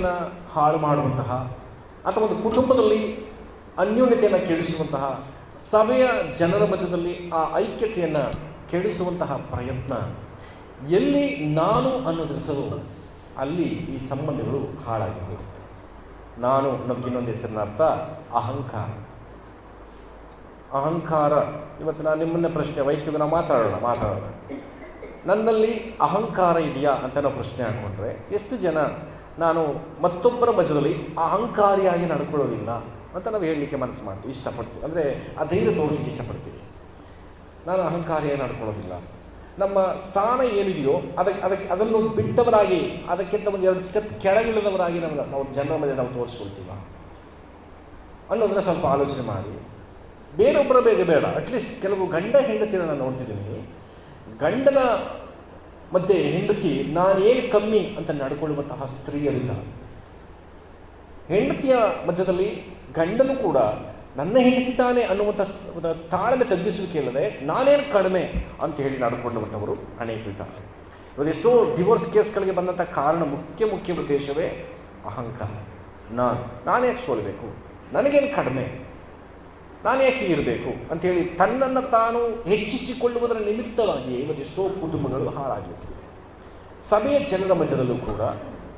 ಸಭೆಯನ್ನು ಹಾಳು ಮಾಡುವಂತಹ ಅಥವಾ ಒಂದು ಕುಟುಂಬದಲ್ಲಿ ಅನ್ಯೋನ್ಯತೆಯನ್ನು ಕೆಡಿಸುವಂತಹ, ಸಭೆಯ ಜನರ ಮಧ್ಯದಲ್ಲಿ ಆ ಐಕ್ಯತೆಯನ್ನು ಕೆಡಿಸುವಂತಹ ಪ್ರಯತ್ನ ಎಲ್ಲಿ ನಾನು ಅನ್ನೋದಿರ್ತದೋ ಅಲ್ಲಿ ಈ ಸಂಬಂಧಗಳು ಹಾಳಾಗಿ ಹೋಗುತ್ತೆ. ನಾನು ಅನ್ನೋದಕ್ಕೆ ಇನ್ನೊಂದು ಹೆಸರಿನ ಅರ್ಥ ಅಹಂಕಾರ. ಅಹಂಕಾರ ಇವತ್ತು ನಾನು ನಿಮ್ಮನ್ನೇ ಪ್ರಶ್ನೆ ವೈಯಕ್ತಿಕ ನಾವು ಮಾತಾಡೋಣ. ನನ್ನಲ್ಲಿ ಅಹಂಕಾರ ಇದೆಯಾ ಅಂತ ನಾವು ಪ್ರಶ್ನೆ ಹಾಕ್ಕೊಂಡ್ರೆ ಎಷ್ಟು ಜನ ನಾನು ಮತ್ತೊಬ್ಬರ ಮಧ್ಯದಲ್ಲಿ ಅಹಂಕಾರಿಯಾಗಿ ನಡ್ಕೊಳ್ಳೋದಿಲ್ಲ ಅಂತ ನಾವು ಹೇಳಲಿಕ್ಕೆ ಮನಸ್ಸು ಮಾಡ್ತೀವಿ, ಇಷ್ಟಪಡ್ತೀವಿ. ಅಂದರೆ ಆ ಧೈರ್ಯ ತೋರಿಸಲಿಕ್ಕೆ ಇಷ್ಟಪಡ್ತೀವಿ. ನಾನು ಅಹಂಕಾರಿಯಾಗಿ ನಡ್ಕೊಳ್ಳೋದಿಲ್ಲ, ನಮ್ಮ ಸ್ಥಾನ ಏನಿದೆಯೋ ಅದನ್ನು ಬಿಟ್ಟವರಾಗಿ, ಅದಕ್ಕಿಂತ ಒಂದು 2 ಸ್ಟೆಪ್ ಕೆಳಗಿಳಿದವರಾಗಿ ನಾವು ಜನರ ಮಧ್ಯೆ ನಾವು ತೋರಿಸ್ಕೊಳ್ತೀವ ಅನ್ನೋದನ್ನ ಸ್ವಲ್ಪ ಆಲೋಚನೆ ಮಾಡಿ. ಬೇರೊಬ್ಬರ ಬೇಡ, ಅಟ್ಲೀಸ್ಟ್ ಕೆಲವು ಗಂಡ ಹೆಂಡತಿಯನ್ನು ನಾನು ನೋಡ್ತಿದ್ದೀನಿ. ಗಂಡನ ಮಧ್ಯೆ ಹೆಂಡತಿ ನಾನೇನು ಕಮ್ಮಿ ಅಂತ ನಡ್ಕೊಳ್ಳುವಂತಹ ಸ್ತ್ರೀಯರಿದ್ದಾರೆ. ಹೆಂಡತಿಯ ಮಧ್ಯದಲ್ಲಿ ಗಂಡನು ಕೂಡ ನನ್ನ ಹೆಂಡತಿ ತಾನೇ ಅನ್ನುವಂಥ ತಾಳ್ಮೆ ತಗ್ಗಿಸುವಿಕೆ ಇಲ್ಲದೆ ನಾನೇನು ಕಡಿಮೆ ಅಂತ ಹೇಳಿ ನಡ್ಕೊಂಡಂಥವರು ಅನೇಕರಿದ್ದಾರೆ. ಇವತ್ತೆಷ್ಟೋ ಡಿವೋರ್ಸ್ ಕೇಸ್ಗಳಿಗೆ ಬಂದಂಥ ಕಾರಣ ಮುಖ್ಯ ಉದ್ದೇಶವೇ ಅಹಂಕಾರ. ನಾನೇ ಸೋಲಬೇಕು, ನನಗೇನು ಕಡಿಮೆ, ನಾನು ಯಾಕೆ ಇರಬೇಕು ಅಂಥೇಳಿ ತನ್ನನ್ನು ತಾನು ಹೆಚ್ಚಿಸಿಕೊಳ್ಳುವುದರ ನಿಮಿತ್ತವಾಗಿ ಇವತ್ತೆಷ್ಟೋ ಕುಟುಂಬಗಳು ಹಾಳಾಗಿರ್ತವೆ. ಸಭೆಯ ಜನರ ಮಧ್ಯದಲ್ಲೂ ಕೂಡ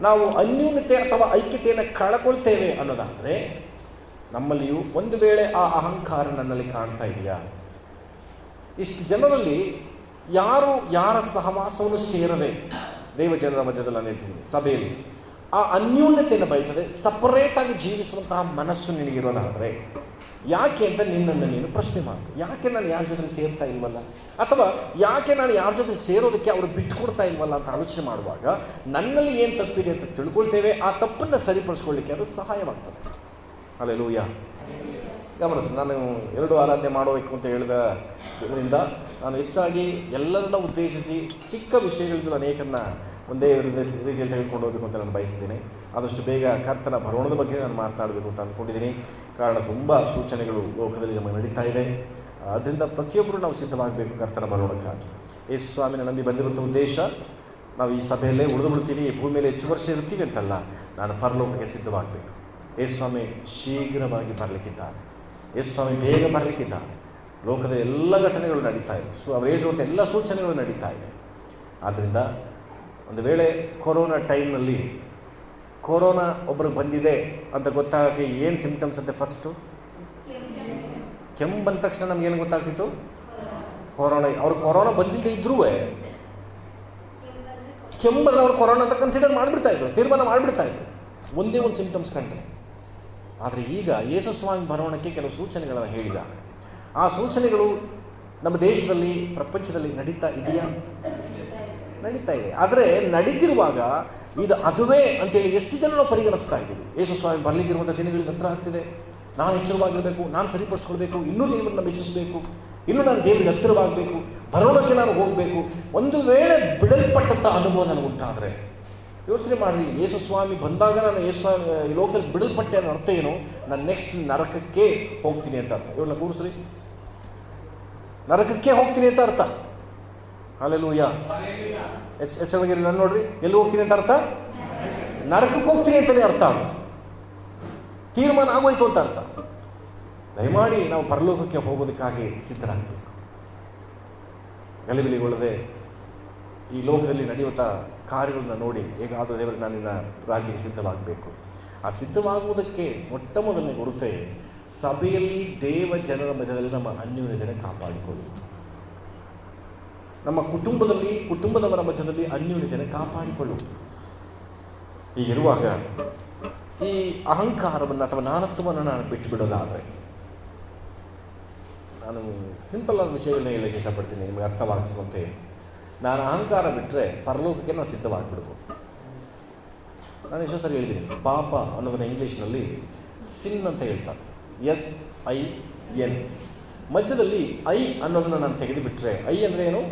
ನಾವು ಅನ್ಯೂನ್ಯತೆ ಅಥವಾ ಐಕ್ಯತೆಯನ್ನು ಕಳ್ಕೊಳ್ತೇವೆ ಅನ್ನೋದಾದರೆ ನಮ್ಮಲ್ಲಿಯೂ ಒಂದು ವೇಳೆ ಆ ಅಹಂಕಾರ ನನ್ನಲ್ಲಿ ಕಾಣ್ತಾ ಇದೆಯಾ? ಇಷ್ಟು ಜನರಲ್ಲಿ ಯಾರ ಸಹವಾಸವನ್ನು ಸೇರದೆ ದೇವಜನರ ಮಧ್ಯದಲ್ಲಿ ನಾನು ಹೇಳ್ತಿದ್ದೀನಿ, ಸಭೆಯಲ್ಲಿ ಆ ಅನ್ಯೂನ್ಯತೆಯನ್ನು ಬಯಸದೆ ಸಪರೇಟಾಗಿ ಜೀವಿಸುವಂತಹ ಮನಸ್ಸು ನಿನಗಿರೋದಾದರೆ ಯಾಕೆ ಅಂತ ನಿನ್ನನ್ನು ನೀನು ಪ್ರಶ್ನೆ ಮಾಡು. ಯಾಕೆ ನಾನು ಯಾರ ಜೊತೆ ಸೇರ್ತಾ ಇಲ್ವಲ್ಲ, ಅಥವಾ ಯಾಕೆ ನಾನು ಯಾರ ಜೊತೆ ಸೇರೋದಕ್ಕೆ ಅವರು ಬಿಟ್ಟುಕೊಡ್ತಾ ಇಲ್ವಲ್ಲ ಅಂತ ಆಲೋಚನೆ ಮಾಡುವಾಗ ನನ್ನಲ್ಲಿ ಏನು ತಪ್ಪಿದೆ ಅಂತ ತಿಳ್ಕೊಳ್ತೇವೆ. ಆ ತಪ್ಪನ್ನು ಸರಿಪಡಿಸ್ಕೊಳ್ಳಿಕ್ಕೆ ಅದು ಸಹಾಯವಾಗ್ತದೆ. ಹಲ್ಲೆಲೂಯ. ಗಮನಿಸಿ, ನಾನು 2 ಆರಾಧನೆ ಮಾಡಬೇಕು ಅಂತ ಹೇಳಿದ್ರಿಂದ ನಾನು ಹೆಚ್ಚಾಗಿ ಎಲ್ಲರನ್ನ ಉದ್ದೇಶಿಸಿ ಚಿಕ್ಕ ವಿಷಯಗಳಿಂದ ಅನೇಕರನ್ನ ಒಂದೇ ರೀತಿಯಲ್ಲಿ ತೆಗೆದುಕೊಂಡು ಹೋಗಬೇಕು ಅಂತ ನಾನು ಬಯಸ್ತೀನಿ. ಆದಷ್ಟು ಬೇಗ ಕರ್ತನ ಬರೋಣದ ಬಗ್ಗೆ ನಾನು ಮಾತನಾಡಬೇಕು ಅಂತ ಅಂದ್ಕೊಂಡಿದ್ದೀನಿ. ಕಾರಣ ತುಂಬ ಸೂಚನೆಗಳು ಲೋಕದಲ್ಲಿ ನಮಗೆ ನಡೀತಾ ಇದೆ. ಅದರಿಂದ ಪ್ರತಿಯೊಬ್ಬರು ನಾವು ಸಿದ್ಧವಾಗಬೇಕು ಕರ್ತನ ಬರೋಣಕ್ಕಾಗಿ. ಯೇಸು ಸ್ವಾಮಿನ ನಂಬಿ ಬಂದಿರುವಂಥ ಉದ್ದೇಶ ನಾವು ಈ ಸಭೆಯಲ್ಲೇ ಉಳಿದು ಬಿಡ್ತೀವಿ, ಭೂಮಿ ಮೇಲೆ ಹೆಚ್ಚು ವರ್ಷ ಇರ್ತೀವಿ ಅಂತಲ್ಲ, ನಾನು ಪರಲೋಕಕ್ಕೆ ಸಿದ್ಧವಾಗಬೇಕು. ಯೇಸು ಸ್ವಾಮಿ ಶೀಘ್ರವಾಗಿ ಬರಲಿಕ್ಕಿದ್ದಾನೆ. ಯೇಸು ಸ್ವಾಮಿ ಬೇಗ ಬರಲಿಕ್ಕಿದ್ದಾನೆ. ಲೋಕದ ಎಲ್ಲ ಘಟನೆಗಳು ನಡೀತಾ ಇದೆ, ಅವ್ರು ಹೇಳಿರುವಂಥ ಎಲ್ಲ ಸೂಚನೆಗಳು ನಡೀತಾ ಇದೆ. ಆದ್ದರಿಂದ ಒಂದು ವೇಳೆ ಕೊರೋನಾ ಟೈಮ್ನಲ್ಲಿ ಕೊರೋನಾ ಒಬ್ರಿಗೆ ಬಂದಿದೆ ಅಂತ ಗೊತ್ತಾಗೋಕ್ಕೆ ಏನು ಸಿಂಪ್ಟಮ್ಸ್ ಅಂತೆ? ಫಸ್ಟು ಕೆಮ್ಮು ಬಂದ ತಕ್ಷಣ ನಮಗೇನು ಗೊತ್ತಾಗ್ತಿತ್ತು? ಅವ್ರು ಕೊರೋನಾ ಬಂದಿದ್ದೇ ಇದ್ರೂ ಕೆಮ್ಮಲ್ಲಿ ಅವ್ರು ಕೊರೋನಾ ಅಂತ ಕನ್ಸಿಡರ್ ಮಾಡಿಬಿಡ್ತಾಯಿದ್ರು, ತೀರ್ಮಾನ ಮಾಡಿಬಿಡ್ತಾಯಿದ್ರು ಒಂದೇ ಒಂದು ಸಿಂಪ್ಟಮ್ಸ್ ಕಂಡ್ರೆ. ಆದರೆ ಈಗ ಯೇಸು ಸ್ವಾಮಿ ಬರೋಣಕ್ಕೆ ಕೆಲವು ಸೂಚನೆಗಳನ್ನು ಹೇಳಿದ್ದಾರೆ. ಆ ಸೂಚನೆಗಳು ನಮ್ಮ ದೇಶದಲ್ಲಿ, ಪ್ರಪಂಚದಲ್ಲಿ ನಡೀತಾ ಇದೆಯಾ? ನಡೀತಾ ಇದೆ. ಆದರೆ ನಡೀತಿರುವಾಗ ಅದುವೇ ಅಂತೇಳಿ ಎಷ್ಟು ಜನ ನಾವು ಪರಿಗಣಿಸ್ತಾ ಇದ್ದೀವಿ. ಯೇಸು ಸ್ವಾಮಿ ಬರಲಿಕ್ಕಿರುವಂಥ ದಿನಗಳಿಗೆ ಹತ್ರ ಆಗ್ತಿದೆ, ನಾನು ಎಚ್ಚರವಾಗಿರಬೇಕು, ನಾನು ಸರಿಪಡಿಸ್ಕೊಳ್ಬೇಕು, ಇನ್ನೂ ದೇವರನ್ನ ಮೆಚ್ಚಿಸಬೇಕು, ಇನ್ನೂ ನಾನು ದೇವರಿಗೆ ಹತ್ತಿರವಾಗಬೇಕು, ಬರೋಣಕ್ಕೆ ನಾನು ಹೋಗಬೇಕು. ಒಂದು ವೇಳೆ ಬಿಡಲ್ಪಟ್ಟಂಥ ಅನುಭವ ನನಗೆ ಉಂಟಾದರೆ ಯೋಚನೆ ಮಾಡಿ, ಯೇಸು ಸ್ವಾಮಿ ಬಂದಾಗ ನಾನು ಈ ಲೋಕದಲ್ಲಿ ಬಿಡಲ್ಪಟ್ಟೆ ಅನ್ನೋ ಅರ್ಥ ಏನು? ನಾನು ನೆಕ್ಸ್ಟ್ ನರಕಕ್ಕೆ ಹೋಗ್ತೀನಿ ಅಂತ ಅರ್ಥ. ಇವ್ರನ್ನ ಕೂರಿಸ್ರಿ, ನರಕಕ್ಕೆ ಹೋಗ್ತೀನಿ ಅಂತ ಅರ್ಥ. ಹಲ್ಲೆಲೂಯಾ. ಎಚ್ಚರವಾಗಿರಿ. ನಾನು ನೋಡ್ರಿ, ಎಲ್ಲಿ ಹೋಗ್ತೀನಿ ಅಂತ ಅರ್ಥ? ನರಕಕ್ಕೆ ಹೋಗ್ತೀನಿ ಅಂತಲೇ ಅರ್ಥ. ಅದು ತೀರ್ಮಾನ ಆಗೋಯ್ತು ಅಂತ ಅರ್ಥ. ದಯಮಾಡಿ ನಾವು ಪರಲೋಕಕ್ಕೆ ಹೋಗೋದಕ್ಕಾಗಿ ಸಿದ್ಧರಾಗಬೇಕು. ಗಲಿಬಿಲಿಗೊಳ್ಳದೆ ಈ ಲೋಕದಲ್ಲಿ ನಡೆಯುವಂಥ ಕಾರ್ಯಗಳನ್ನ ನೋಡಿ ಹೇಗಾದರೂ ದೇವರಿಗೆ ನಾನು ನಿನ್ನ ರಾಜ್ಯಕ್ಕೆ ಸಿದ್ಧವಾಗಬೇಕು. ಆ ಸಿದ್ಧವಾಗುವುದಕ್ಕೆ ಮೊಟ್ಟ ಮೊದಲನೇ ಗುರುತೆ ಸಭೆಯಲ್ಲಿ ದೇವ ಜನರ ಮಧ್ಯದಲ್ಲಿ ನಮ್ಮ ಅನ್ಯೋನ್ಯತೆಯನ್ನು ಕಾಪಾಡಿಕೊಳ್ಳುವುದು. ನಮ್ಮ ಕುಟುಂಬದವರ ಮಧ್ಯದಲ್ಲಿ ಅನ್ಯೋನ್ಯತೆಯನ್ನು ಕಾಪಾಡಿಕೊಳ್ಳುವುದು. ಹೀಗಿರುವಾಗ ಈ ಅಹಂಕಾರವನ್ನು ಅಥವಾ ನಾನತ್ವವನ್ನು ನಾನು ಬಿಟ್ಟು ಬಿಡೋದಾದರೆ, ನಾನು ಸಿಂಪಲ್ ಆದ ವಿಷಯಗಳನ್ನ ಹೇಳಕ್ಕೆ ಇಷ್ಟಪಡ್ತೀನಿ ನಿಮಗೆ ಅರ್ಥವಾಗಿಸುವಂತೆ. ನಾನು ಅಹಂಕಾರ ಬಿಟ್ಟರೆ ಪರಲೋಕಕ್ಕೆ ನಾನು ಸಿದ್ಧವಾಗಿಬಿಡ್ಬೋದು. ನಾನು ಎಷ್ಟೋ ಸರಿ ಹೇಳಿದ್ದೀನಿ, ಪಾಪ ಅನ್ನೋದನ್ನ ಇಂಗ್ಲೀಷ್ನಲ್ಲಿ ಸಿನ್ ಅಂತ ಹೇಳ್ತಾರೆ, SIN. ಮಧ್ಯದಲ್ಲಿ ಐ ಅನ್ನೋದನ್ನು ನಾನು ತೆಗೆದುಬಿಟ್ರೆ, ಐ ಅಂದರೆ ಏನು?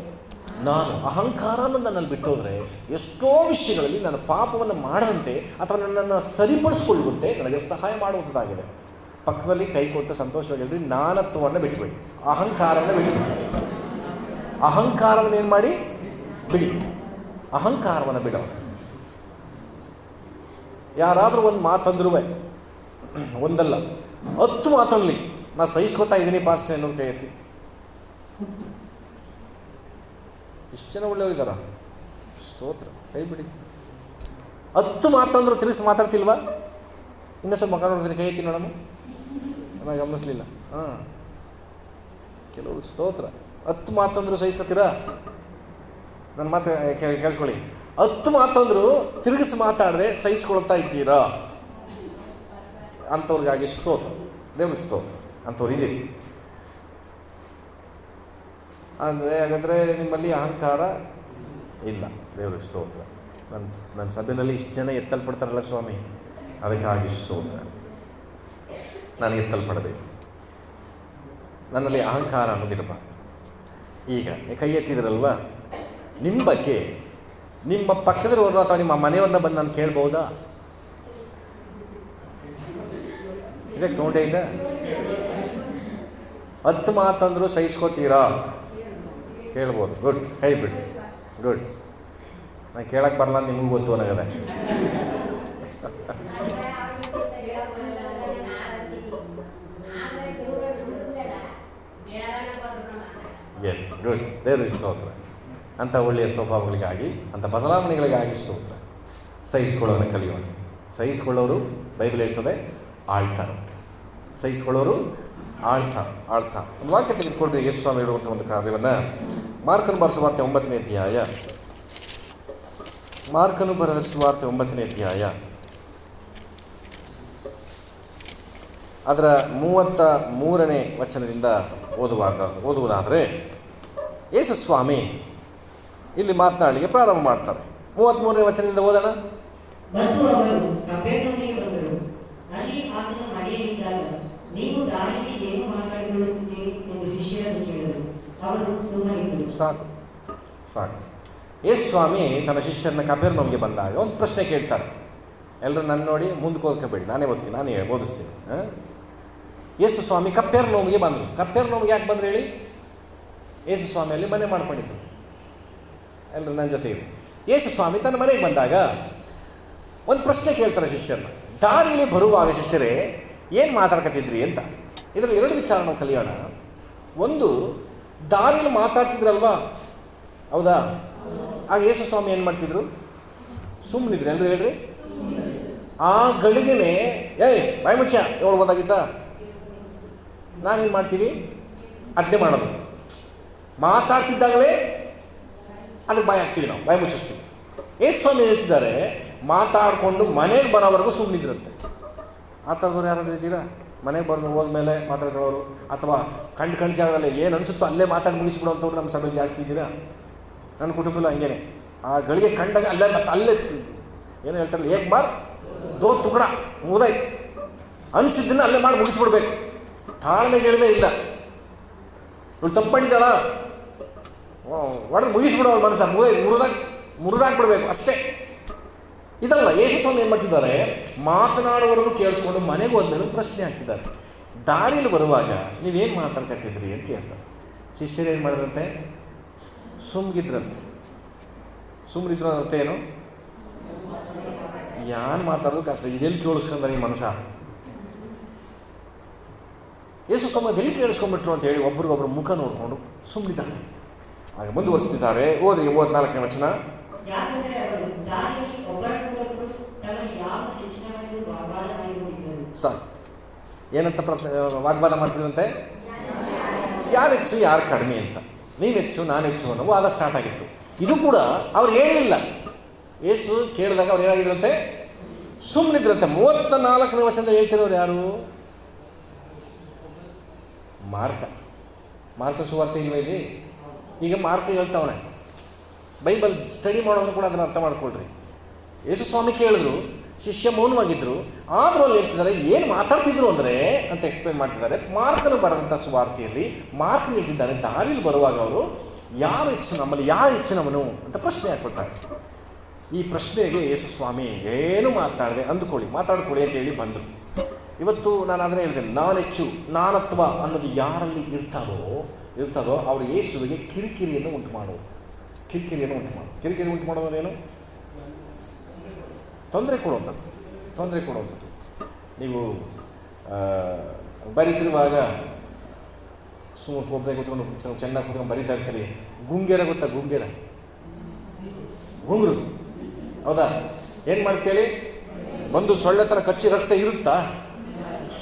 ನಾನು. ಅಹಂಕಾರ ಅನ್ನೋದು ನನ್ನಲ್ಲಿ ಬಿಟ್ಟೋದ್ರೆ ಎಷ್ಟೋ ವಿಷಯಗಳಲ್ಲಿ ನಾನು ಪಾಪವನ್ನು ಮಾಡದಂತೆ ಅಥವಾ ನನ್ನನ್ನು ಸರಿಪಡಿಸ್ಕೊಳ್ಳುವಂತೆ ನನಗೆ ಸಹಾಯ ಮಾಡುವಂಥದ್ದಾಗಿದೆ. ಪಕ್ಕದಲ್ಲಿ ಕೈ ಕೊಟ್ಟು ಸಂತೋಷವಾಗಿ ಹೇಳ್ರಿ, ನಾನತ್ವವನ್ನು ಬಿಟ್ಟುಬಿಡಿ, ಅಹಂಕಾರವನ್ನು ಬಿಟ್ಟುಬಿಡಿ. ಅಹಂಕಾರವನ್ನು ಏನು ಮಾಡಿ? ಬಿಡಿ. ಅಹಂಕಾರವನ್ನು ಬಿಡೋ. ಯಾರಾದರೂ ಒಂದು ಮಾತಂದ್ರೂ ಒಂದಲ್ಲ 10 ಮಾತಲ್ಲಿ ನಾ ಸಹಿಸ್ಕೊತಾ ಇದ್ದೀನಿ ಪಾಸ್ಟರ್ ಅನ್ನೋದು ಕೈ ಎತ್ತಿ. ಇಷ್ಟು ಜನ ಒಳ್ಳೆಯವರಿದ್ದಾರ? ಸ್ತೋತ್ರ. ಕೈ ಬಿಡಿ. 10 ಮಾತಂದ್ರು ತಿರುಗಿಸಿ ಮಾತಾಡ್ತಿಲ್ವಾ? ಇನ್ನೊಂದು ಸ್ವಲ್ಪ ಮಗ ನೋಡಿದ್ರೆ ಕೈ ಎತ್ತಿ ನೋಡಮ್ಮ. ನಾನು ಗಮನಿಸ್ಲಿಲ್ಲ. ಹಾಂ, ಕೆಲವರು ಸ್ತೋತ್ರ 10 ಮಾತಂದ್ರು ಸಹಿಸ್ಕೊತೀರಾ? ನನ್ನ ಮಾತು ಕೇಳಿಸ್ಕೊಳ್ಳಿ. 10 ಮಾತಂದ್ರು ತಿರುಗಿಸಿ ಮಾತಾಡದೆ ಸಹಿಸ್ಕೊಳ್ತಾ ಇದ್ದೀರಾ? ಅಂಥವ್ರಿಗಾಗಿ ಸ್ತೋತ್ರ, ದೇವ್ರ ಸ್ತೋತ್ರ. ಅಂಥವ್ರು ಇದೆ ಅಂದರೆ ಹಾಗಾದರೆ ನಿಮ್ಮಲ್ಲಿ ಅಹಂಕಾರ ಇಲ್ಲ. ದೇವ್ರಿಗೆ ಸ್ತೋತ್ರ. ನನ್ನ ಸಭೆಯಲ್ಲಿ ಇಷ್ಟು ಜನ ಎತ್ತಲ್ಪಡ್ತಾರಲ್ಲ ಸ್ವಾಮಿ, ಅದಕ್ಕಾಗಿ ಸ್ತೋತ್ರ. ನಾನು ಎತ್ತಲ್ಪಡಬೇಕು, ನನ್ನಲ್ಲಿ ಅಹಂಕಾರ ಅನ್ನೋದಿರಬಾರ್ದು. ಈಗ ಕೈ ಎತ್ತಿದ್ರಲ್ವ, ನಿಮ್ಮ ಬಗ್ಗೆ ನಿಮ್ಮ ಪಕ್ಕದವ್ರನ್ನ ಅಥವಾ ನಿಮ್ಮ ಮನೆಯವ್ರನ್ನ ಬಂದು ನಾನು ಕೇಳ್ಬೋದಾ? ಇದಕ್ಕೆ ಸೌಂಡೇ ಇಲ್ಲ. 10 ಮಾತಂದ್ರು ಸಹಿಸ್ಕೋತೀರಾ? ಕೇಳ್ಬೋದು. ಗುಡ್. ಕೈ ಬಿಡಿ. ಗುಡ್. ನಾನು ಕೇಳಕ್ಕೆ ಬರಲ್ಲ ಅಂತ ನಿಮಗೂ ಗೊತ್ತು ನನಗದೆ. S, good. ದೇವ್ರ ಸ್ತೋತ್ರ. ಅಂಥ ಒಳ್ಳೆಯ ಸ್ವಭಾವಗಳಿಗಾಗಿ, ಅಂಥ ಬದಲಾವಣೆಗಳಿಗಾಗಿ ಸ್ತೋತ್ರ. ಸಹಿಸ್ಕೊಳ್ಳೋದನ್ನು ಕಲಿಯೋಣ. ಸಹಿಸ್ಕೊಳ್ಳೋರು ಬೈಬಲ್ ಹೇಳ್ತದೆ ಆಳ್ತಾರಂತೆ. ಸಹಿಸ್ಕೊಳ್ಳೋರು ಆಳ್ತಾ. ಒಂದು ವಾಕ್ಯ ತೆಗೆದುಕೊಂಡ್ರೆ ಯೇಸು ಸ್ವಾಮಿ ಹೇಳುವಂಥ ಒಂದು ಕಾರ್ಯವನ್ನು ಮಾರ್ಕನು ಬರೆದ ಸುವಾರ್ತೆ 9ನೇ ಅಧ್ಯಾಯ. ಮಾರ್ಕನು ಬರೆದ ಸುವಾರ್ತೆ 9ನೇ ಅಧ್ಯಾಯ ಅದರ 33ನೇ ವಚನದಿಂದ ಓದುವುದಾದರೆ ಯೇಸು ಸ್ವಾಮಿ ಇಲ್ಲಿ ಮಾತನಾಡಲಿಕ್ಕೆ ಪ್ರಾರಂಭ ಮಾಡ್ತಾರೆ. 33ನೇ ವಚನದಿಂದ ಓದೋಣ. ಮತ್ತು ಅವರು ಕಪೆರ್ನೌಮಿಗೆ ಬಂದರು. ಅಲ್ಲಿ ಆತನ ಮನೆಯಲ್ಲಿದ್ದಾಗ, ನೀವು ದಾರಿಯಲ್ಲಿ ಏನು ಮಾತನಾಡಿಕೊಳ್ಳುತ್ತೀರಿ ಎಂದು ಶಿಷ್ಯರನ್ನು ಕೇಳಿದರು. ಅವರು ಸುಮ್ಮನಿದ್ದರು. ಸಾಕು. ಯೇಸು ಸ್ವಾಮಿ ತನ್ನ ಶಿಷ್ಯರನ್ನ ಕಪೆರ್ನೌಮಿಗೆ ಬಂದಾಗ ಒಂದು ಪ್ರಶ್ನೆ ಕೇಳ್ತಾರೆ. ಎಲ್ಲರೂ ನನ್ನ ನೋಡಿ ಮುಂದಕ್ಕೆ ಓದ್ಕೋಬೇಡಿ, ನಾನೇ ಓದ್ತೀನಿ, ನಾನೇ ಬೋಧಿಸ್ತೀನಿ. ಯೇಸು ಸ್ವಾಮಿ ಕಪೆರ್ನೌಮಿಗೆ ಬಂದರು. ಕಪೆರ್ನೌಮಿಗೆ ಯಾಕೆ ಬಂದರು ಹೇಳಿ? ಯೇಸು ಸ್ವಾಮಿಯಲ್ಲಿ ಮನೆ ಮಾಡ್ಕೊಂಡಿದ್ರು. ಎಲ್ಲರೂ ನನ್ನ ಜೊತೆ ಇದೆ. ಯೇಸು ಸ್ವಾಮಿ ತನ್ನ ಮನೆಗೆ ಬಂದಾಗ ಒಂದು ಪ್ರಶ್ನೆ ಕೇಳ್ತಾರೆ ಶಿಷ್ಯರನ್ನ. ದಾರಿಯಲ್ಲಿ ಬರುವಾಗ ಶಿಷ್ಯರೇ ಏನು ಮಾತಾಡ್ಕೊತಿದ್ರಿ ಅಂತ. ಇದರಲ್ಲಿ 2 ವಿಚಾರ ನಾವು ಕಲಿಯೋಣ. ಒಂದು, ದಾರಿಯಲ್ಲಿ ಮಾತಾಡ್ತಿದ್ರಲ್ವಾ, ಹೌದಾ? ಆಗ ಯೇಸು ಸ್ವಾಮಿ ಏನು ಮಾಡ್ತಿದ್ರು? ಸುಮ್ಮನಿದ್ರು. ಎಲ್ಲರೂ ಹೇಳ್ರಿ. ಆ ಗಳಿಗೆನೇ ಬಾಯಿ ಮುಚ್ಚ ಹೇಳ್ಬೋದಾಗಿತ್ತ? ನಾವೇನು ಮಾಡ್ತೀವಿ? ಅಡ್ಡೆ ಮಾಡೋದು. ಮಾತಾಡ್ತಿದ್ದಾಗಲೇ ಅದಕ್ಕೆ ಬಾಯಿ ಹಾಕ್ತೀವಿ, ನಾವು ಬಾಯಿ ಮುಚ್ಚಿಸ್ತೀವಿ. ಯೇಸು ಸ್ವಾಮಿ ಹೇಳ್ತಿದ್ದಾರೆ, ಮಾತಾಡಿಕೊಂಡು ಮನೆಗೆ ಬರೋವರೆಗೂ ಸುಮ್ಮನಿದ್ರಂತೆ. ಆ ಥರದವ್ರು ಯಾರಾದರೂ ಇದ್ದೀರಾ? ಮನೆಗೆ ಹೋದ್ಮೇಲೆ ಮಾತಾಡ್ಕೊಳ್ಳೋರು, ಅಥವಾ ಕಣ್ಣು ಜಾಗದಲ್ಲಿ ಏನು ಅನಿಸುತ್ತೋ ಅಲ್ಲೇ ಮಾತಾಡಿ ಮುಗಿಸ್ಬಿಡೋಂಥವ್ರು ನಮ್ಮ ಸಭೆಯಲ್ಲಿ ಜಾಸ್ತಿ ಇದ್ದೀರಾ? ನನ್ನ ಕುಟುಂಬದಲ್ಲೂ ಹಂಗೇನೆ. ಆ ಗಳಿಗೆ ಕಂಡಾಗ ಅಲ್ಲೇ ಏನು ಹೇಳ್ತಾರಲ್ಲ, ಏಕ್ ಬಾರ್ ದೋ ತುಕಡ, ಮುಗ್ದಾಯ್ತು ಅನಿಸಿದ್ದನ್ನು ಅಲ್ಲೇ ಮಾಡಿ ಮುಗಿಸ್ಬಿಡ್ಬೇಕು. ತಾಳ್ಮೆ ಗೆಳಮೆ ಇಲ್ಲ. ಇವಳು ತಪ್ಪು ಮಾಡಿದ್ದಾಳ, ಹೊಡೆದು ಮುಗಿಸ್ಬಿಡೋ ಅವ್ರ ಮನಸ್ಸ ಮುರಿದಾಕ್ಬಿಡ್ಬೇಕು ಅಷ್ಟೇ. ಇದಲ್ಲ. ಯೇಸು ಸ್ವಾಮಿ ಏನು ಮಾಡ್ತಿದ್ದಾರೆ? ಮಾತನಾಡುವವರೆಗೂ ಕೇಳಿಸ್ಕೊಂಡು ಮನೆಗೆ ಹೋದ್ಮೇಲೆ ಪ್ರಶ್ನೆ ಹಾಕ್ತಿದ್ದಾರೆ. ದಾರಿಯಲ್ಲಿ ಬರುವಾಗ ನೀವೇನು ಮಾತಾಡ್ಕತ್ತಿದ್ರಿ ಅಂತ ಹೇಳ್ತಾರೆ. ಶಿಷ್ಯರು ಏನು ಮಾಡಿದ್ರಂತೆ? ಸುಮ್ಮಗಿದ್ರಂತೆ. ಸುಮ್ಮನಿದ್ರು ಅರ್ಥ ಏನು? ಯಾರು ಮಾತಾಡೋದು ಕಷ್ಟ. ಇದೆಲ್ಲಿ ಕೇಳಿಸ್ಕೊಂಡ್ರೆ ಈ ಮನುಷ್ಯ. ಯೇಸು ಸ್ವಾಮಿ ಎಲ್ಲಿ ಕೇಳಿಸ್ಕೊಂಡ್ಬಿಟ್ರು ಅಂತ ಹೇಳಿ ಒಬ್ರಿಗೊಬ್ರು ಮುಖ ನೋಡಿಕೊಂಡು ಸುಮ್ಮನಿದ್ದಾರೆ. ಹಾಗೆ ಮುಂದುವರಿಸ್ತಿದ್ದಾರೆ. ಓದ್ರಿ 34ನೇ ವಚನ. ಸಾಕು. ಏನಂತ ವಾಗ್ವಾದ ಮಾಡ್ತಿದ್ದಂತೆ? ಯಾರು ಹೆಚ್ಚು ಯಾರು ಕಡಿಮೆ ಅಂತ, ನೀನು ಹೆಚ್ಚು ನಾನು ಹೆಚ್ಚು ಅನ್ನೋ ವಾದ ಸ್ಟಾರ್ಟ್ ಆಗಿತ್ತು. ಇದು ಕೂಡ ಅವ್ರು ಹೇಳಲಿಲ್ಲ. ಯೇಸು ಕೇಳಿದಾಗ ಅವ್ರು ಏನಾಗಿದ್ರಂತೆ? ಸುಮ್ಮನಿದ್ರಂತೆ. 34ನೇ ವಚನದಲ್ಲಿ ಹೇಳ್ತಿರೋರು ಯಾರು? ಮಾರ್ಕ ಸುವಾರ್ತೆ ಇಲ್ವೇ ಇಲ್ಲಿ? ಈಗ ಮಾರ್ಕ ಹೇಳ್ತಾವನೆ. ಬೈಬಲ್ ಸ್ಟಡಿ ಮಾಡೋರು ಕೂಡ ಅದನ್ನು ಅರ್ಥ ಮಾಡ್ಕೊಳ್ರಿ. ಯೇಸು ಸ್ವಾಮಿ ಕೇಳಿದ್ರು, ಶಿಷ್ಯ ಮೌನವಾಗಿದ್ದರು, ಆದರೂ ಅಲ್ಲಿ ಹೇಳ್ತಿದ್ದಾರೆ ಏನು ಮಾತಾಡ್ತಿದ್ರು ಅಂದರೆ ಅಂತ ಎಕ್ಸ್ಪ್ಲೇನ್ ಮಾಡ್ತಿದ್ದಾರೆ. ಮಾರ್ಕನು ಬರೆದಂಥ ಸುವಾರ್ತೆಯಲ್ಲಿ ಮಾರ್ಕನು ಹೇಳ್ತಿದ್ದಾನೆ, ದಾರಿಯಲ್ಲಿ ಬರುವಾಗ ಅವರು ಯಾರು ಹೆಚ್ಚು ನಮ್ಮಲ್ಲಿ, ಯಾರು ಹೆಚ್ಚು ನಮ್ಮನು ಅಂತ ಪ್ರಶ್ನೆ ಹಾಕ್ಬಿಡ್ತಾರೆ. ಈ ಪ್ರಶ್ನೆಗೆ ಯೇಸು ಸ್ವಾಮಿ ಏನು ಮಾತಾಡದೆ ಮಾತಾಡ್ಕೊಳ್ಳಿ ಅಂತೇಳಿ ಬಂದರು. ಇವತ್ತು ನಾನು ಅದನ್ನೇ ಹೇಳ್ತೇನೆ, ನಾನು ಹೆಚ್ಚು ನಾನತ್ವ ಅನ್ನೋದು ಯಾರಲ್ಲಿ ಇರ್ತದೋ ಅವರು ಯೇಸುವಿಗೆ ಕಿರಿಕಿರಿಯನ್ನು ಉಂಟು ಮಾಡೋದು. ಕಿರಿಕಿರಿ ಉಂಟು ಮಾಡೋದು ಏನು? ತೊಂದರೆ ಕೊಡುವಂಥದ್ದು. ತೊಂದರೆ ಕೊಡುವಂಥದ್ದು. ನೀವು ಬರೀತಿರುವಾಗ ಸುಮ್ಮನೆ ಒಬ್ಬರೇ ಕೂತ್ಕೊಂಡು ಚೆನ್ನಾಗಿ ಕೂತ್ಕೊಂಡು ಬರೀತಾ ಇರ್ತೀರಿ. ಗುಂಗೆರ ಗೊತ್ತಾ? ಗುಂಗುರು, ಹೌದಾ? ಏನು ಮಾಡ್ತೇಳಿ? ಬಂದು ಸೊಳ್ಳೆ ಥರ ಕಚ್ಚಿ ರಕ್ತ ಇರುತ್ತಾ?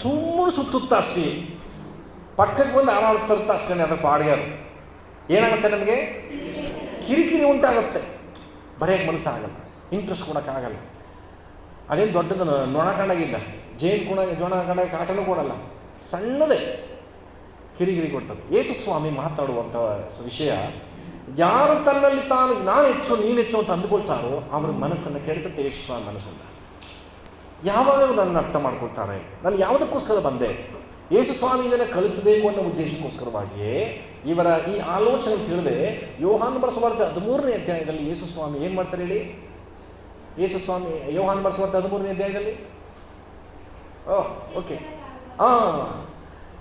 ಸುಮ್ಮನೆ ಸುತ್ತುತ್ತಾ ಅಷ್ಟೇ, ಪಕ್ಕಕ್ಕೆ ಬಂದು ಹಾರಾಡ್ತಿರ್ತಾ ಅಷ್ಟೇ. ಅದರ ಪಾಡಿಗೆ ಅದು ಏನಾಗುತ್ತೆ, ನಮಗೆ ಕಿರಿಕಿರಿ ಉಂಟಾಗುತ್ತೆ, ಬರೆಯೋಕ್ಕೆ ಮನಸ್ಸಾಗಲ್ಲ, ಇಂಟ್ರೆಸ್ಟ್ ಕೊಡೋಕ್ಕಾಗಲ್ಲ. ಅದೇನು ದೊಡ್ಡದು ನೊಣ ಕಂಡಾಗಿಲ್ಲ, ಜೋಣ ಕಂಡಾಗ ಕಾಟನೂ ಕೊಡಲ್ಲ, ಸಣ್ಣದೇ ಕಿರಿಕಿರಿ ಕೊಡ್ತದೆ. ಯೇಸು ಸ್ವಾಮಿ ಮಾತಾಡುವಂಥ ವಿಷಯ, ಯಾರು ತನ್ನಲ್ಲಿ ತಾನು ನಾನು ಹೆಚ್ಚು ನೀನು ಹೆಚ್ಚು ಅಂತ ಅಂದುಕೊಳ್ತಾರೋ ಅವ್ರ ಮನಸ್ಸನ್ನು ಕೆಡಿಸುತ್ತೆ ಯೇಸು ಸ್ವಾಮಿ ಮನಸ್ಸನ್ನು. ಯಾವಾಗ ನನ್ನ ಅರ್ಥ ಮಾಡ್ಕೊಳ್ತಾರೆ, ನಾನು ಯಾವುದಕ್ಕೋಸ್ಕರ ಬಂದೆ, ಯೇಸು ಸ್ವಾಮಿ ಇದನ್ನು ಕಲಿಸಬೇಕು ಅನ್ನೋ ಉದ್ದೇಶಕ್ಕೋಸ್ಕರವಾಗಿಯೇ ಇವರ ಈ ಆಲೋಚನೆ ತಿಳಿದೆ ಯೋಹಾನ ಬರೆಸುವಾರ್ತೆ 13ನೇ ಅಧ್ಯಾಯದಲ್ಲಿ ಯೇಸು ಸ್ವಾಮಿ ಏನು ಮಾಡ್ತಾರೆ ಹೇಳಿ? ಯೇಸು ಸ್ವಾಮಿ ಯೋಹಾನ ಬರೆಸುವಾರ್ತೆ 13ನೇ ಅಧ್ಯಾಯದಲ್ಲಿ ಓಕೆ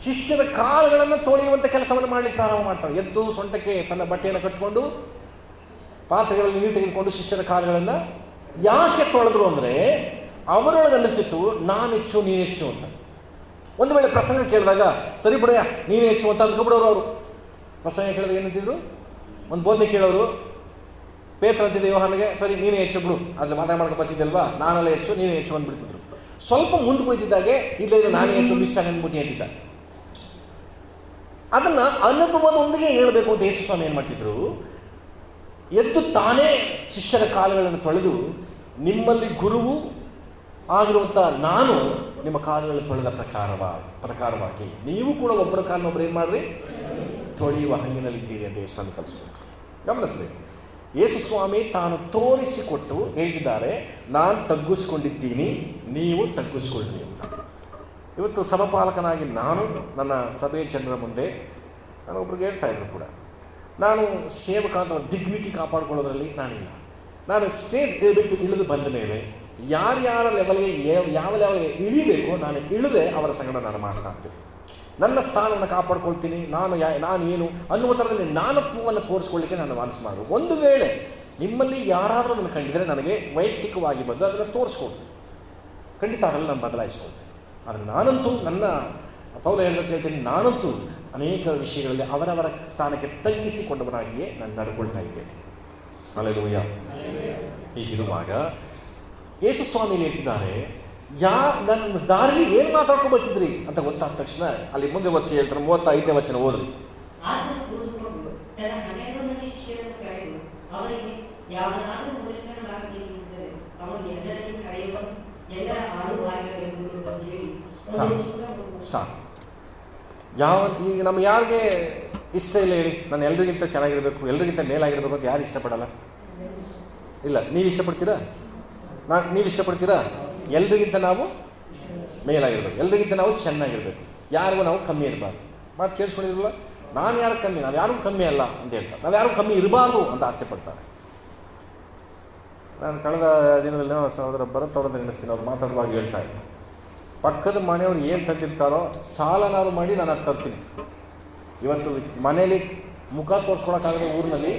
ಶಿಷ್ಯರ ಕಾಲುಗಳನ್ನು ತೊಳೆಯುವಂಥ ಕೆಲಸವನ್ನು ಮಾಡಲಿಕ್ಕೆ ಪ್ರಾರಂಭ ಮಾಡ್ತಾರೆ. ಎದ್ದು ಸೊಂಟಕ್ಕೆ ತನ್ನ ಬಟ್ಟೆಯನ್ನು ಕಟ್ಟಿಕೊಂಡು ಪಾತ್ರೆಗಳಲ್ಲಿ ನೀರು ತೆಗೆದುಕೊಂಡು ಶಿಷ್ಯರ ಕಾಲುಗಳನ್ನು ಯಾಕೆ ತೊಳೆದ್ರು ಅಂದರೆ, ಅವರೊಳಗೆ ಅನ್ನಿಸ್ತಿತ್ತು ನಾನು ಹೆಚ್ಚು ನೀನು ಹೆಚ್ಚು ಅಂತ. ಒಂದು ವೇಳೆ ಪ್ರಸಂಗ ಕೇಳಿದಾಗ ಸರಿ ಬಿಡಯ್ಯ ನೀನು ಹೆಚ್ಚು ಅಂತ ಅಂದ್ಕೊಬಿಡೋರು. ಅವರು ಪ್ರಸಂಗ ಕೇಳಿದಾಗ ಏನಂತಿದ್ರು, ಒಂದು ಬೋಧನೆ ಕೇಳೋರು, ಪೇತ್ರ ಅಂತಿದ್ದೆ ಯೋಹಾನಿಗೆ, ಸರಿ ನೀನೇ ಹೆಚ್ಚು ಬಿಡು, ಅದ್ರಲ್ಲಿ ಮಾತಾಡ್ಕೊಂಡು ಬರ್ತಿದ್ದಲ್ವಾ, ನಾನೆಲ್ಲ ಹೆಚ್ಚು ನೀನೇ ಹೆಚ್ಚು ಅಂದ್ಬಿಡ್ತಿದ್ರು. ಸ್ವಲ್ಪ ಮುಂದೆ ಹೋಯ್ತಿದ್ದಾಗೆ ಇಲ್ಲ ನಾನೇ ಹೆಚ್ಚು ಮಿಸ್ ಆಗಿ ಅಂದ್ಬಿಟ್ಟು ಅಂತಿದ್ದ. ಅದನ್ನು ಅನುಭವದೊಂದಿಗೆ ಹೇಳಬೇಕು ಅಂತ ಯೇಸು ಸ್ವಾಮಿ ಏನು ಮಾಡ್ತಿದ್ರು, ಎದ್ದು ತಾನೇ ಶಿಷ್ಯರ ಕಾಲುಗಳನ್ನು ತೊಳೆದು ನಿಮ್ಮಲ್ಲಿ ಗುರುವು ಆಗಿರುವಂಥ ನಾನು ನಿಮ್ಮ ಕಾಲುಗಳನ್ನು ತೊಳೆದ ಪ್ರಕಾರವಾಗಿ ನೀವು ಕೂಡ ಒಬ್ಬರ ಕಾಲನೊಬ್ಬರು ಏನು ಮಾಡಿರಿ, ತೊಳೆಯುವ ಹಂಗಿನಲ್ಲಿದ್ದೀರಿ ಅಂತ ಯೇಸು ಸ್ವಾಮಿ ಕಲಿಸ್ಕೊಟ್ರು. ಗಮನಿಸ್ರಿ, ಯೇಸು ಸ್ವಾಮಿ ತಾನು ತೋರಿಸಿಕೊಟ್ಟು ಹೇಳ್ತಿದ್ದಾರೆ, ನಾನು ತಗ್ಗಿಸ್ಕೊಂಡಿದ್ದೀನಿ, ನೀವು ತಗ್ಗಿಸ್ಕೊಳ್ರಿ ಅಂತ. ಇವತ್ತು ಸಭಾಪಾಲಕನಾಗಿ ನಾನು ನನ್ನ ಸಭೆ ಜನರ ಮುಂದೆ ನಾನು ಒಬ್ರಿಗೆ ಹೇಳ್ತಾಯಿದ್ರು ಕೂಡ, ನಾನು ಸೇವಕ ಅಂತ ಡಿಗ್ನಿಟಿ ಕಾಪಾಡ್ಕೊಳ್ಳೋದ್ರಲ್ಲಿ ನಾನಿಲ್ಲ. ನಾನು ಸ್ಟೇಜ್ ಬಿಟ್ಟು ಇಳಿದು ಬಂದ ಮೇಲೆ ಯಾರ್ಯಾರ ಲೆವೆಲ್ಗೆ ಯಾವ ಲೆವೆಲ್ಗೆ ಇಳಿಬೇಕು ನಾನು ಇಳಿದೆ ಅವರ ಸಂಗಡ ನಾನು ಮಾತನಾಡ್ತೀನಿ. ನನ್ನ ಸ್ಥಾನವನ್ನು ಕಾಪಾಡ್ಕೊಳ್ತೀನಿ. ನಾನು ಏನು ಅನ್ನುವ ಥರದಲ್ಲಿ ನಾನತ್ವವನ್ನು ತೋರಿಸ್ಕೊಳ್ಳಿಕ್ಕೆ ನಾನು ಮನಸ್ಸು ಮಾಡೋದು. ಒಂದು ವೇಳೆ ನಿಮ್ಮಲ್ಲಿ ಯಾರಾದರೂ ಅದನ್ನು ಕಂಡಿದರೆ ನನಗೆ ವೈಯಕ್ತಿಕವಾಗಿ ಬಂದು ಅದನ್ನು ತೋರಿಸ್ಕೊಳ್ತೀನಿ, ಖಂಡಿತ ಅದರಲ್ಲಿ ನಾನು ಬದಲಾಯಿಸ್ಕೊಳ್ತೀನಿ. ಆದರೆ ನಾನಂತೂ ನನ್ನ ಪೌಲ ಹೇಳಿದಂತ ಹೇಳ್ತೀನಿ, ನಾನಂತೂ ಅನೇಕ ವಿಷಯಗಳಲ್ಲಿ ಅವರವರ ಸ್ಥಾನಕ್ಕೆ ತಗ್ಗಿಸಿಕೊಂಡವನಾಗಿಯೇ ನಾನು ನಡ್ಕೊಳ್ತಾ ಇದ್ದೇನೆ. ಹಲ್ಲೆಲೂಯಾ. ಹೀಗಿರುವಾಗ ಯೇಸು ಸ್ವಾಮಿ ಹೇಳ್ತಿದ್ದಾರೆ, ನನ್ನ ದಾರಿಲಿ ಏನು ಮಾತಾಡ್ಕೊಂಡು ಬರ್ತಿದ್ರಿ ಅಂತ ಗೊತ್ತಾದ ತಕ್ಷಣ ಅಲ್ಲಿ ಮುಂದೆ ವರ್ಷ ಹೇಳ್ತಾರೆ, 35ನೇ ವಚನ ಓದ್ರಿ. ಸಾಕು. ಈಗ ನಮ್ಗೆ ಯಾರಿಗೆ ಇಷ್ಟ ಇಲ್ಲ ಹೇಳಿ? ನಾನು ಎಲ್ರಿಗಿಂತ ಚೆನ್ನಾಗಿರಬೇಕು, ಎಲ್ರಿಗಿಂತ ಮೇಲಾಗಿರ್ಬೇಕು ಅಂತ ಯಾರು ಇಷ್ಟಪಡಲ್ಲ? ಇಲ್ಲ. ನೀವು ಇಷ್ಟಪಡ್ತೀರಾ? ನೀವು ಇಷ್ಟಪಡ್ತೀರಾ? ಎಲ್ರಿಗಿಂತ ನಾವು ಮೇಲಾಗಿರ್ಬೇಕು, ಎಲ್ರಿಗಿಂತ ನಾವು ಚೆನ್ನಾಗಿರ್ಬೇಕು, ಯಾರಿಗೂ ನಾವು ಕಮ್ಮಿ ಇರಬಾರ್ದು. ಮಾತು ಕೇಳಿಸ್ಕೊಂಡಿರಲ್ಲ, ನಾನು ಯಾರು ಕಮ್ಮಿ, ನಾವು ಯಾರಿಗೂ ಕಮ್ಮಿ ಅಲ್ಲ ಅಂತ ಹೇಳ್ತಾರೆ. ನಾವು ಯಾರಿಗೂ ಕಮ್ಮಿ ಇರಬಾರ್ದು ಅಂತ ಆಸೆ ಪಡ್ತಾರೆ. ನಾನು ಕಳೆದ ದಿನದಲ್ಲಿ ಸಹೋದರ ಭರತ್ ಅವರನ್ನು ನೆನೆಸ್ತೀನಿ. ಅವ್ರು ಮಾತಾಡುವಾಗ ಹೇಳ್ತಾ ಇದ್ದರು, ಪಕ್ಕದ ಮನೆಯವ್ರು ಏನು ತಂದಿರ್ತಾರೋ ಸಾಲನಾರು ಮಾಡಿ ನಾನು ಅದು ತರ್ತೀನಿ. ಇವತ್ತು ಮನೇಲಿ ಮುಖ ತೋರಿಸ್ಕೊಳಕ್ಕಾಗದ ಊರಿನಲ್ಲಿ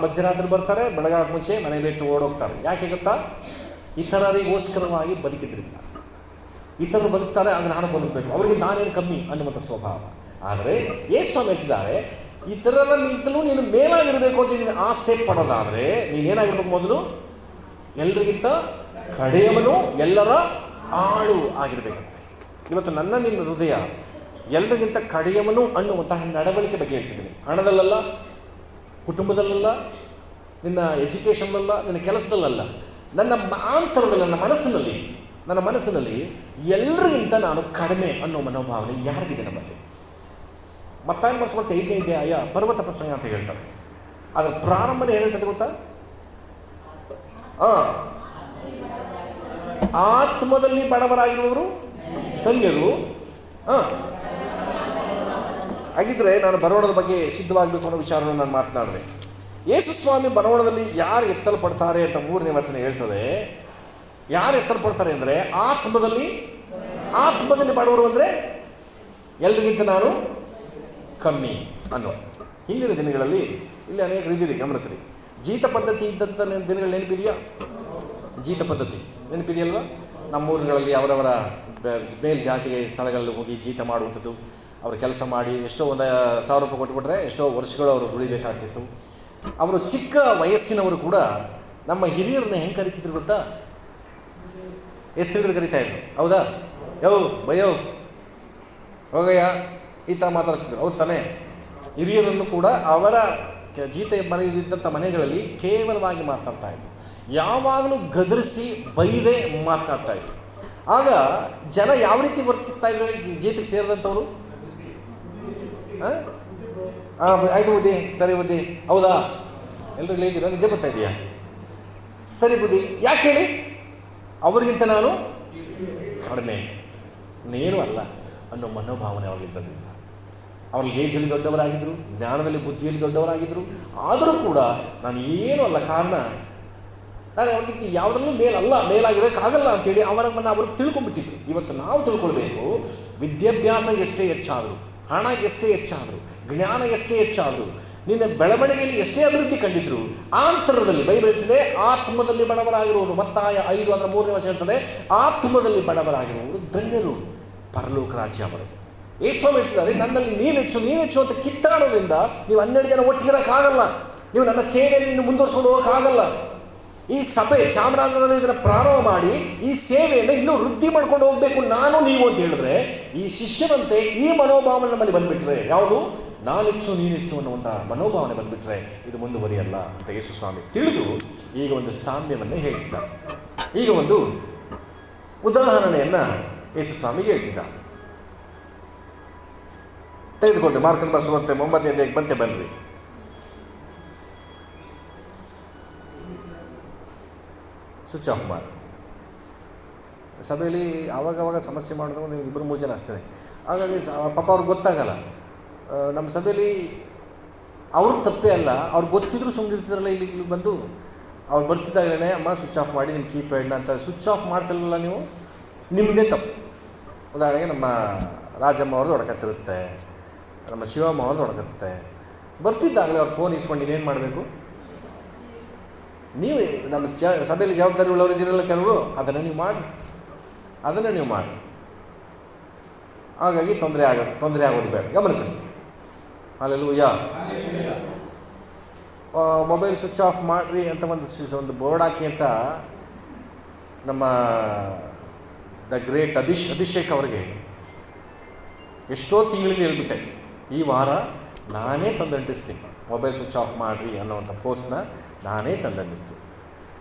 ಮಧ್ಯರಾತ್ರಿ ಬರ್ತಾರೆ, ಬೆಳಗಾಗ ಮುಂಚೆ ಮನೇಲಿ ಇಟ್ಟು ಓಡೋಗ್ತಾರೆ. ಯಾಕೆ ಗೊತ್ತಾ? ಇತರರಿಗೋಸ್ಕರವಾಗಿ ಬದುಕಿದ್ರಿಂದ. ಇತರರು ಬದುಕ್ತಾರೆ, ಆಗ ನಾನು ಬದುಕಬೇಕು, ಅವರಿಗೆ ನಾನೇನು ಕಮ್ಮಿ ಅನ್ನುವಂಥ ಸ್ವಭಾವ. ಆದರೆ ಯೇಸು ಸ್ವಾಮಿ ಹೇಳ್ತಿದ್ದಾರೆ, ಇತರರನ್ನಿಂತಲೂ ನೀನು ಮೇಲಾಗಿರಬೇಕು ಅಂತ ನೀನು ಆಸೆ ಪಡೋದಾದರೆ ನೀನೇನಾಗಿರ್ಬೇಕು? ಮೊದಲು ಎಲ್ರಿಗಿಂತ ಕಡೆಯವನು, ಎಲ್ಲರ ಆಳು ಆಗಿರಬೇಕಂತೆ. ಇವತ್ತು ನಿನ್ನ ಹೃದಯ ಎಲ್ರಿಗಿಂತ ಕಡೆಯವನು ಅನ್ನುವಂತಹ ನಡವಳಿಕೆ ಬಗ್ಗೆ ಹೇಳ್ತಿದ್ದೀನಿ. ಹಣದಲ್ಲ, ಕುಟುಂಬದಲ್ಲ, ನಿನ್ನ ಎಜುಕೇಷನ್ನಲ್ಲ, ನಿನ್ನ ಕೆಲಸದಲ್ಲ, ನನ್ನ ಆಂತರದಲ್ಲಿ, ನನ್ನ ಮನಸ್ಸಿನಲ್ಲಿ ಎಲ್ಲರಿಗಿಂತ ನಾನು ಕಡಿಮೆ ಅನ್ನೋ ಮನೋಭಾವನೆ ಯಾರಿಗಿದೆ ನಮ್ಮಲ್ಲಿ? ಮತ್ತಾಯನ ಬರೆಸುವಂಥ 5ನೇ ಅಧ್ಯಾಯ ಪರ್ವತ ಪ್ರಸಂಗ ಅಂತ ಹೇಳ್ತಾರೆ. ಅದರ ಪ್ರಾರಂಭದ ಏನು ಹೇಳ್ತದೆ ಗೊತ್ತಾ? ಆತ್ಮದಲ್ಲಿ ಬಡವರಾಗಿರುವವರು ಧನ್ಯರು. ಹಾಗಿದ್ರೆ ನಾನು ಬರವಣದ ಬಗ್ಗೆ ಸಿದ್ಧವಾಗಬೇಕು ಅನ್ನೋ ವಿಚಾರವನ್ನು ನಾನು ಮಾತನಾಡಿದೆ. ಯೇಸು ಸ್ವಾಮಿ ಬರವಣದಲ್ಲಿ ಯಾರು ಎತ್ತಲ್ಪಡ್ತಾರೆ ಅಂತ 3ನೇ ವಚನ ಹೇಳ್ತದೆ. ಯಾರು ಎತ್ತಲ್ಪಡ್ತಾರೆ ಅಂದರೆ ಆತ್ಮದಲ್ಲಿ ಬಡವರು ಅಂದರೆ ಎಲ್ರಿಗಿಂತ ನಾನು ಕಮ್ಮಿ ಅನ್ನೋದು. ಹಿಂದಿನ ದಿನಗಳಲ್ಲಿ ಇಲ್ಲಿ ಅನೇಕ ರೀತಿಯಲ್ಲಿ ಗಮನಿಸ್ರಿ. ಜೀತ ಪದ್ಧತಿ ಇದ್ದಂಥ ದಿನಗಳು ನೆನಪಿದೆಯಾ? ಜೀತ ಪದ್ಧತಿ ನೆನಪಿದೆಯಲ್ವ? ನಮ್ಮೂರುಗಳಲ್ಲಿ ಅವರವರ ಮೇಲ್ಜಾತಿಗೆ ಸ್ಥಳಗಳಲ್ಲಿ ಹೋಗಿ ಜೀತ ಮಾಡುವಂಥದ್ದು, ಅವರು ಕೆಲಸ ಮಾಡಿ ಎಷ್ಟೋ 1,000 ರೂಪಾಯಿ ಕೊಟ್ಬಿಟ್ರೆ ಎಷ್ಟೋ ವರ್ಷಗಳು ಅವರು ದುಡಿಬೇಕಾಗ್ತಿತ್ತು. ಅವರು ಚಿಕ್ಕ ವಯಸ್ಸಿನವರು ಕೂಡ ನಮ್ಮ ಹಿರಿಯರನ್ನ ಹೆಂಗೆ ಕರಿತಿದ್ರು ಗೊತ್ತಾ? ಹೆಸರು ಕರಿತಾಯಿದ್ರು. ಹೌದಾ? ಬಯ್ಯೋ ಹೋಗಯ್ಯ ಈ ಥರ ಮಾತಾಡಿಸ್ತಿದ್ರು. ಹೌದು ತಾನೇ? ಹಿರಿಯರನ್ನು ಕೂಡ ಅವರ ಜೀತ ಮನೆಯಿದ್ದಂಥ ಮನೆಗಳಲ್ಲಿ ಕೇವಲವಾಗಿ ಮಾತನಾಡ್ತಾಯಿದ್ರು. ಯಾವಾಗಲೂ ಗದರಿಸಿ ಬೈದೇ ಮಾತನಾಡ್ತಾಯಿದ್ರು. ಆಗ ಜನ ಯಾವ ರೀತಿ ವರ್ತಿಸ್ತಾ ಇದ್ರು ಜೀತಕ್ಕೆ ಸೇರಿದಂಥವ್ರು? ಆಯಿತು ಬುದ್ಧಿ, ಸರಿ ಬುದ್ಧಿ, ಹೌದಾ, ಎಲ್ಲರೂ ಇದ್ದೀರಾ, ನಿದ್ದೆ ಬರ್ತಾ ಇದೆಯಾ, ಸರಿ ಬುದ್ಧಿ, ಯಾಕೆ ಹೇಳಿ, ಅವ್ರಿಗಿಂತ ನಾನು ಕಡಿಮೆ, ಇನ್ನೇನು ಅಲ್ಲ ಅನ್ನೋ ಮನೋಭಾವನೆ ಅವ್ರಿಗೆ ಬಂದಿಲ್ಲ. ಅವ್ರಿಗೆ ಏಜಲ್ಲಿ ದೊಡ್ಡವರಾಗಿದ್ದರು, ಜ್ಞಾನದಲ್ಲಿ ಬುದ್ಧಿಯಲ್ಲಿ ದೊಡ್ಡವರಾಗಿದ್ದರು. ಆದರೂ ಕೂಡ ನಾನು ಏನೂ ಅಲ್ಲ, ಕಾರಣ ನಾನು ಅವ್ರಿಗಿಂತ ಯಾವುದರಲ್ಲೂ ಮೇಲಾಗಿರೋಕ್ಕಾಗಲ್ಲ ಅಂತೇಳಿ ಅವರು ತಿಳ್ಕೊಂಡ್ಬಿಟ್ಟಿದ್ರು. ಇವತ್ತು ನಾವು ತಿಳ್ಕೊಳ್ಬೇಕು, ವಿದ್ಯಾಭ್ಯಾಸ ಎಷ್ಟೇ ಹೆಚ್ಚಾದರೂ, ಹಣ ಎಷ್ಟೇ ಹೆಚ್ಚಾದರೂ, ಜ್ಞಾನ ಎಷ್ಟೇ ಹೆಚ್ಚಾದರೂ, ನಿನ್ನ ಬೆಳವಣಿಗೆಯಲ್ಲಿ ಎಷ್ಟೇ ಅಭಿವೃದ್ಧಿ ಕಂಡಿದ್ರು, ಆಂತರದಲ್ಲಿ ಬೈಬಲ್ ಹೇಳ್ತದೆ ಆತ್ಮದಲ್ಲಿ ಬಡವರಾಗಿರುವವರು, ಮತ್ತಾಯ 5 ಅದರ 3ನೇ ವರ್ಷ ಹೇಳ್ತದೆ ಆತ್ಮದಲ್ಲಿ ಬಡವರಾಗಿರುವವರು ಧನ್ಯರು, ಪರಲೋಕ ರಾಜ್ಯ ಅವರು. ಯೇಸು ಹೇಳ್ತಿದ್ದಾರೆ, ನನ್ನಲ್ಲಿ ನೀನೆಚ್ಚು ಅಂತ ಕಿತ್ತಾಡೋದ್ರಿಂದ ನೀವು 12 ಜನ ಒಟ್ಟಿಗಿರೋಕ್ಕಾಗಲ್ಲ, ನೀವು ನನ್ನ ಸೇವೆಯನ್ನು ಇನ್ನು ಮುಂದುವರ್ಸ್ಕೊಂಡು ಹೋಗೋಕ್ಕಾಗಲ್ಲ. ಈ ಸಭೆ ಚಾಮರಾಜನಗರದಲ್ಲಿ ಇದನ್ನು ಪ್ರಾರಂಭ ಮಾಡಿ ಈ ಸೇವೆಯನ್ನು ಇನ್ನೂ ವೃದ್ಧಿ ಮಾಡ್ಕೊಂಡು ಹೋಗಬೇಕು ನಾನು ನೀವು ಅಂತ ಹೇಳಿದ್ರೆ, ಈ ಶಿಷ್ಯರಂತೆ ಈ ಮನೋಭಾವನೆ ನಮ್ಮಲ್ಲಿ ಬಂದುಬಿಟ್ರೆ, ಯಾವುದು ನಾನೆಚ್ಚು ನೀನೆಚ್ಚು ಅನ್ನುವಂಥ ಮನೋಭಾವನೆ ಬಂದುಬಿಟ್ರೆ ಇದು ಮುಂದುವರಿಯಲ್ಲ ಅಂತ ಯೇಸು ಸ್ವಾಮಿ ತಿಳಿದು ಈಗ ಒಂದು ಸಾಮ್ಯವನ್ನು ಹೇಳ್ತಿದ್ದಾರೆ. ಈಗ ಒಂದು ಉದಾಹರಣೆಯನ್ನು ಯೇಸು ಸ್ವಾಮಿಗೆ ಹೇಳ್ತಿದ್ದ. ತೆಗೆದುಕೊಂಡು ಮಾರ್ಕನ ಬರೆಸುವಂತೆ 9ನೇ ಅಧ್ಯಾಯಕ್ಕೆ ಬಂತೆ ಬನ್ನಿರಿ. ಸ್ವಿಚ್ ಆಫ್ ಮಾಡಿ. ಸಭೆಯಲ್ಲಿ ಆವಾಗವಾಗ ಸಮಸ್ಯೆ ಮಾಡಿದ್ರು ನೀವು 2-3 ಜನ ಅಷ್ಟೇ. ಹಾಗಾಗಿ ಪಾಪ ಅವ್ರಿಗೆ ಗೊತ್ತಾಗಲ್ಲ. ನಮ್ಮ ಸಭೆಯಲ್ಲಿ ಅವ್ರಿಗೆ ತಪ್ಪೇ ಅಲ್ಲ, ಅವ್ರಿಗೆ ಗೊತ್ತಿದ್ರು ಸುಮ್ಮನಿರ್ತಿದ್ರಲ್ಲ, ಇಲ್ಲಿ ಬಂದು ಅವ್ರು ಬರ್ತಿದ್ದಾಗಲೇ ಅಮ್ಮ ಸ್ವಿಚ್ ಆಫ್ ಮಾಡಿ ನಿಮ್ಮ ಕೀಪ್ಯಾಡ್ನ ಅಂತ ಸ್ವಿಚ್ ಆಫ್ ಮಾಡಿಸಲ್ಲ ನೀವು, ನಿಮ್ಮದೇ ತಪ್ಪು. ಉದಾಹರಣೆಗೆ ನಮ್ಮ ರಾಜಮ್ಮ ಅವ್ರದ್ದು ಹೊಡ್ಕತ್ತಿರುತ್ತೆ, ನಮ್ಮ ಶಿವಮ್ಮ ಅವ್ರದ್ದು ಹೊಡ್ಕತ್ತೆ. ಬರ್ತಿದ್ದಾಗಲೇ ಅವ್ರು ಫೋನ್ ಇಸ್ಕೊಂಡು ಇನ್ನೇನು ಮಾಡಬೇಕು? ನೀವು ನಮ್ಮ ಸಭೆಯಲ್ಲಿ ಜವಾಬ್ದಾರಿ ಉಳ್ಳವರು ಇದ್ದೀರಲ್ಲ ಕೆಲವರು, ಅದನ್ನು ನೀವು ಮಾಡಿ. ಹಾಗಾಗಿ ತೊಂದರೆ ಆಗೋದು ಬೇಡ. ಗಮನಿಸಿ. ಅಲ್ಲೆಲ್ಲೂಯ್ಯ. ಮೊಬೈಲ್ ಸ್ವಿಚ್ ಆಫ್ ಮಾಡಿರಿ ಅಂತ ಒಂದು ಬೋರ್ಡ್ ಹಾಕಿ ಅಂತ ನಮ್ಮ ದ ಗ್ರೇಟ್ ಅಭಿಷೇಕ್ ಅವರಿಗೆ ಎಷ್ಟೋ ತಿಂಗಳಿಗೆ ಹೇಳ್ಬಿಟ್ಟೆ, ಈ ವಾರ ನಾನೇ ತಂದಂಟಿಸ್ತೀನಿ ಮೊಬೈಲ್ ಸ್ವಿಚ್ ಆಫ್ ಮಾಡಿರಿ ಅನ್ನೋವಂಥ ಪೋಸ್ಟ್ನ ನಾನೇ ತಂದಂಟಿಸ್ತೀನಿ.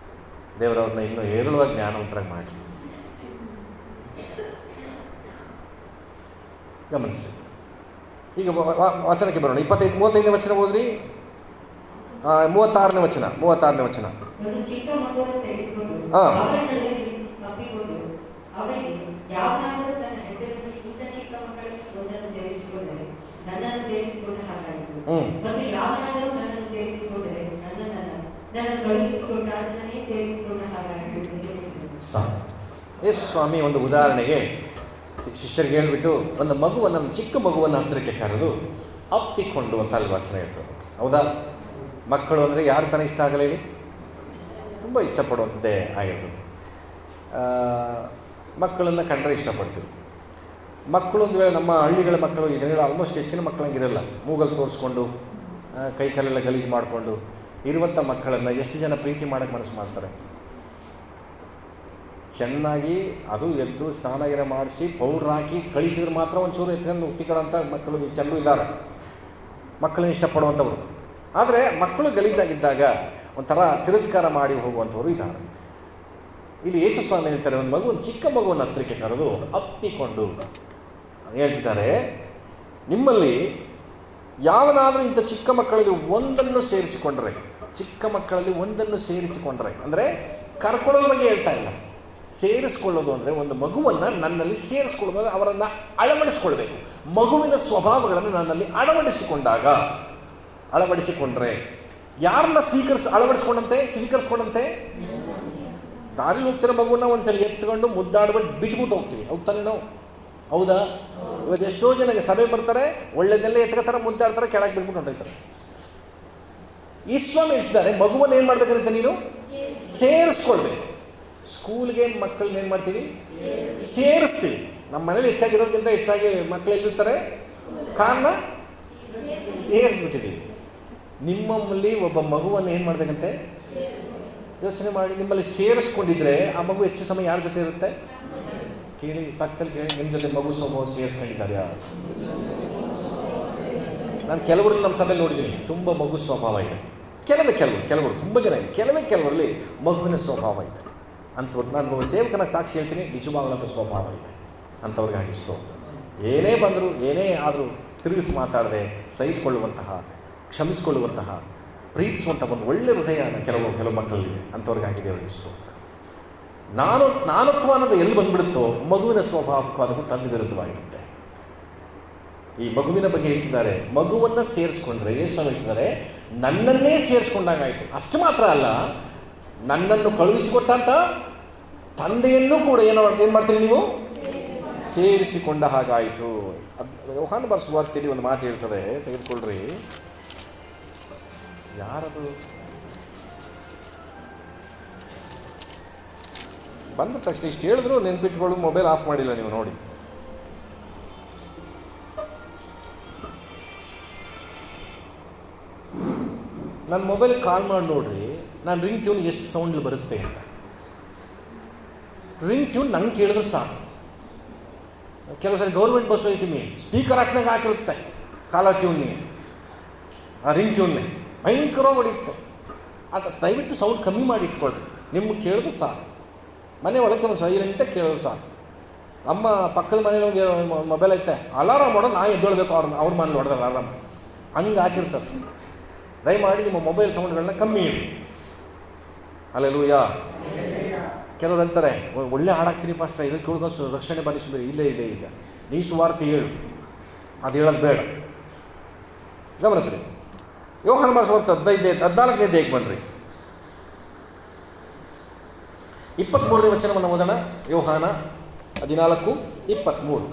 ದೇವರವ್ರನ್ನ ಇನ್ನೂ ಹೇರಳವಾಗಿ ಜ್ಞಾನವಂತರಾಗಿ ಮಾಡಿ. ಗಮನಿಸಿ. ಈಗ ವಚನಕ್ಕೆ ಬರೋಣ. 35ನೇ ವಚನ ಓದ್ರಿ. 36ನೇ ವಚನ. ಒಂದು ಚಿಕ್ಕ ಮಗುವನ್ನು ತೆಗೆದುಕೊಂಡು ಹಾಂ. ಅವರ ನಡುವೆ ತಪ್ಪಿಕೊಂಡು ಅವರಿಗೆ ಯಾವನಾದರೂ ತನ್ನ ಹೆಸರನ್ನು ಇಂಥ ಚಿಕ್ಕ ಮಕ್ಕಳನ್ನು ಒಂದನ್ನು ಸೇರಿಸಿಕೊಂಡರೆ ನನ್ನನ್ನು ಸೇರಿಸಿಕೊಂಡ ಹಾಗಾಯಿತು. ಮತ್ತು ಯಾವನಾದರೂ ನನ್ನನ್ನು ಸೇರಿಸಿಕೊಂಡರೆ ನನ್ನನ್ನು ಕಳುಹಿಸಿಕೊಂಡ ಅದನ್ನೇ ಸೇರಿಸಿಕೊಂಡ ಹಾಗಾಯಿತು. ಯೇಸು ಸ್ವಾಮಿ ಒಂದು ಉದಾಹರಣೆಗೆ ಶಿಷ್ಯರಿಗೆ ಹೇಳಿಬಿಟ್ಟು ಒಂದು ಚಿಕ್ಕ ಮಗುವನ್ನು ಹತ್ತಿರಕ್ಕೆ ಕರೆದು ಅಪ್ಪಿಕೊಂಡು ಅಂತ ಅಲ್ಲಿ ವಚನ ಇರ್ತದೆ. ಹೌದಾ? ಮಕ್ಕಳು ಅಂದರೆ ಯಾರು ತಾನೇ ಇಷ್ಟ ಆಗಲ್ಲ ಹೇಳಿ? ತುಂಬ ಇಷ್ಟಪಡುವಂಥದ್ದೇ ಆಗಿರ್ತದೆ. ಮಕ್ಕಳನ್ನು ಕಂಡ್ರೆ ಇಷ್ಟಪಡ್ತೀವಿ. ಮಕ್ಕಳು ಒಂದು ವೇಳೆ ನಮ್ಮ ಹಳ್ಳಿಗಳ ಮಕ್ಕಳು ಇದನ್ನೆಲ್ಲ ಆಲ್ಮೋಸ್ಟ್ ಹೆಚ್ಚಿನ ಮಕ್ಕಳಂಗಿರಲ್ಲ, ಮೂಗಲ್ಲಿ ಸೋರಿಸ್ಕೊಂಡು ಕೈ ಕಾಲೆಲ್ಲ ಗಲೀಜು ಮಾಡಿಕೊಂಡು ಇರುವಂಥ ಮಕ್ಕಳನ್ನು ಎಷ್ಟು ಜನ ಪ್ರೀತಿ ಮಾಡೋಕ್ಕೆ ಮನಸ್ಸು ಮಾಡ್ತಾರೆ? ಚೆನ್ನಾಗಿ ಅದು ಎದ್ದು ಸ್ನಾನ ಮಾಡಿಸಿ ಪೌಡ್ರ್ ಹಾಕಿ ಕಳಿಸಿದ್ರೆ ಮಾತ್ರ ಒಂಚೂರು ಎತ್ಕೊಂಡು ಉತ್ತಿಕೊಳ್ಳೋಂಥ ಮಕ್ಕಳು ಜನರು ಇದ್ದಾರೆ, ಮಕ್ಕಳನ್ನ ಇಷ್ಟಪಡುವಂಥವ್ರು. ಆದರೆ ಮಕ್ಕಳು ಗಲೀಜಾಗಿದ್ದಾಗ ಒಂಥರ ತಿರಸ್ಕಾರ ಮಾಡಿ ಹೋಗುವಂಥವ್ರು ಇದ್ದಾರೆ. ಇಲ್ಲಿ ಯೇಸು ಸ್ವಾಮಿ ಹೇಳ್ತಾರೆ, ಒಂದು ಚಿಕ್ಕ ಮಗುವನ್ನು ಹತ್ತಿರಕ್ಕೆ ಕರೆದು ಅಪ್ಪಿಕೊಂಡು ಹೇಳ್ತಿದ್ದಾರೆ, ನಿಮ್ಮಲ್ಲಿ ಯಾವನಾದರೂ ಇಂಥ ಚಿಕ್ಕ ಮಕ್ಕಳಲ್ಲಿ ಒಂದನ್ನು ಸೇರಿಸಿಕೊಂಡ್ರೆ ಅಂದರೆ ಕರ್ಕೊಳ್ಳೋದ್ರ ಬಗ್ಗೆ ಹೇಳ್ತಾ ಇಲ್ಲ, ಸೇರಿಸ್ಕೊಳ್ಳೋದು ಅಂದರೆ ಒಂದು ಮಗುವನ್ನು ನನ್ನಲ್ಲಿ ಸೇರಿಸ್ಕೊಳ್ಳೋದು ಅಂದರೆ ಅವರನ್ನು ಅಳವಡಿಸ್ಕೊಳ್ಬೇಕು. ಮಗುವಿನ ಸ್ವಭಾವಗಳನ್ನು ನನ್ನಲ್ಲಿ ಅಳವಡಿಸಿಕೊಂಡ್ರೆ ಯಾರನ್ನ ಸ್ವೀಕರಿಸ್ಕೊಂಡಂತೆ ದಾರಿಲಿ ಹೋಗ್ತಿರೋ ಮಗುವನ್ನ ಒಂದ್ಸಲ ಎತ್ಕೊಂಡು ಬಿಟ್ಬಿಟ್ಟು ಹೋಗ್ತೀವಿ. ಹೌದು ತಾನೇ ನಾವು? ಹೌದಾ? ಇವತ್ತು ಎಷ್ಟೋ ಜನಕ್ಕೆ ಸಭೆ ಬರ್ತಾರೆ, ಒಳ್ಳೆದೆಲ್ಲ ಎತ್ಕೋತಾರೆ, ಮುದ್ದಾಡ್ತಾರೆ, ಕೆಳಗೆ ಬಿಟ್ಬಿಟ್ಟು ಹೊಂಟೋಗ್ತಾರೆ. ಈ ಸ್ವಾಮಿ ಹೇಳ್ತಿದ್ದಾರೆ, ಮಗುವನ್ನು ಏನು ಮಾಡ್ಬೇಕಂತ ನೀನು ಸೇರಿಸ್ಕೊಳ್ಬೇಕು. ಸ್ಕೂಲ್ಗೆ ಮಕ್ಕಳನ್ನ ಏನು ಮಾಡ್ತೀವಿ? ಸೇರಿಸ್ತೀವಿ. ನಮ್ಮ ಮನೇಲಿ ಹೆಚ್ಚಾಗಿರೋದಕ್ಕಿಂತ ಹೆಚ್ಚಾಗಿ ಮಕ್ಕಳು ಎಲ್ಲಿರ್ತಾರೆ? ಕಾರಣ ಸೇರಿಸ್ಬಿಟ್ಟಿದ್ದೀವಿ. ನಿಮ್ಮಲ್ಲಿ ಒಬ್ಬ ಮಗುವನ್ನು ಏನು ಮಾಡಬೇಕಂತೆ? ಯೋಚನೆ ಮಾಡಿ. ನಿಮ್ಮಲ್ಲಿ ಸೇರಿಸ್ಕೊಂಡಿದ್ರೆ ಆ ಮಗು ಹೆಚ್ಚು ಸಮಯ ಯಾರ ಜೊತೆ ಇರುತ್ತೆ? ಕೇಳಿ, ಪಕ್ಕದಲ್ಲಿ ಕೇಳಿ, ನಿಮ್ಮ ಜೊತೆ ಮಗು ಸ್ವಭಾವ ಸೇರಿಸ್ಕೊಂಡಿದ್ದಾರೆ ಯಾರು? ನಾನು ಕೆಲವರು ನಮ್ಮ ಸಭೆಯಲ್ಲಿ ನೋಡಿದ್ದೀನಿ, ತುಂಬ ಮಗು ಸ್ವಭಾವ ಇದೆ. ಕೆಲವರು ತುಂಬ ಜನ ಇದೆ. ಕೆಲವರಲ್ಲಿ ಮಗುವಿನ ಸ್ವಭಾವ ಇದೆ. ಅಂಥವ್ರು ನಾನು ಸೇವಕನಾಗಿ ಸಾಕ್ಷಿ ಹೇಳ್ತೀನಿ, ನಿಜವಾಗ್ಲಂಥ ಸ್ವಭಾವ ಇದೆ ಅಂಥವ್ರಿಗಾಗಿ ಸ್ತೋತ್ರ. ಏನೇ ಬಂದರೂ ಏನೇ ಆದರೂ ತಿರುಗಿಸಿ ಮಾತಾಡದೆ ಸಹಿಸಿಕೊಳ್ಳುವಂತಹ, ಕ್ಷಮಿಸಿಕೊಳ್ಳುವಂತಹ, ಪ್ರೀತಿಸುವಂಥ ಒಂದು ಒಳ್ಳೆಯ ಹೃದಯ ಕೆಲವು ಮಕ್ಕಳಲ್ಲಿ ಅಂಥವ್ರಿಗಾಗಿ ದೇವರಿಗೆ ಸ್ತೋತ್ರ. ನಾನತ್ವ ಅನ್ನೋದು ಎಲ್ಲಿ ಬಂದುಬಿಡುತ್ತೋ ಮಗುವಿನ ಸ್ವಭಾವಕ್ಕೂ ಅದಕ್ಕೂ ತನ್ನ ವಿರುದ್ಧವಾಗಿರುತ್ತೆ. ಈ ಮಗುವಿನ ಬಗ್ಗೆ ಹೇಳ್ತಿದ್ದಾರೆ, ಮಗುವನ್ನು ಸೇರಿಸ್ಕೊಂಡ್ರೆ ಯೇಸು ಹೇಳ್ತಿದ್ದಾರೆ ನನ್ನನ್ನೇ ಸೇರಿಸ್ಕೊಂಡಾಗಾಯಿತು. ಅಷ್ಟು ಮಾತ್ರ ಅಲ್ಲ, ನನ್ನನ್ನು ಕಳುಹಿಸಿಕೊಟ್ಟಂಥ ತಂದೆಯನ್ನು ಕೂಡ ಏನು ಮಾಡ್ತೀರಿ ನೀವು? ಸೇರಿಸಿಕೊಂಡ ಹಾಗಾಯಿತು. ಯೋಹಾನ ಬರೆದ ಸುವಾರ್ತೆಯಲ್ಲಿ ಒಂದು ಮಾತು ಹೇಳ್ತದೆ, ತೆಗೆದುಕೊಳ್ಳ್ರಿ. ಯಾರದು? ಬಂದ ತಕ್ಷಣ ಇಷ್ಟು ಹೇಳಿದ್ರು ನೆನ್ಪಿಟ್ಕೊಳ್ಳು. ಮೊಬೈಲ್ ಆಫ್ ಮಾಡಿಲ್ಲ ನೀವು ನೋಡಿ. ನನ್ನ ಮೊಬೈಲ್ ಕಾಲ್ ಮಾಡಿ ನೋಡ್ರಿ, ನಾನು ರಿಂಗ್ ಟ್ಯೂನ್ ಎಷ್ಟು ಸೌಂಡ್ ಬರುತ್ತೆ ಅಂತ. ರಿಂಗ್ ಟ್ಯೂನ್ ನಂಗೆ ಕೇಳಿದ್ರೆ ಸಾಕು. ಕೆಲವು ಸರಿ ಗೌರ್ಮೆಂಟ್ ಬಸ್ ಹೋಗ್ತೀನಿ, ಸ್ಪೀಕರ್ ಹಾಕಿದಾಗ ಹಾಕಿರುತ್ತೆ ಕಾಲರ್ ಟ್ಯೂನ್ನೇ, ಆ ರಿಂಗ್ ಟ್ಯೂನ್ನೇ ಭಯಂಕರವಾಗಿ ಹೊಡೆಯುತ್ತೆ. ಅದು ದಯವಿಟ್ಟು ಸೌಂಡ್ ಕಮ್ಮಿ ಮಾಡಿ ಇಟ್ಕೊಳ್ರಿ, ನಿಮ್ಗೆ ಕೇಳಿದ್ರೆ ಸಾಕು. ಮನೆ ಒಳಗೆ ಒಂದು ಸೈಲೆಂಟಾಗಿ ಕೇಳಿದ್ರೆ ಸಾಕು. ನಮ್ಮ ಪಕ್ಕದ ಮನೇಲಿ ಒಂದು ಮೊಬೈಲ್ ಐತೆ, ಅಲಾರಾಮ್ ಮಾಡೋದು ನಾ ಎದ್ದೊಳ್ಬೇಕು, ಅವ್ರ ಮನೇಲಿ ಹೊಡೆದ್ರೆ ಅಲಾರಾಮ್ ಹಂಗೆ ಹಾಕಿರ್ತಾರೆ. ದಯಮಾಡಿ ನಿಮ್ಮ ಮೊಬೈಲ್ ಸೌಂಡ್ಗಳನ್ನ ಕಮ್ಮಿ ಇಡ್ರಿ. ಹಲ್ಲೆಲೂಯಾ. ಕೆಲವರು ಅಂತಾರೆ, ಒಳ್ಳೆ ಹಾಡಾಗ್ತೀನಿ ಪಾಸ್ಟರ್, ಇದಕ್ಕೆ ಕೇಳ್ಕೊಂಡು ರಕ್ಷಣೆ ಬನಿಸ್ಬೇಡಿ. ಇಲ್ಲ, ನೀ ಸುವಾರ್ತೆ ಹೇಳು, ಅದು ಹೇಳೋದು ಬೇಡ. ಗಮನಿಸ್ರಿ, ಯೋಹಾನ ಬರೆದ ಸುವಾರ್ತೆ 14ನೇ ಬನ್ನಿರಿ. 23ನೇ ವಚನವನ್ನು ಓದೋಣ. ಯೋಹಾನ 14:23.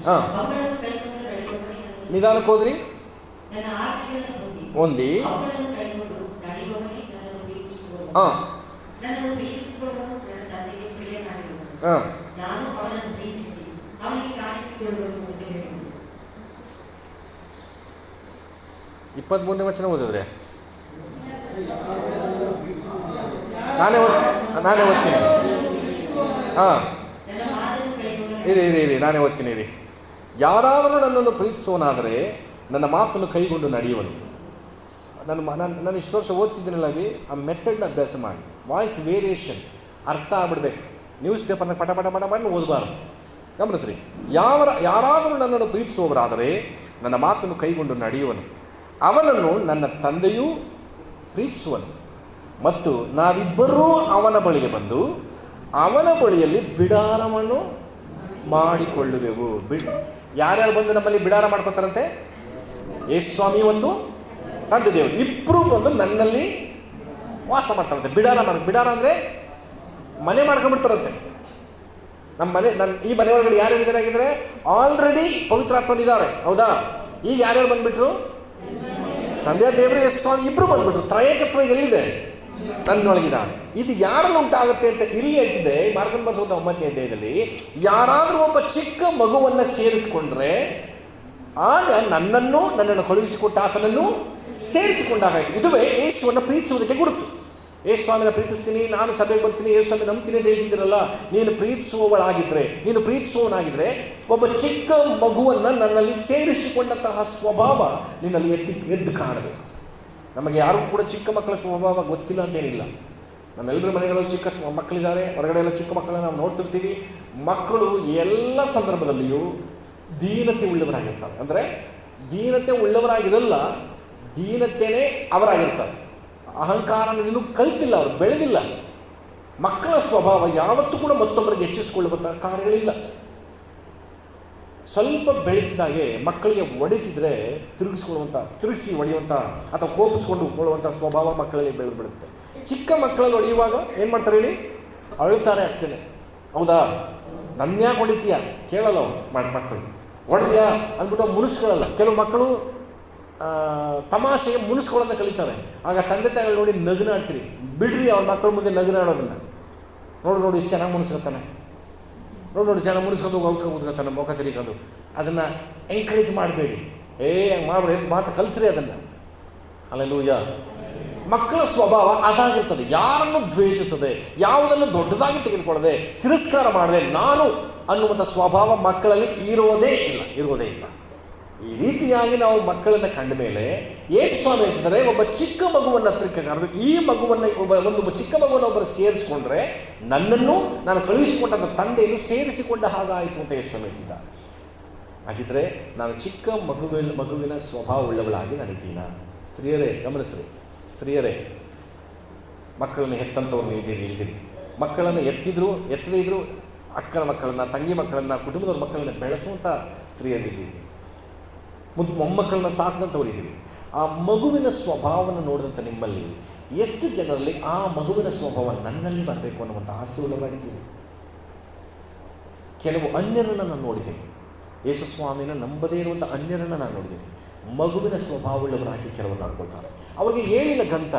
ಹಾಂ, ನಿಧಾನಕ್ಕೆ ಹೋದ್ರಿ. ಒಂದಿ. ಹಾಂ, ಹಾಂ, 23ನೇ ವಚನ ಓದಿದ್ರೆ ನಾನೇ ಓದ್ತೀನಿ. ಹಾಂ, ಇರಿ ನಾನೇ ಓದ್ತೀನಿ ರೀ. ಯಾರಾದರೂ ನನ್ನನ್ನು ಪ್ರೀತಿಸೋನಾದರೆ ನನ್ನ ಮಾತನ್ನು ಕೈಗೊಂಡು ನಡೆಯುವನು. ನಾನು ಇಷ್ಟು ವರ್ಷ ಓದ್ತಿದ್ದೀನಲ್ಲ ಆ ಮೆಥಡ್ನ ಅಭ್ಯಾಸ ಮಾಡಿ. ವಾಯ್ಸ್ ವೇರಿಯೇಷನ್ ಅರ್ಥ ಆಗ್ಬಿಡ್ಬೇಕು. ನ್ಯೂಸ್ ಪೇಪರ್ನ ಪಟ ಮಾಡಿ ಓದಬಾರ್ದು. ಗಮನಿಸ್ರಿ, ಯಾರಾದರೂ ನನ್ನನ್ನು ಪ್ರೀತಿಸುವವರಾದರೆ ನನ್ನ ಮಾತನ್ನು ಕೈಗೊಂಡು ನಡೆಯುವನು, ಅವನನ್ನು ನನ್ನ ತಂದೆಯೂ ಪ್ರೀತಿಸುವನು, ಮತ್ತು ನಾವಿಬ್ಬರೂ ಅವನ ಬಳಿಗೆ ಬಂದು ಅವನ ಬಳಿಯಲ್ಲಿ ಬಿಡಾರವನ್ನು ಮಾಡಿಕೊಳ್ಳುವೆವು. ಯಾರ್ಯಾರು ಬಂದು ನಮ್ಮಲ್ಲಿ ಬಿಡಾರ ಮಾಡ್ಕೊತಾರಂತೆ? ಯೇಸು ಸ್ವಾಮಿ ಒಂದು ತಂದೆ ದೇವರು ಇಬ್ಬರು ಬಂದು ನನ್ನಲ್ಲಿ ವಾಸ ಮಾಡ್ತಾರಂತೆ. ಬಿಡಾರ ಅಂದರೆ ಮನೆ ಮಾಡ್ಕೊಂಡ್ಬಿಡ್ತಾರಂತೆ. ಈ ಮನೆ ಒಳಗಡೆ ಯಾರ್ಯಾರಿದ್ದಾರೆ ಆಗಿದ್ದಾರೆ? ಆಲ್ರೆಡಿ ಪವಿತ್ರಾತ್ಮನಿದ್ದಾರೆ, ಹೌದಾ? ಈಗ ಯಾರ್ಯಾರು ಬಂದುಬಿಟ್ರು? ತಂದೆ ದೇವರು ಯೇಸು ಸ್ವಾಮಿ ಇಬ್ಬರು ಬಂದುಬಿಟ್ರು. ತ್ರಯೇಕತ್ವ ಎಲ್ಲಿದೆ? ನನ್ನೊಳಗಿದ್ದಾರೆ. ಇದು ಯಾರನ್ನು ಉಂಟಾಗುತ್ತೆ ಅಂತ ಇಲ್ಲಿ ಹೇಳ್ತಿದೆ ಮಾರ್ಗನ್ ಬರೆಸೋದ 9ನೇ ಅಧ್ಯಾಯದಲ್ಲಿ. ಯಾರಾದರೂ ಒಬ್ಬ ಚಿಕ್ಕ ಮಗುವನ್ನು ಸೇರಿಸಿಕೊಂಡ್ರೆ ಆಗ ನನ್ನನ್ನು ಕಳುಹಿಸಿಕೊಟ್ಟ ಆತನನ್ನು ಸೇರಿಸಿಕೊಂಡಾಗಾಯಿತು. ಇದುವೇ ಯೇಸುವನ್ನು ಪ್ರೀತಿಸುವುದಕ್ಕೆ ಗುರುತು. ಯೇಸು ಸ್ವಾಮಿನ ಪ್ರೀತಿಸ್ತೀನಿ, ನಾನು ಸಭೆಗೆ ಬರ್ತೀನಿ, ಯೇಸು ಸ್ವಾಮಿ ನಂಬ್ತೀನಿ ಅಂತ ಹೇಳ್ತಿದ್ದೀರಲ್ಲ, ನೀನು ಪ್ರೀತಿಸುವವನಾಗಿದ್ದರೆ ಒಬ್ಬ ಚಿಕ್ಕ ಮಗುವನ್ನು ನನ್ನಲ್ಲಿ ಸೇರಿಸಿಕೊಂಡಂತಹ ಸ್ವಭಾವ ನಿನ್ನಲ್ಲಿ ಎದ್ದು ಕಾಣಬೇಕು. ನಮಗೆ ಯಾರೂ ಕೂಡ ಚಿಕ್ಕ ಮಕ್ಕಳ ಸ್ವಭಾವ ಗೊತ್ತಿಲ್ಲ ಅಂತೇನಿಲ್ಲ. ನಮ್ಮೆಲ್ಲರ ಮನೆಗಳಲ್ಲಿ ಚಿಕ್ಕ ಮಕ್ಕಳಿದ್ದಾರೆ, ಹೊರಗಡೆ ಎಲ್ಲ ಚಿಕ್ಕ ಮಕ್ಕಳನ್ನ ನಾವು ನೋಡ್ತಿರ್ತೀವಿ. ಮಕ್ಕಳು ಎಲ್ಲ ಸಂದರ್ಭದಲ್ಲಿಯೂ ದೀನತೆ ಉಳ್ಳವರಾಗಿರ್ತಾರೆ. ಅಂದರೆ ದೀನತೆ ಉಳ್ಳವರಾಗಿರಲ್ಲ, ದೀನತೆಯೇ ಅವರಾಗಿರ್ತಾರೆ. ಅಹಂಕಾರ ಇನ್ನೂ ಕಲ್ತಿಲ್ಲ, ಅವರು ಬೆಳೆದಿಲ್ಲ. ಮಕ್ಕಳ ಸ್ವಭಾವ ಯಾವತ್ತೂ ಕೂಡ ಮತ್ತೊಬ್ಬರಿಗೆ ಹೆಚ್ಚಿಸಿಕೊಳ್ಳುವಂಥ ಕಾರ್ಯಗಳಿಲ್ಲ. ಸ್ವಲ್ಪ ಬೆಳೀತಿದ್ದಾಗೆ ಮಕ್ಕಳಿಗೆ ಹೊಡಿತಿದ್ರೆ ತಿರುಗಿಸಿ ಹೊಡೆಯುವಂಥ ಅಥವಾ ಕೋಪಿಸ್ಕೊಳ್ಳುವಂಥ ಸ್ವಭಾವ ಮಕ್ಕಳಲ್ಲಿ ಬೆಳೆದುಬಿಡುತ್ತೆ. ಚಿಕ್ಕ ಮಕ್ಕಳಲ್ಲಿ ಹೊಡೆಯುವಾಗ ಏನು ಮಾಡ್ತಾರೆ ಹೇಳಿ? ಅಳುತ್ತಾರೆ ಅಷ್ಟೇ, ಹೌದಾ? ನನ್ನ ಯಾಕೆ ಹೊಡಿತೀಯ ಕೇಳಲ್ಲ ಮಕ್ಕಳು. ಹೊಡೆದ್ಯಾ ಅಂದ್ಬಿಟ್ಟು ಮುನಿಸ್ಕೊಳ್ಳಲ್ಲ. ಕೆಲವು ಮಕ್ಕಳು ತಮಾಷೆಗೆ ಮುನಿಸ್ಕೊಳ್ಳೋದನ್ನ ಕಲಿತಾರೆ. ಆಗ ತಂದೆ ತಾಯಿಗಳು ನೋಡಿ ನಗುನಾಡ್ತೀರಿ, ಬಿಡ್ರಿ ಅವ್ರ ಮಕ್ಕಳ ಮುಂದೆ ನಗುನಾಡೋದನ್ನು. ನೋಡಿ ಇಷ್ಟು ಚೆನ್ನಾಗಿ ಮುನಿಸ್ಕೊತಾನೆ, ನೋಡಿ ಚೆನ್ನಾಗಿ ಮುನಿಸ್ಕೊಂಡು ಔಟ್ಕೊಂಡು ಮುಖ ತಿರುಗೋದು. ಅದನ್ನು ಎಂಕರೇಜ್ ಮಾಡಬೇಡಿ, ಹಂಗೆ ಮಾಡಬೇಡಿ, ಮಾತು ಕಲಿಸ್ರಿ ಅದನ್ನು. ಹಲ್ಲೆಲೂಯಾ. ಮಕ್ಕಳ ಸ್ವಭಾವ ಅದಾಗಿರ್ತದೆ, ಯಾರನ್ನು ದ್ವೇಷಿಸದೆ, ಯಾವುದನ್ನು ದೊಡ್ಡದಾಗಿ ತೆಗೆದುಕೊಳ್ಳದೆ, ತಿರಸ್ಕಾರ ಮಾಡದೆ ನಾನು ಅನ್ನುವಂಥ ಸ್ವಭಾವ ಮಕ್ಕಳಲ್ಲಿ ಇರೋದೇ ಇಲ್ಲ. ಈ ರೀತಿಯಾಗಿ ನಾವು ಮಕ್ಕಳನ್ನು ಕಂಡ ಮೇಲೆ ಯೇಸು ಸ್ವಾಮಿ ಹೇಳ್ತಿದ್ದಾರೆ, ಒಬ್ಬ ಚಿಕ್ಕ ಮಗುವನ್ನು ಹತ್ರಕ್ಕೆ ಕರೆದು ಈ ಮಗುವನ್ನು ಒಂದು ಚಿಕ್ಕ ಮಗುವನ್ನು ಒಬ್ಬರು ಸೇರಿಸಿಕೊಂಡ್ರೆ ನನ್ನನ್ನು ನಾನು ಕಳುಹಿಸಿಕೊಂಡ ತಂದೆಯನ್ನು ಸೇರಿಸಿಕೊಂಡ ಹಾಗಾಯಿತು ಅಂತ ಯೇಸು ಸ್ವಾಮಿ ಹೇಳ್ತಿದ್ದಾರೆ. ಹಾಗಿದ್ರೆ ನಾನು ಚಿಕ್ಕ ಮಗುವಿನ ಸ್ವಭಾವವುಳ್ಳವಳಾಗಿ ನಡೀತೀನ? ಸ್ತ್ರೀಯರೇ ಗಮನಿಸ್ರಿ, ಸ್ತ್ರೀಯರೇ ಮಕ್ಕಳನ್ನು ಹೆತ್ತಂಥವ್ರನ್ನ ಇದ್ದೀರಿ. ಮಕ್ಕಳನ್ನು ಎತ್ತದೇ ಇದ್ದರೂ ಅಕ್ಕನ ಮಕ್ಕಳನ್ನು, ತಂಗಿ ಮಕ್ಕಳನ್ನು, ಕುಟುಂಬದವ್ರ ಮಕ್ಕಳನ್ನು ಬೆಳೆಸುವಂಥ ಸ್ತ್ರೀಯರಿದ್ದೀರಿ. ಮೊಮ್ಮಕ್ಕಳನ್ನ ಸಾಕಿದಂಥವ್ರು ಇದ್ದೀರಿ. ಆ ಮಗುವಿನ ಸ್ವಭಾವವನ್ನು ನೋಡಿದಂಥ ನಿಮ್ಮಲ್ಲಿ ಎಷ್ಟು ಜನರಲ್ಲಿ ಆ ಮಗುವಿನ ಸ್ವಭಾವ ನನ್ನಲ್ಲಿ ಬರಬೇಕು ಅನ್ನುವಂಥ ಆಸೆ ಉಳ್ಳವರಾಗಿದ್ದೀರಿ? ಕೆಲವು ಅನ್ಯರನ್ನು ನಾನು ನೋಡಿದ್ದೀನಿ, ಯೇಸು ಸ್ವಾಮಿನ ನಂಬದೇ ಇರುವಂಥ ಅನ್ಯರನ್ನು ನಾನು ನೋಡಿದ್ದೀನಿ. ಮಗುವಿನ ಸ್ವಭಾವವುಳ್ಳವರಾಗಿ ಕೆಲವರು ನಡ್ಕೊಳ್ತಾರೆ. ಅವ್ರಿಗೆ ಹೇಳಿಲ್ಲ ಗ್ರಂಥ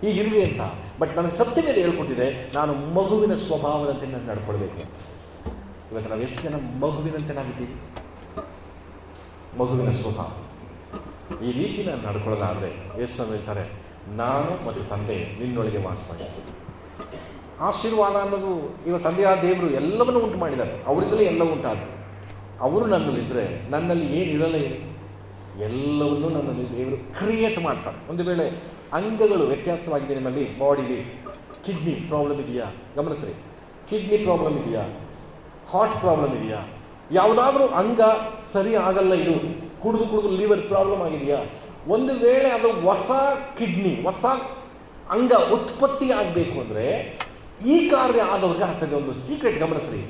ಹೀಗಿರುವೆ ಅಂತ, ಬಟ್ ನನಗೆ ಸತ್ಯ ಮೇಲೆ ಹೇಳ್ಕೊಟ್ಟಿದೆ, ನಾನು ಮಗುವಿನ ಸ್ವಭಾವದಂತೆ ನಾನು ನಡ್ಕೊಳ್ಬೇಕು. ಇವತ್ತು ನಾವು ಎಷ್ಟು ಜನ ಮಗುವಿನಂತೆ ನಾವಿದ್ದೀವಿ? ಮಗುವಿನ ಸ್ವಭಾವ ಈ ರೀತಿ ನಾನು ನಡ್ಕೊಳ್ಳೋದಾದರೆ ಯೇಸು ಹೇಳ್ತಾರೆ, ನಾನು ಮತ್ತು ತಂದೆ ನಿನ್ನೊಳಗೆ ವಾಸವಾಗಿರ್ತೀನಿ. ಆಶೀರ್ವಾದ ಅನ್ನೋದು ಇವಾಗ ತಂದೆಯಾದ ದೇವರು ಎಲ್ಲವನ್ನೂ ಉಂಟು ಮಾಡಿದ್ದಾರೆ, ಅವರಿಂದಲೇ ಎಲ್ಲ ಉಂಟಾದ್ರು. ಅವರು ನನ್ನಲ್ಲಿದ್ದರೆ ನನ್ನಲ್ಲಿ ಏನಿರಲ್ಲ, ಎಲ್ಲವನ್ನೂ ನನ್ನಲ್ಲಿ ದೇವರು ಕ್ರಿಯೇಟ್ ಮಾಡ್ತಾರೆ. ಒಂದು ವೇಳೆ ಅಂಗಗಳು ವ್ಯತ್ಯಾಸವಾಗಿದೆ ನಿಮ್ಮಲ್ಲಿ, ಬಾಡಿಲಿ ಕಿಡ್ನಿ ಪ್ರಾಬ್ಲಮ್ ಇದೆಯಾ? ಗಮನಿಸ್ರಿ, ಕಿಡ್ನಿ ಪ್ರಾಬ್ಲಮ್ ಇದೆಯಾ? ಹಾರ್ಟ್ ಪ್ರಾಬ್ಲಮ್ ಇದೆಯಾ? ಯಾವುದಾದ್ರೂ ಅಂಗ ಸರಿ ಆಗಲ್ಲ, ಇದು ಕುಡಿದು ಲಿವರ್ ಪ್ರಾಬ್ಲಮ್ ಆಗಿದೆಯಾ? ಒಂದು ವೇಳೆ ಅದು ಹೊಸ ಕಿಡ್ನಿ, ಹೊಸ ಅಂಗ ಉತ್ಪತ್ತಿ ಆಗಬೇಕು ಅಂದರೆ ಈ ಕಾರ್ಯ ಆದವ್ರಿಗೆ ಆಗ್ತದೆ. ಒಂದು ಸೀಕ್ರೆಟ್ ಗಮನಿಸ್ರಿ,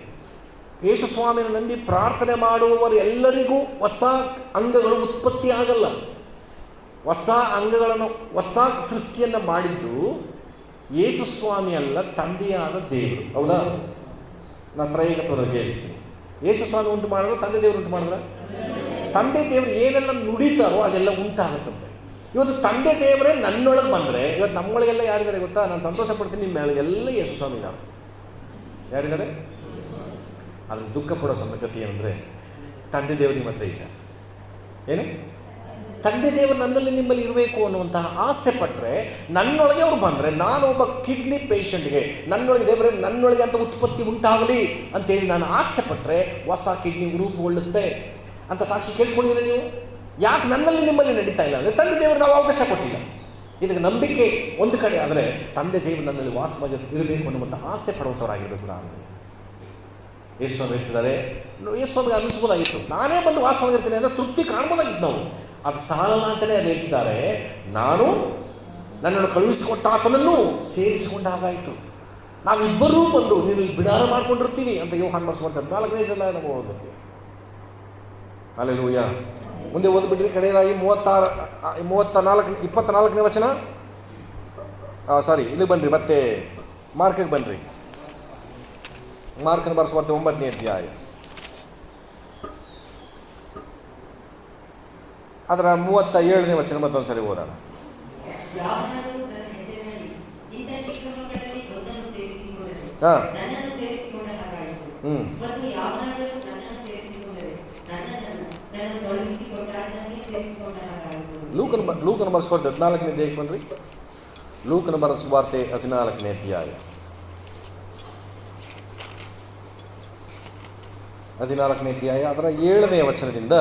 ಯೇಸು ಸ್ವಾಮಿನ ನಂಬಿ ಪ್ರಾರ್ಥನೆ ಮಾಡುವವರು ಎಲ್ಲರಿಗೂ ಹೊಸ ಅಂಗಗಳು ಉತ್ಪತ್ತಿ ಆಗಲ್ಲ. ಹೊಸ ಅಂಗಗಳನ್ನು, ಹೊಸ ಸೃಷ್ಟಿಯನ್ನು ಮಾಡಿದ್ದು ಯೇಸು ಸ್ವಾಮಿ ಅಲ್ಲ, ತಂದೆಯಾದ ದೇವರು. ಹೌದಾ? ನಾನು ತ್ರೈಕತ್ವದಲ್ಲಿ ಹೇಳ್ತೀನಿ, ಯೇಸು ಸ್ವಾಮಿ ಉಂಟು ಮಾಡಿದ್ರೆ ತಂದೆ ದೇವರು ಉಂಟು ಮಾಡಿದ್ರೆ, ತಂದೆ ದೇವರು ಏನೆಲ್ಲ ನುಡಿತಾರೋ ಅದೆಲ್ಲ ಉಂಟಾಗುತ್ತಂತೆ. ಇವತ್ತು ತಂದೆ ದೇವರೇ ನನ್ನೊಳಗೆ ಬಂದರೆ, ಇವತ್ತು ನಮ್ಮೊಳಗೆಲ್ಲ ಯಾರಿದ್ದಾರೆ ಗೊತ್ತಾ? ನಾನು ಸಂತೋಷ ಪಡ್ತೀನಿ, ನಿಮ್ಮ ಮೇಳೆಗೆಲ್ಲ ಯೇಸು ಸ್ವಾಮಿ ಇದ್ದಾರೆ. ಯಾರಿದ್ದಾರೆ? ಆದರೆ ದುಃಖ ಪಡೋ ಸಂಗತಿ ಏನಂದರೆ, ತಂದೆ ದೇವರು ನಿಮ್ಮ ಹತ್ರ ಇಲ್ಲ. ಏನು? ತಂದೆ ದೇವರು ನನ್ನಲ್ಲಿ ನಿಮ್ಮಲ್ಲಿ ಇರಬೇಕು ಅನ್ನುವಂತಹ ಆಸೆ ಪಟ್ಟರೆ, ನನ್ನೊಳಗೆ ಅವ್ರು ಬಂದರೆ, ನಾನು ಒಬ್ಬ ಕಿಡ್ನಿ ಪೇಷಂಟ್ಗೆ ನನ್ನೊಳಗೆ ದೇವರೇ ನನ್ನೊಳಗೆ ಅಂತ ಉತ್ಪತ್ತಿ ಉಂಟಾಗಲಿ ಅಂತೇಳಿ ನಾನು ಆಸೆ ಪಟ್ಟರೆ ಹೊಸ ಕಿಡ್ನಿ ರೂಪುಗೊಳ್ಳುತ್ತೆ ಅಂತ ಸಾಕ್ಷಿ ಕೇಳಿಸ್ಕೊಂಡಿದ್ದೀರ ನೀವು? ಯಾಕೆ ನನ್ನಲ್ಲಿ ನಿಮ್ಮಲ್ಲಿ ನಡೀತಾ ಇಲ್ಲ ಅಂದರೆ ತಂದೆ ದೇವರು ನಾವು ಅವಕಾಶ ಕೊಟ್ಟಿಲ್ಲ. ಇದಕ್ಕೆ ನಂಬಿಕೆ ಒಂದು ಕಡೆ ಆದರೆ, ತಂದೆ ದೇವರು ನನ್ನಲ್ಲಿ ವಾಸವಾಗಿ ಇರಬೇಕು ಅನ್ನುವಂಥ ಆಸೆ ಪಡುವಂಥವರಾಗಿರಬೇಕು. ನಾನು ಯೇಸು ಹೇಳ್ತಿದ್ದಾರೆ, ಯೇಸುವಿಗೆ ಅನ್ನಿಸ್ಬೋದಾಗಿತ್ತು, ನಾನೇ ಬಂದು ವಾಸವಾಗಿರ್ತೀನಿ ಅಂದರೆ ತೃಪ್ತಿ ಕಾಣ್ಬೋದಾಗಿತ್ತು. ನಾವು ಅದು ಸಾಲಲ್ಲ ಅಂತಲೇ ಅದು ಹೇಳ್ತಿದ್ದಾರೆ, ನಾನು ನನ್ನನ್ನು ಕಳುಹಿಸಿಕೊಟ್ಟ ಆತನನ್ನು ಸೇರಿಸಿಕೊಂಡ ಹಾಗಾಯಿತು. ನಾವಿಬ್ಬರೂ ಬಂದು ನೀನು ಬಿಡಾರ ಮಾಡ್ಕೊಂಡಿರ್ತೀವಿ ಅಂತ ಯೋಹಾನ್ ಮಾಡಿಸ್ಕೊಳ್ತಾರೆ. 4 ನಾವು ಓದಿರ್ತೀವಿ. ಹಲ್ಲೆಲೂಯಾ. ಮುಂದೆ ಓದ್ಬಿಟ್ರಿ, ಕಡೆಯದಾಗಿ 24ನೇ ವಚನ. ಇಲ್ಲಿ ಬನ್ನಿರಿ, ಮತ್ತೆ ಮಾರ್ಕಿಗೆ ಬನ್ನಿರಿ. ಮಾರ್ಕನ ಬರೆಸುವಂತೆ 9ನೇ ಅಧ್ಯಾಯ ಅದರ 37ನೇ ವಚನ ಮತ್ತೊಂದು ಸರಿ ಓದೋಣ. ಲೂಕನ ಬರೆಸುವಾರ್ತೆ 14ನೇ ಅಧ್ಯಾಯಕ್ಕೆ ಬನ್ನಿರಿ. ಲೂಕನ ಬರೆಸುವಾರ್ತೆ 14ನೇ ಅಧ್ಯಾಯ 14ನೇ ಅಧ್ಯಾಯ ಅದರ 7ನೇ ವಚನದಿಂದ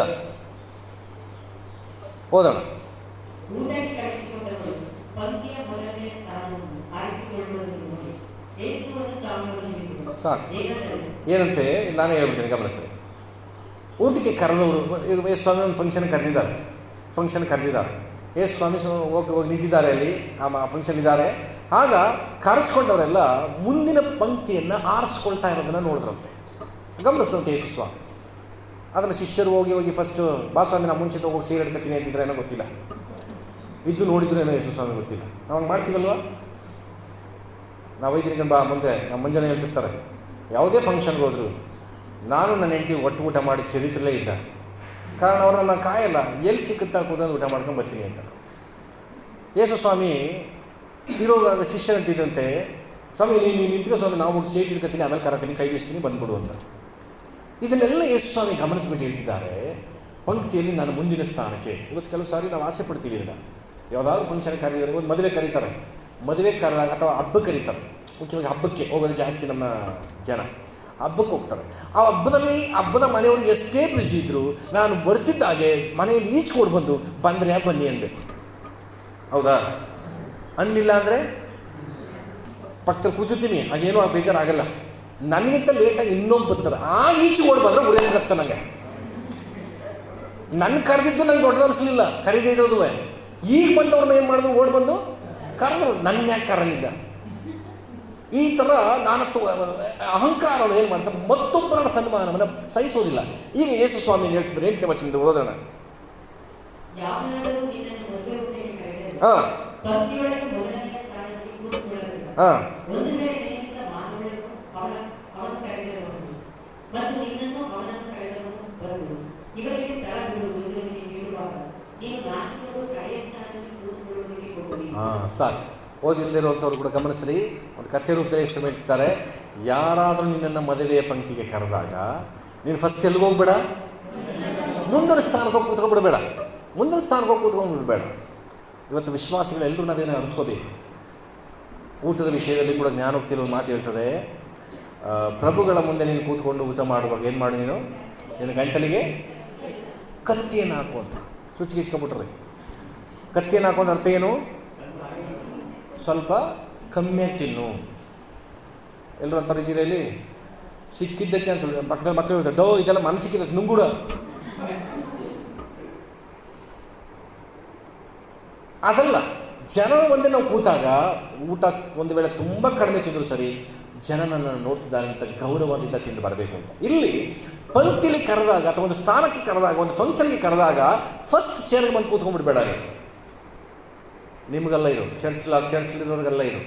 ಓದೋಣ. ಸಾಕು, ಏನಂತೆ ನಾನೇ ಹೇಳ್ಬಿಡ್ತೀನಿ, ಗಮನಿಸ್ರಿ. ಊಟಕ್ಕೆ ಕರೆದವರು ಯೇಸು ಸ್ವಾಮಿ ಒಂದು ಫಂಕ್ಷನ್ ಕರೆದಿದ್ದಾರೆ. ಯೇಸು ಸ್ವಾಮಿ ಹೋಗಿ ನಿಂತಿದ್ದಾರೆ, ಅಲ್ಲಿ ಆ ಫಂಕ್ಷನ್ ಇದ್ದಾರೆ. ಆಗ ಕರೆಸ್ಕೊಂಡವರೆಲ್ಲ ಮುಂದಿನ ಪಂಕ್ತಿಯನ್ನು ಆರಿಸ್ಕೊಳ್ತಾ ಇರೋದನ್ನು ನೋಡಿದ್ರಂತೆ, ಗಮನಿಸಿದಂತೆ ಯೇಸು ಸ್ವಾಮಿ. ಅದನ್ನು ಶಿಷ್ಯರು ಹೋಗಿ ಫಸ್ಟು ಬಾಸ್ವಾಮಿ ನಾವು ಮುಂಚೆ ಹೋಗಿ ಸೀರೆ ಹಿಡ್ಕೊತೀನಿ ಅಂತಿದ್ರೆ ಏನೋ ಗೊತ್ತಿಲ್ಲ, ಇದ್ದು ನೋಡಿದ್ರು ಏನೋ ಯೇಸು ಸ್ವಾಮಿ ಗೊತ್ತಿಲ್ಲ. ನಾವು ಹಂಗೆ ಮಾಡ್ತೀವಲ್ವ? ನಾವು ಐದು ಬಾ ಮುಂದೆ ನಮ್ಮ ಮುಂಜಾನೆ ಹೇಳ್ತಿರ್ತಾರೆ, ಯಾವುದೇ ಫಂಕ್ಷನ್ಗೆ ಹೋದ್ರು ನಾನು ನನ್ನ ಹೆಂಡತಿ ಒಟ್ಟು ಊಟ ಮಾಡಿ ಚರಿತ್ರಲೇ ಇಲ್ಲ, ಕಾರಣ ಅವ್ರನ್ನ ಕಾಯಲ್ಲ, ಎಲ್ಲಿ ಸಿಕ್ಕುತ್ತಾ ಕೂತ್ಕೊಂಡು ಊಟ ಮಾಡ್ಕೊಂಡು ಬರ್ತೀನಿ ಅಂತ. ಯೇಸು ಸ್ವಾಮಿ ಇರೋವಾಗ ಶಿಷ್ಯರಂತಿದ್ದಂತೆ, ಸ್ವಾಮಿ ನೀನು ನಿಂತ್ಕೋ ಸ್ವಾಮಿ, ನಾವು ಹೋಗಿ ಸೇಟ್ ಇಟ್ಕೊತೀನಿ, ಆಮೇಲೆ ಕರತೀನಿ, ಕೈ ಬೀಸ್ತೀನಿ, ಬಂದ್ಬಿಡು ಅಂತ. ಇದನ್ನೆಲ್ಲ ಯೇಸು ಸ್ವಾಮಿ ಗಮನಿಸ್ಬಿಟ್ಟು ಹೇಳ್ತಿದ್ದಾರೆ, ಪಂಕ್ತಿಯಲ್ಲಿ ನಾನು ಮುಂದಿನ ಸ್ಥಾನಕ್ಕೆ. ಇವತ್ತು ಕೆಲವು ಸಾರಿ ನಾವು ಆಸೆ ಪಡ್ತೀವಿ, ಇದನ್ನು ಯಾವುದಾದ್ರು ಫಂಕ್ಷನ್ ಕರೀತಾರೆ, ಒಂದು ಮದುವೆ ಕರೀತಾರೆ, ಮದುವೆ ಕರೆದಾಗ ಅಥವಾ ಹಬ್ಬ ಕರೀತಾರೆ, ಮುಖ್ಯವಾಗಿ ಹಬ್ಬಕ್ಕೆ ಹೋಗೋದು ಜಾಸ್ತಿ ನಮ್ಮ ಜನ, ಹಬ್ಬಕ್ಕೆ ಹೋಗ್ತಾರೆ. ಆ ಹಬ್ಬದ ಮನೆಯವರು ಎಷ್ಟೇ ಬ್ಯುಸಿ ಇದ್ದರು, ನಾನು ಬರ್ತಿದ್ದಾಗೆ ಮನೆಯಲ್ಲಿ ಈಚ್ಕೊಂಡು ಬಂದರೆ ಬನ್ನಿ ಅನ್ಬೇಕು. ಹೌದಾ? ಅನ್ನಿಲ್ಲ ಅಂದರೆ ಪಕ್ಕದಲ್ಲಿ ಕೂತಿರ್ತೀನಿ, ಹಾಗೇನೂ ಬೇಜಾರಾಗಲ್ಲ. ನನಗಿಂತ ಲೇಟಾಗಿ ಇನ್ನೊಬ್ಬ ಬರ್ತಾರೆ, ಈಚೆ ಓಡ್ ಬಂದರೆ ಉರಿಯತ್ತ. ನನಗೆ ನನ್ನ ಕರೆದಿದ್ದು ನಂಗೆ ದೊಡ್ಡದು ಅನಿಸ್ಲಿಲ್ಲ, ಕರೀದಿರೋದು. ಈಗ ಬಂದವ್ರನ್ನ ಏನು ಮಾಡಿದ್ರು, ಓಡ್ ಬಂದು ಕರೆದ್ರು, ನನ್ನ ಯಾಕೆ ಕರಲಿಲ್ಲ. ಈ ಥರ ಅಹಂಕಾರವನ್ನು ಏನು ಮಾಡ್ತಾರೆ, ಮತ್ತೊಬ್ಬರ ಸನ್ಮಾನವನ್ನು ಸಹಿಸೋದಿಲ್ಲ. ಈಗ ಯೇಸು ಸ್ವಾಮಿ ಹೇಳ್ತಿದ್ರು 8ನೇ ವಚನದಿಂದ ಓದೋಣ. ಸಾಕು, ಓದಿಲ್ಲದಿರುವಂಥವ್ರು ಕೂಡ ಗಮನಿಸ್ರಿ. ಒಂದು ಕಥೆ ರೂಪದಲ್ಲಿ ಎಷ್ಟು ಹೇಳ್ತಾರೆ, ಯಾರಾದರೂ ನಿನ್ನನ್ನು ಮದುವೆಯ ಪಂಕ್ತಿಗೆ ಕರೆದಾಗ ನೀನು ಫಸ್ಟ್ ಎಲ್ಲಿಗೆ ಹೋಗ್ಬೇಡ, ಮುಂದಿನ ಸ್ಥಾನಕ್ಕೆ ಹೋಗಿ ಕೂತ್ಕೊಂಡ್ಬಿಡಬೇಡ, ಮುಂದಿನ ಸ್ಥಾನಕ್ಕೆ ಹೋಗಿ ಕೂತ್ಕೊಂಡ್ಬಿಡ್ಬೇಡ. ಇವತ್ತು ವಿಶ್ವಾಸಿಗಳೆಲ್ಲರೂ ನಾವೇನೋ ಅರ್ಥಕೋಬೇಕು. ಊಟದ ವಿಷಯದಲ್ಲಿ ಕೂಡ ಜ್ಞಾನೋಕ್ತಿಯಲ್ಲಿ ಒಂದು ಮಾತು ಹೇಳ್ತದೆ, ಪ್ರಭುಗಳ ಮುಂದೆ ನೀನು ಕೂತ್ಕೊಂಡು ಊಟ ಮಾಡುವಾಗ ಏನು ಮಾಡು, ನಿನ್ನ ಗಂಟಲಿಗೆ ಕತ್ತಿಯನ್ನು ಹಾಕು ಅಂತ ಚುಚ್ಚಿಗಿಸ್ಕೊಬಿಟ್ರಿ. ಕತ್ತಿಯನ್ನು ಹಾಕೋ ಅರ್ಥ ಏನು? ಸ್ವಲ್ಪ ಕಮ್ಮಿಯಾಗಿ ತಿನ್ನು. ಎಲ್ಲರೂ ಅಂತಾರೆ ಇದ್ದೀರ ಇಲ್ಲಿ, ಸಿಕ್ಕಿದ್ದ ಚಾನ್ಸ್. ಪಕ್ಕದಲ್ಲಿ ಮಕ್ಕಳು ಹೇಳ್ತಾರೆ, ಡೋ ಇದೆಲ್ಲ ಮನಸ್ಸಿಕ್ಕಿದ ನುಂಗುಡ. ಅದಲ್ಲ, ಜನರ ಮುಂದೆ ನಾವು ಕೂತಾಗ ಊಟ ಒಂದು ವೇಳೆ ತುಂಬ ಕಡಿಮೆ ತಿಂದರೂ ಸರಿ, ಜನ ನನ್ನನ್ನು ನೋಡ್ತಿದ್ದಾರೆ ಅಂತ ಗೌರವದಿಂದ ತಿಂದು ಬರಬೇಕು ಅಂತ. ಇಲ್ಲಿ ಪಂಕ್ತಿಲಿ ಕರೆದಾಗ ಅಥವಾ ಒಂದು ಸ್ಥಾನಕ್ಕೆ ಕರೆದಾಗ, ಒಂದು ಫಂಕ್ಷನ್ಗೆ ಕರೆದಾಗ ಫಸ್ಟ್ ಚೇರ್ಗೆ ಬಂದು ಕೂತ್ಕೊಂಡ್ಬಿಡ್ಬೇಡ. ನಿಮಗೆಲ್ಲ ಇದು ಚರ್ಚ್ಲಿರೋರಿಗೆಲ್ಲ ಇದು.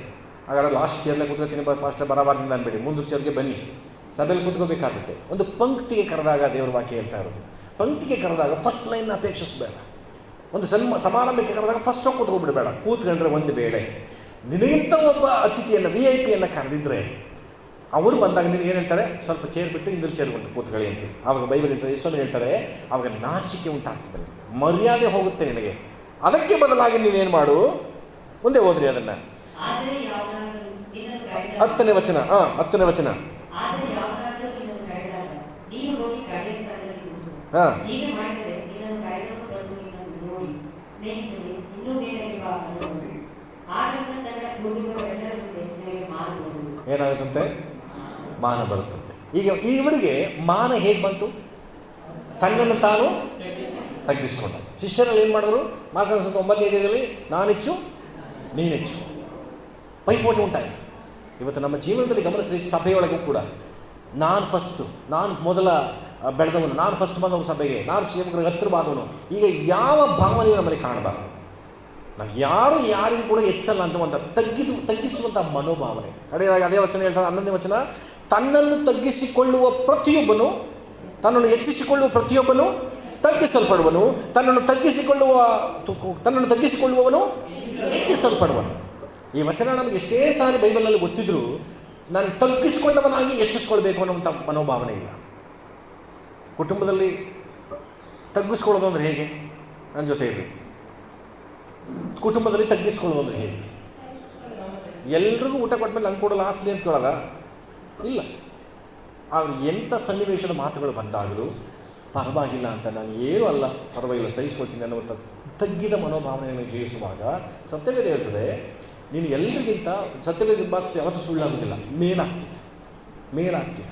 ಹಾಗಾದ್ರೆ ಲಾಸ್ಟ್ ಚೇರ್ಲೆ ಕೂತ್ಕೊತೀನಿ ಪಾಸ್ಟರ್ ಬರಬಾರ್ದಿಂದ ಅನ್ಬೇಡಿ, ಮುಂದಕ್ಕೆ ಚೇರ್ಗೆ ಬನ್ನಿ, ಸಭೆಯಲ್ಲಿ ಕೂತ್ಕೋಬೇಕಾಗುತ್ತೆ. ಒಂದು ಪಂಕ್ತಿಗೆ ಕರೆದಾಗ ದೇವ್ರ ವಾಕ್ಯ ಹೇಳ್ತಾ ಇರೋದು, ಪಂಕ್ತಿಗೆ ಕರೆದಾಗ ಫಸ್ಟ್ ಲೈನ್ ಅಪೇಕ್ಷಿಸಬೇಡ. ಒಂದು ಸಮಾರಂಭಕ್ಕೆ ಕರೆದಾಗ ಫಸ್ಟ್ ಹೋಗಿ ಕೂತ್ಕೊಂಡ್ಬಿಡಬೇಡ. ಕೂತ್ಕೊಂಡ್ರೆ ಒಂದು ವೇಳೆ ನಿನಗಿಂತ ಒಬ್ಬ ಅತಿಥಿಯನ್ನು VIP ಕರೆದಿದ್ರೆ ಅವರು ಬಂದಾಗ ನೀನು ಏನು ಹೇಳ್ತಾರೆ, ಸ್ವಲ್ಪ ಚೇರ್ ಬಿಟ್ಟು ಇನ್ನೊಂದು ಚೇರ್ ಬಿಟ್ಟು ಕೂತ್ಕೊಳ್ಳಿ ಅಂತ. ಆವಾಗ ಬೈಬಲ್ ಹೇಳ್ತಾರೆ, ಯೇಸು ಹೇಳ್ತಾರೆ, ಆವಾಗ ನಾಚಿಕೆ ಉಂಟಾಗ್ತದೆ, ಮರ್ಯಾದೆ ಹೋಗುತ್ತೆ ನಿನಗೆ. ಅದಕ್ಕೆ ಬದಲಾಗಿ ನೀವೇನು ಮಾಡು, ಮುಂದೆ ಹೋದ್ರಿ ಅದನ್ನು. 10ನೇ ವಚನ. 10ನೇ ವಚನ. ಏನಾಗುತ್ತಂತೆ? ಮಾನ ಬರುತ್ತಂತೆ. ಈಗ ಇವರಿಗೆ ಮಾನ ಹೇಗೆ ಬಂತು? ತನ್ನನ್ನು ತಾನು ತಗ್ಗಿಸ್ಕೊಂಡ. ಶಿಷ್ಯರಲ್ಲಿ ಏನು ಮಾಡಿದ್ರು? ಮಾರ್ಕ 9ನೇ ನಾನೆಚ್ಚು ನೀನೆಚ್ಚು, ಪೈಪೋಟಿ ಉಂಟಾಯಿತು. ಇವತ್ತು ನಮ್ಮ ಜೀವನದಲ್ಲಿ ಗಮನಿಸಿ, ಸಭೆಯೊಳಗೂ ಕೂಡ ನಾನು ಫಸ್ಟು, ನಾನು ಮೊದಲ ಬೆಳೆದವನು, ನಾನು ಫಸ್ಟ್ ಬಂದವನು ಸಭೆಗೆ, ನಾನು ಸೇವಕರಿಗೆ ಹತ್ತಿರವಾದವನು, ಈಗ ಯಾವ ಭಾವನೆಯು ನಮ್ಮಲ್ಲಿ ಕಾಣಬಾರ್ದು. ನಾವು ಯಾರಿಗೂ ಕೂಡ ಹೆಚ್ಚಲ್ಲ ಅಂತ ಒಂದು ತಗ್ಗಿಸುವಂಥ ಮನೋಭಾವನೆ. ಕಡೆಯಾಗಿ ಅದೇ ವಚನ ಹೇಳ್ತಾರೆ, 11ನೇ ವಚನ, ತನ್ನನ್ನು ತಗ್ಗಿಸಿಕೊಳ್ಳುವ ಪ್ರತಿಯೊಬ್ಬನು, ತನ್ನನ್ನು ಹೆಚ್ಚಿಸಿಕೊಳ್ಳುವ ಪ್ರತಿಯೊಬ್ಬನು ತಗ್ಗಿಸಲ್ಪಡುವನು, ತನ್ನನ್ನು ತಗ್ಗಿಸಿಕೊಳ್ಳುವವನು ಹೆಚ್ಚಿಸಲ್ಪಡುವನು. ಈ ವಚನ ನಮಗೆ ಎಷ್ಟೇ ಸಾರಿ ಬೈಬಲ್ನಲ್ಲಿ ಗೊತ್ತಿದ್ರೂ ನಾನು ತಗ್ಗಿಸಿಕೊಂಡವನಾಗಿ ಹೆಚ್ಚಿಸ್ಕೊಳ್ಬೇಕು ಅನ್ನುವಂಥ ಮನೋಭಾವನೆ ಇಲ್ಲ. ಕುಟುಂಬದಲ್ಲಿ ತಗ್ಗಿಸ್ಕೊಳ್ಳೋದು ಅಂದರೆ ಹೇಗೆ? ನನ್ನ ಜೊತೆ ಇರಲಿ. ಕುಟುಂಬದಲ್ಲಿ ತಗ್ಗಿಸ್ಕೊಳ್ಳೋದು ಅಂದರೆ ಹೇಗೆ? ಎಲ್ರಿಗೂ ಊಟ ಕೊಟ್ಮೇಲೆ ನಂಗೆ ಕೊಡಲ್ಲ ಆಸ್ತಿ ಅಂತ ಕೇಳೋಲ್ಲ, ಇಲ್ಲ. ಆದರೆ ಎಂಥ ಸನ್ನಿವೇಶದ ಮಾತುಗಳು ಬಂದಾಗಲೂ ಪರವಾಗಿಲ್ಲ ಅಂತ, ನಾನು ಏನೂ ಅಲ್ಲ, ಪರವಾಗಿಲ್ಲ, ಸಹಿಸ್ಕೊಳ್ತೀನಿ ಅನ್ನುವಂಥ ತಗ್ಗಿದ ಮನೋಭಾವನೆಯನ್ನು ಜಯಿಸುವಾಗ ಸತ್ಯವೇದ ಹೇಳ್ತದೆ, ನೀನು ಎಲ್ರಿಗಿಂತ ಸತ್ಯವೇದ ಯಾವತ್ತೂ ಸುಳ್ಳಾಗೋದಿಲ್ಲ, ಮೇಲಾಗ್ತೀಯ.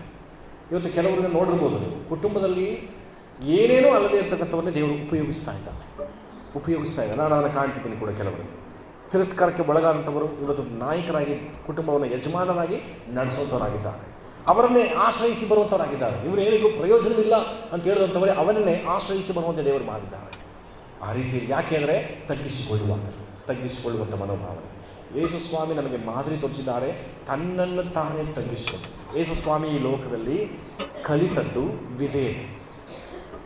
ಇವತ್ತು ಕೆಲವ್ರನ್ನ ನೋಡಿರ್ಬೋದು ನೀವು, ಕುಟುಂಬದಲ್ಲಿ ಏನೇನೋ ಅಲ್ಲದೆ ಇರ್ತಕ್ಕಂಥವನ್ನೇ ದೇವರು ಉಪಯೋಗಿಸ್ತಾ ಇದ್ದಾರೆ. ನಾನು ಅದನ್ನು ಕಾಣ್ತಿದ್ದೀನಿ ಕೂಡ. ಕೆಲವರಲ್ಲಿ ತಿರಸ್ಕಾರಕ್ಕೆ ಒಳಗಾದಂಥವರು ಇವತ್ತು ನಾಯಕರಾಗಿ ಕುಟುಂಬವನ್ನು ಯಜಮಾನರಾಗಿ ನಡೆಸುವಂಥವರಾಗಿದ್ದಾರೆ, ಅವರನ್ನೇ ಆಶ್ರಯಿಸಿ ಬರುವಂಥವರಾಗಿದ್ದಾರೆ. ಇವರು ಏನಿಗೂ ಪ್ರಯೋಜನವಿಲ್ಲ ಅಂತ ಹೇಳಿದಂಥವರೇ ಅವನನ್ನೇ ಆಶ್ರಯಿಸಿ ಬರುವಂತೆ ದೇವರು ಮಾಡಿದ್ದಾರೆ. ಆ ರೀತಿ ಯಾಕೆ ಅಂದರೆ ತಗ್ಗಿಸಿಕೊಳ್ಳುವಂಥ ಮನೋಭಾವನೆ. ಯೇಸು ಸ್ವಾಮಿ ನಮಗೆ ಮಾದರಿ ತೋರಿಸಿದ್ದಾರೆ, ತನ್ನನ್ನು ತಾನೇ ತಗ್ಗಿಸಿಕೊಂಡು. ಯೇಸು ಸ್ವಾಮಿ ಈ ಲೋಕದಲ್ಲಿ ಕಲಿತದ್ದು ವಿಧೇಯತೆ.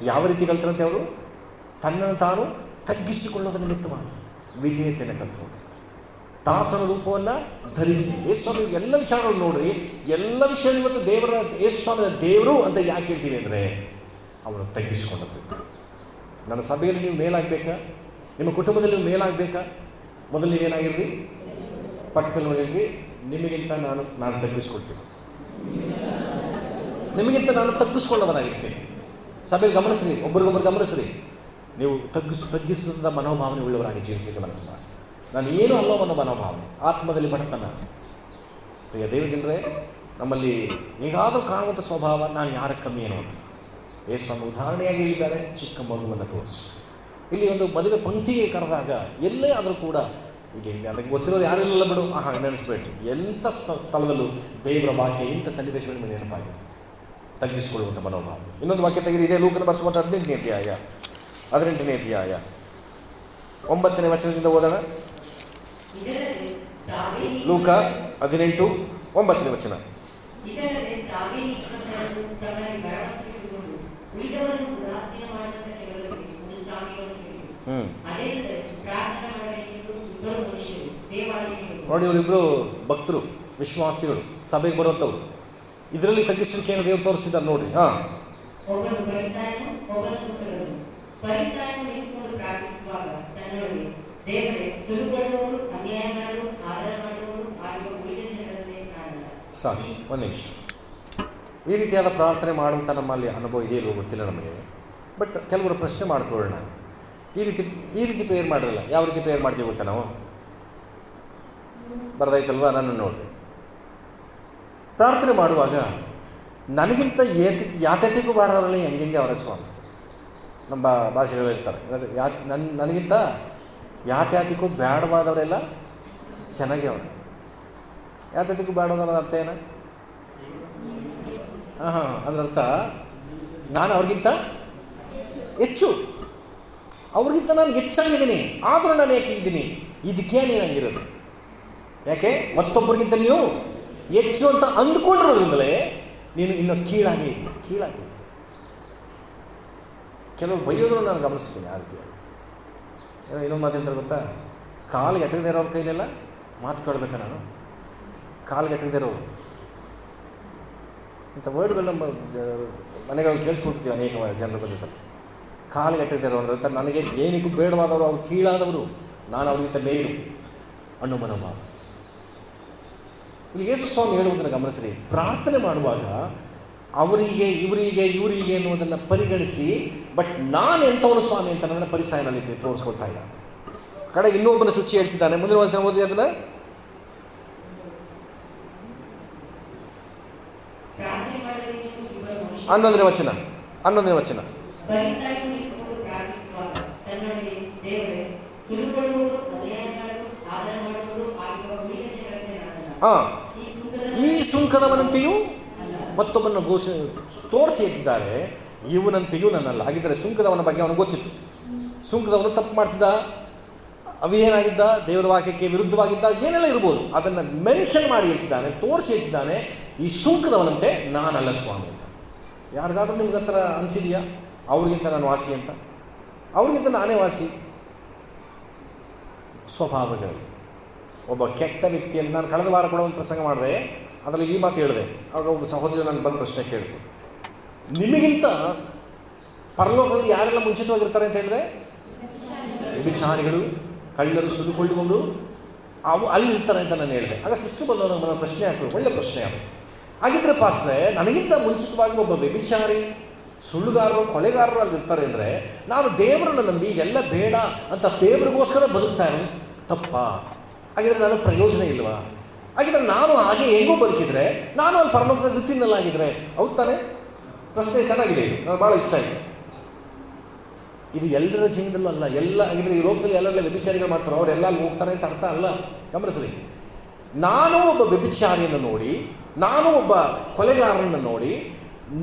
ಯಾವ ರೀತಿ ಕಲ್ತರಂತೆ ಅವರು? ತನ್ನನ್ನು ತಾನು ತಗ್ಗಿಸಿಕೊಳ್ಳೋದ್ರ ನಿಮಿತ್ತವಾಗಿ ವಿಧೇಯತೆಯನ್ನು ಕಲ್ತ್ಕೊಂಡು ದಾಸನ ರೂಪವನ್ನು ಧರಿಸಿ. ಯೇಸುಸ್ವಾಮಿ ಎಲ್ಲ ವಿಚಾರಗಳು ನೋಡ್ರಿ, ಎಲ್ಲ ವಿಷಯ ಇವತ್ತು ದೇವರ ಯೇಸುಸ್ವಾಮಿಯ ದೇವರು ಅಂತ ಯಾಕೆ ಹೇಳ್ತೀವಿ ಅಂದರೆ ಅವನು ತಗ್ಗಿಸಿಕೊಂಡದ್ರಿಂದ. ನನ್ನ ಸಭೆಯಲ್ಲಿ ನೀವು ಮೇಲಾಗಬೇಕಾ? ನಿಮ್ಮ ಕುಟುಂಬದಲ್ಲಿ ನೀವು ಮೇಲಾಗಬೇಕಾ? ಮೊದಲು ನೀವೇನಾಗಿರ್ರಿ? ಪಕ್ಕದಲ್ಲಿ ನಿಮಗಿಂತ ನಾನು ತಗ್ಗಿಸ್ಕೊಳ್ತೀನಿ, ನಿಮಗಿಂತ ನಾನು ತಗ್ಗಿಸ್ಕೊಳ್ಳೋವನಾಗಿರ್ತೀನಿ. ಸಭೆಯಲ್ಲಿ ಗಮನಿಸ್ರಿ, ಒಬ್ರಿಗೊಬ್ಬರು ಗಮನಿಸ್ರಿ. ನೀವು ತಗ್ಗಿಸಿದ ಮನೋಭಾವನೆ ಉಳ್ಳವರಾಗಿ ಜೀವಿಸಲಿಕ್ಕೆ ಮನಸ್ಸು ಮಾಡಿ. ನಾನು ಏನೂ ಅಲ್ಲೋ ಅನ್ನೋ ಮನೋಭಾವನೆ, ಆತ್ಮದಲ್ಲಿ ಬಡತನ. ಪ್ರಿಯ ದೇವಜನರೇ, ನಮ್ಮಲ್ಲಿ ಹೇಗಾದರೂ ಕಾಣುವಂಥ ಸ್ವಭಾವ, ನಾನು ಯಾರ ಕಮ್ಮಿ ಅನ್ನೋದು. ಯೇಸುವನ್ನು ಉದಾಹರಣೆಯಾಗಿ ಹೇಳಿದ್ದಾರೆ, ಚಿಕ್ಕ ಮಗುವನ್ನು ತೋರಿಸಿ. ಇಲ್ಲಿ ಒಂದು ಮದುವೆ ಪಂಕ್ತಿಗೆ ಕರೆದಾಗ ಎಲ್ಲೇ ಆದರೂ ಕೂಡ ಈಗ ನನಗೆ ಗೊತ್ತಿರೋದು ಯಾರೆಲ್ಲ ಬಿಡು ನೆನೆಸ್ಬೇಡ್ರಿ. ಎಂಥ ಸ್ಥಳದಲ್ಲೂ ದೇವರ ವಾಕ್ಯ ಇಂಥ ಸನ್ನಿವೇಶಗಳ ಮೇಲೆ ನೆನಪಾಗಿದೆ. ತಗ್ಗಿಸಿಕೊಳ್ಳುವಂಥ ಮನೋಭಾವ. ಇನ್ನೊಂದು ವಾಕ್ಯ ತೆಗೆದು ಇದೇ ಲೂಕನ ಬರೆಸುವಂಥ 18ನೇ ಅಧ್ಯಾಯ 9ನೇ ವಚನದಿಂದ ಓದೋಣ. ಲೂಕ 18:9 ವಚನ. ನೋಡಿ, ಇವರಿಬ್ಬರು ಭಕ್ತರು, ವಿಶ್ವಾಸಿಗಳು, ಸಭೆಗೆ ಬರುವಂಥವ್ರು. ಇದರಲ್ಲಿ ತಗ್ಗಿಸಲಿಕ್ಕೇನು ದೇವರು ತೋರಿಸಿದ್ದಾರೆ ನೋಡ್ರಿ. ಸಾಕು, ಒಂದು ನಿಮಿಷ. ಈ ರೀತಿಯಾದ ಪ್ರಾರ್ಥನೆ ಮಾಡುವಂಥ ನಮ್ಮಲ್ಲಿ ಅನುಭವ ಇದೆಯಲ್ಲೋ ಗೊತ್ತಿಲ್ಲ ನಮಗೆ. ಬಟ್ ಕೆಲವರು ಪ್ರಶ್ನೆ ಮಾಡ್ಕೊಳ್ಳೋಣ, ಈ ರೀತಿ ಪ್ರೇಯರ್ ಮಾಡಿರಲ್ಲ, ಯಾವ ರೀತಿ ಪ್ರೇಯರ್ ಮಾಡ್ತೀವಿ ಗೊತ್ತಾ ನಾವು? ಬರದಾಯ್ತಲ್ವ? ನನ್ನ ನೋಡ್ರಿ, ಪ್ರಾರ್ಥನೆ ಮಾಡುವಾಗ ನನಗಿಂತ ಯಾತತೆಗೂ ಬಾರದವರಲ್ಲ ಹೆಂಗೆ ಅವರ ಸ್ವಾಮಿ. ನಮ್ಮ ಭಾಷೆಗಳು ಇರ್ತಾರೆ, ನನಗಿಂತ ಯಾತ್ಯಾತಿಗೂ ಬೇಡವಾದವರೆಲ್ಲ ಚೆನ್ನಾಗಿ ಅವರು. ಯಾತತಿಗೂ ಬೇಡವಾದವರ ಅರ್ಥ ಏನ? ಅದರ ಅರ್ಥ ನಾನು ಅವ್ರಿಗಿಂತ ಹೆಚ್ಚು, ಅವ್ರಿಗಿಂತ ನಾನು ಹೆಚ್ಚಾಗಿದ್ದೀನಿ, ಆದರೂ ನಾನು ಯಾಕೆ ಇದ್ದೀನಿ? ಇದಕ್ಕೆ ನೀನು ಹಂಗಿರೋದು. ಯಾಕೆ? ಮತ್ತೊಬ್ಬರಿಗಿಂತ ನೀನು ಹೆಚ್ಚು ಅಂತ ಅಂದ್ಕೊಂಡಿರೋದ್ರಿಂದಲೇ ನೀನು ಇನ್ನೂ ಕೀಳಾಗೇ ಇದೆಯಾ. ಕೆಲವರು ಬೈಯೋದ್ರು ನಾನು ಗಮನಿಸ್ತೀನಿ. ಆ ರೀತಿ ಇನ್ನೊಂದು ಮಾತು ಹೇಳ್ತಾರೆ ಗೊತ್ತಾ? ಕಾಲಿಗೆ ಎಟ್ಟಗದೇ ಇರೋರ ಕೈಲೆಲ್ಲ ಮಾತು ಕೇಳಬೇಕಾ ನಾನು? ಕಾಲಿಗೆ ಎಟ್ಟಗದೇ ಇರೋರು ಇಂಥ ವರ್ಡ್ಗಳು ನಮ್ಮ ಮನೆಗಳಲ್ಲಿ ಕೇಳಿಸ್ಕೊಳ್ತೀವಿ. ಅನೇಕ ಜನರು ಬಂದಿರ್ತಾರೆ. ಕಾಲಿಗೆ ಎಟ್ಟಗದೇ ಇರೋ ಅಂದ್ರೆ ನನಗೆ ಏನಿಗೂ ಬೇಡವಾದವರು, ಅವ್ರು ಕೀಳಾದವರು, ನಾನು ಅವ್ರಿಗಿಂತ ಮೇಲು ಅನ್ನೋ ಮನೋಭಾವ. ಇಲ್ಲಿ ಯೇಸುಸ್ವಾಮಿ ಹೇಳುವುದನ್ನು ಗಮನಿಸ್ರಿ. ಪ್ರಾರ್ಥನೆ ಮಾಡುವಾಗ ಇವರಿಗೆ ಅನ್ನುವುದನ್ನು ಪರಿಗಣಿಸಿ, ಬಟ್ ನಾನು ಎಂಥವನು ಸ್ವಾಮಿ ಅಂತ ನನ್ನ ಪರಿಸಾಯನಲ್ಲಿ ತೋರಿಸ್ಕೊಳ್ತಾ ಇದ್ದಾನೆ. ಕಡೆಗೆ ಇನ್ನೊಬ್ಬನ ಶುಚಿ ಹೇಳ್ತಿದ್ದಾನೆ. ಮುಂದಿನ ವಚನ ಓದಿ ಅದನ್ನು. 11ನೇ ವಚನ. ಈ ಸುಂಕದವನಂತೆಯೂ ಮತ್ತೊಬ್ಬನ ತೋರಿಸಿ ಎತ್ತಿದ್ದಾರೆ, ಇವನಂತೆಯೂ ನನ್ನಲ್ಲ. ಹಾಗಿದ್ದರೆ ಸುಂಕದವನ ಬಗ್ಗೆ ಅವನಿಗೆ ಗೊತ್ತಿತ್ತು. ಸುಂಕದವನು ತಪ್ಪು ಮಾಡ್ತಿದ್ದ, ಅವೇನಾಗಿದ್ದ, ದೇವರ ವಾಕ್ಯಕ್ಕೆ ವಿರುದ್ಧವಾಗಿದ್ದ, ಏನೆಲ್ಲ ಇರ್ಬೋದು. ಅದನ್ನು ಮೆನ್ಷನ್ ಮಾಡಿ ಹೇಳ್ತಿದ್ದಾನೆ, ತೋರಿಸಿ ಹೇಳ್ತಿದ್ದಾನೆ, ಈ ಸುಂಕದವನಂತೆ ನಾನಲ್ಲ ಸ್ವಾಮಿ ಅಂತ. ಯಾರಿಗಾದ್ರೂ ನಿಮ್ಗೆ ಹತ್ರ ಅನಿಸಿದೆಯಾ ಅವ್ರಿಗಿಂತ ನಾನು ವಾಸಿ ಅಂತ? ಅವ್ರಿಗಿಂತ ನಾನೇ ವಾಸಿ. ಸ್ವಭಾವಗಳಲ್ಲಿ ಒಬ್ಬ ಕೆಟ್ಟ ವ್ಯಕ್ತಿಯನ್ನು ನಾನು ಕಳೆದ ವಾರ ಕೂಡ ಒಂದು ಪ್ರಸಂಗ ಮಾಡಿದೆ, ಅದರಲ್ಲಿ ಈ ಮಾತು ಹೇಳಿದೆ. ಆಗ ಒಬ್ಬ ಸಹೋದರಿ ನಾನು ಬಂದ ಪ್ರಶ್ನೆ ಕೇಳಿದೆ, ನಿಮಗಿಂತ ಪರಲೋಕದಲ್ಲಿ ಯಾರೆಲ್ಲ ಮುಂಚಿತವಾಗಿರ್ತಾರೆ ಅಂತ ಹೇಳಿದೆ? ವ್ಯಭಿಚಾರಿಗಳು, ಕಳ್ಳರು, ಸುಲುಕೊಳ್ಳುವವರು, ಅವು ಅಲ್ಲಿರ್ತಾರೆ ಅಂತ ನಾನು ಹೇಳಿದೆ. ಆಗ ಸಿಸ್ಟರ್ ಬಂದವರು ನನ್ನ ಪ್ರಶ್ನೆ ಹಾಕಿದ್ರು, ಒಳ್ಳೆ ಪ್ರಶ್ನೆ ಅದು. ಹಾಗಿದ್ರೆ ಪಾಸ್ಟ್ರೆ, ನನಗಿಂತ ಮುಂಚಿತವಾಗಿ ಒಬ್ಬ ವ್ಯಭಿಚಾರಿ, ಸುಳ್ಳುಗಾರರು, ಕೊಲೆಗಾರರು ಅಲ್ಲಿರ್ತಾರೆ ಅಂದರೆ ನಾನು ದೇವರನ್ನು ನಂಬಿ ಇದೆಲ್ಲ ಬೇಡ ಅಂತ ದೇವರಿಗೋಸ್ಕರ ಬದುಕ್ತಾ ಇರೋದು ತಪ್ಪಾ? ಹಾಗಿದ್ರೆ ನಾನು ಪ್ರಯೋಜನ ಇಲ್ವಾ? ಹಾಗಿದ್ರೆ ನಾನು ಹಾಗೆ ಹೆಂಗೋ ಬದುಕಿದ್ರೆ ನಾನು ಅಲ್ಲಿ ಪರಲೋಕದ ವೃತ್ತಿನಲ್ಲಾಗಿದ್ರೆ ಹೌದು ತಾನೆ? ಪ್ರಶ್ನೆ ಚೆನ್ನಾಗಿದೆ, ಇದು ನನಗೆ ಭಾಳ ಇಷ್ಟ ಆಯಿತು. ಇದು ಎಲ್ಲರ ಜೀವನದಲ್ಲೂ ಅಲ್ಲ. ಹಾಗಿದ್ರೆ ಈ ಲೋಕದಲ್ಲಿ ಎಲ್ಲರೆಲ್ಲ ವ್ಯಭಿಚಾರಿಗಳು ಮಾಡ್ತಾರೆ, ಅವರೆಲ್ಲ ಅಲ್ಲಿ ಹೋಗ್ತಾರೆ ಅಂತ ಅರ್ಥ ಅಲ್ಲ. ಗಮನಿಸಲಿ, ನಾನು ಒಬ್ಬ ವ್ಯಭಿಚಾರಿಯನ್ನು ನೋಡಿ, ನಾನು ಒಬ್ಬ ಕೊಲೆಗಾರನನ್ನು ನೋಡಿ,